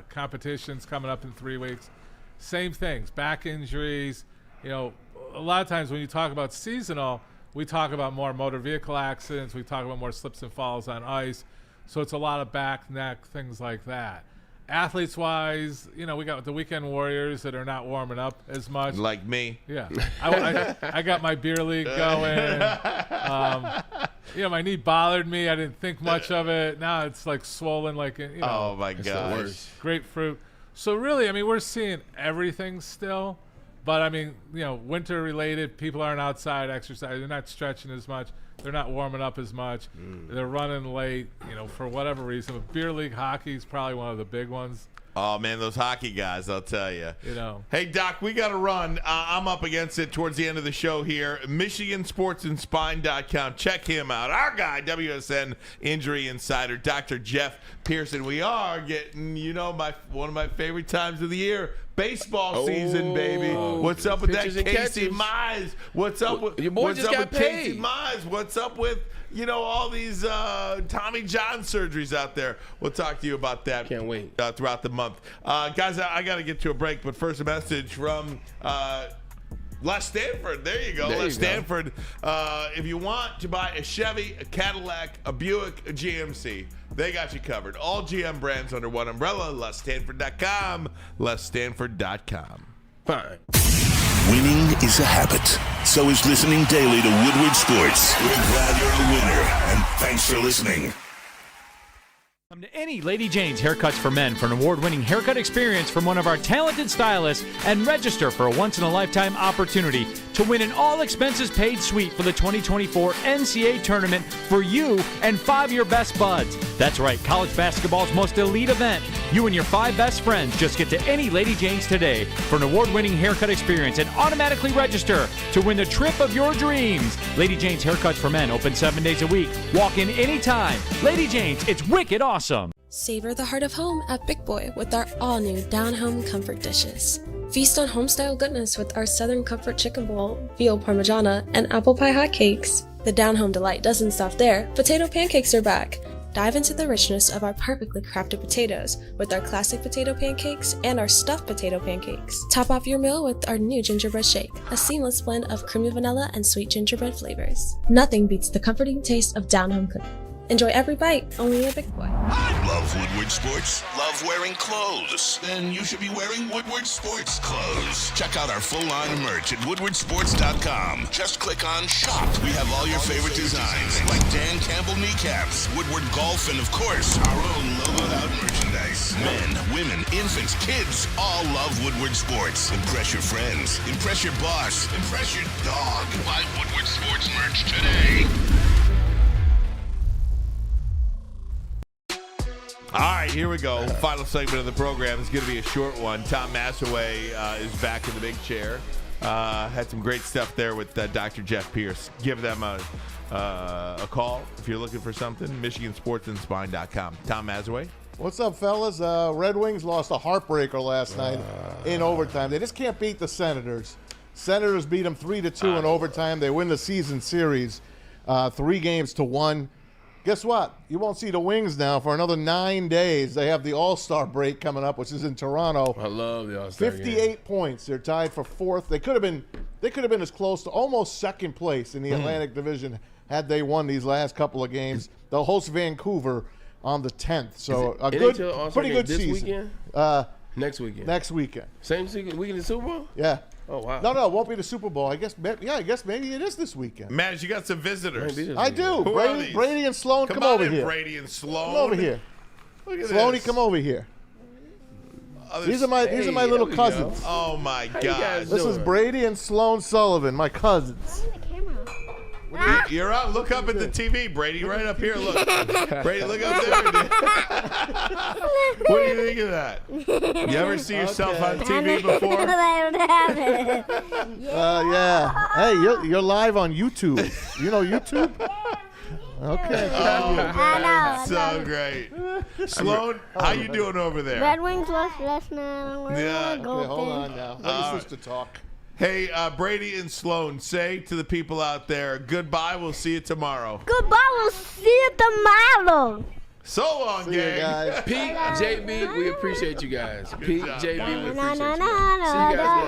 competitions coming up in 3 weeks. Same things. Back injuries. You know, a lot of times when you talk about seasonal, we talk about more motor vehicle accidents. We talk about more slips and falls on ice. So it's a lot of back, neck, things like that. Athletes-wise, you know, we got the weekend warriors that are not warming up as much. Like me. Yeah. I got my beer league going. You know, my knee bothered me. I didn't think much of it. Now it's like swollen like, you know. Oh, my gosh. Grapefruit. So really, I mean, we're seeing everything still. But, I mean, you know, winter-related, people aren't outside exercising. They're not stretching as much. They're not warming up as much. They're running late, you know, for whatever reason. But beer league hockey is probably one of the big ones. Oh, man, those hockey guys, I'll tell you. You know. Hey, Doc, we got to run. I'm up against it towards the end of the show here. MichiganSportsandSpine.com. Check him out. Our guy, WSN Injury Insider, Dr. Jeff Pearson. We are getting, you know, one of my favorite times of the year. Baseball season, baby. What's up with that Casey Mize? What's up with your boy just got paid. Casey Mize? What's up with, you know, all these Tommy John surgeries out there? We'll talk to you about that. Can't wait. Throughout the month. Guys, I got to get to a break, but first a message from Les Stanford. There you go, Les Stanford. If you want to buy a Chevy, a Cadillac, a Buick, a GMC, they got you covered. All GM brands under one umbrella. LesStanford.com. LesStanford.com. Fine. Winning is a habit. So is listening daily to Woodward Sports. We're glad you're a winner, and thanks for listening. Come to any Lady Jane's Haircuts for Men for an award-winning haircut experience from one of our talented stylists and register for a once-in-a-lifetime opportunity to win an all-expenses-paid suite for the 2024 NCAA tournament for you and 5 of your best buds. That's right, college basketball's most elite event. You and your 5 best friends just get to any Lady Jane's today for an award-winning haircut experience and automatically register to win the trip of your dreams. Lady Jane's Haircuts for Men open 7 days a week. Walk in anytime. Lady Jane's, it's wicked awesome. Savor the heart of home at Big Boy with our all-new down-home comfort dishes. Feast on home-style goodness with our Southern Comfort Chicken Bowl, veal parmigiana, and apple pie hotcakes. The down-home delight doesn't stop there. Potato pancakes are back. Dive into the richness of our perfectly crafted potatoes with our classic potato pancakes and our stuffed potato pancakes. Top off your meal with our new gingerbread shake, a seamless blend of creamy vanilla and sweet gingerbread flavors. Nothing beats the comforting taste of down-home cooking. Enjoy every bite, only at Big Boy. Love Woodward Sports? Love wearing clothes? Then you should be wearing Woodward Sports clothes. Check out our full line of merch at woodwardsports.com. Just click on shop. We have all your favorite designs, like Dan Campbell kneecaps, Woodward golf, and of course, our own logoed out merchandise. Men, women, infants, kids all love Woodward Sports. Impress your friends. Impress your boss. Impress your dog. Buy Woodward Sports merch today. All right, here we go. Final segment of the program is going to be a short one. Tom Massaway is back in the big chair. Had some great stuff there with Dr. Jeff Pierce. Give them a call if you're looking for something. MichiganSportsandSpine.com. Tom Massaway. What's up, fellas? Red Wings lost a heartbreaker last night in overtime. They just can't beat the Senators. Senators beat them 3-2 in overtime. They win the season series 3-1. Guess what? You won't see the Wings now for another 9 days. They have the All-Star break coming up, which is in Toronto. I love the All-Star 58 points. They're tied for 4th. They could have been as close to almost 2nd place in the Atlantic Division had they won these last couple of games. They'll host Vancouver on the 10th. So a good, pretty good season. Weekend? Next weekend. Next weekend. Same weekend as Super Bowl? Yeah. Oh, wow. No, it won't be the Super Bowl. I guess maybe it is this weekend. Matt, you got some visitors. I do. Brady and Sloan, come over here. Brady and Sloan. Come over here. Look at Sloaney, this. come over here. These are my little cousins. Oh my God! This is Brady and Sloan Sullivan, my cousins. You're out. Look up at the TV, Brady. Right up here. Look, Brady. Look up there. What do you think of that? You ever see yourself on TV before? Yeah. Hey, you're live on YouTube. You know YouTube? Okay. I know. So great. Sloan, how you doing over there? Red Wings lost last night. Yeah. Okay, hold on now. Let your sister talk. Hey, Brady and Sloan, say to the people out there, goodbye. We'll see you tomorrow. Goodbye. We'll see you tomorrow. So long, See you gang. guys. Pete, JB, we appreciate you guys. Pete, job. JB, we Na, appreciate na, you na, guys. See you na, guys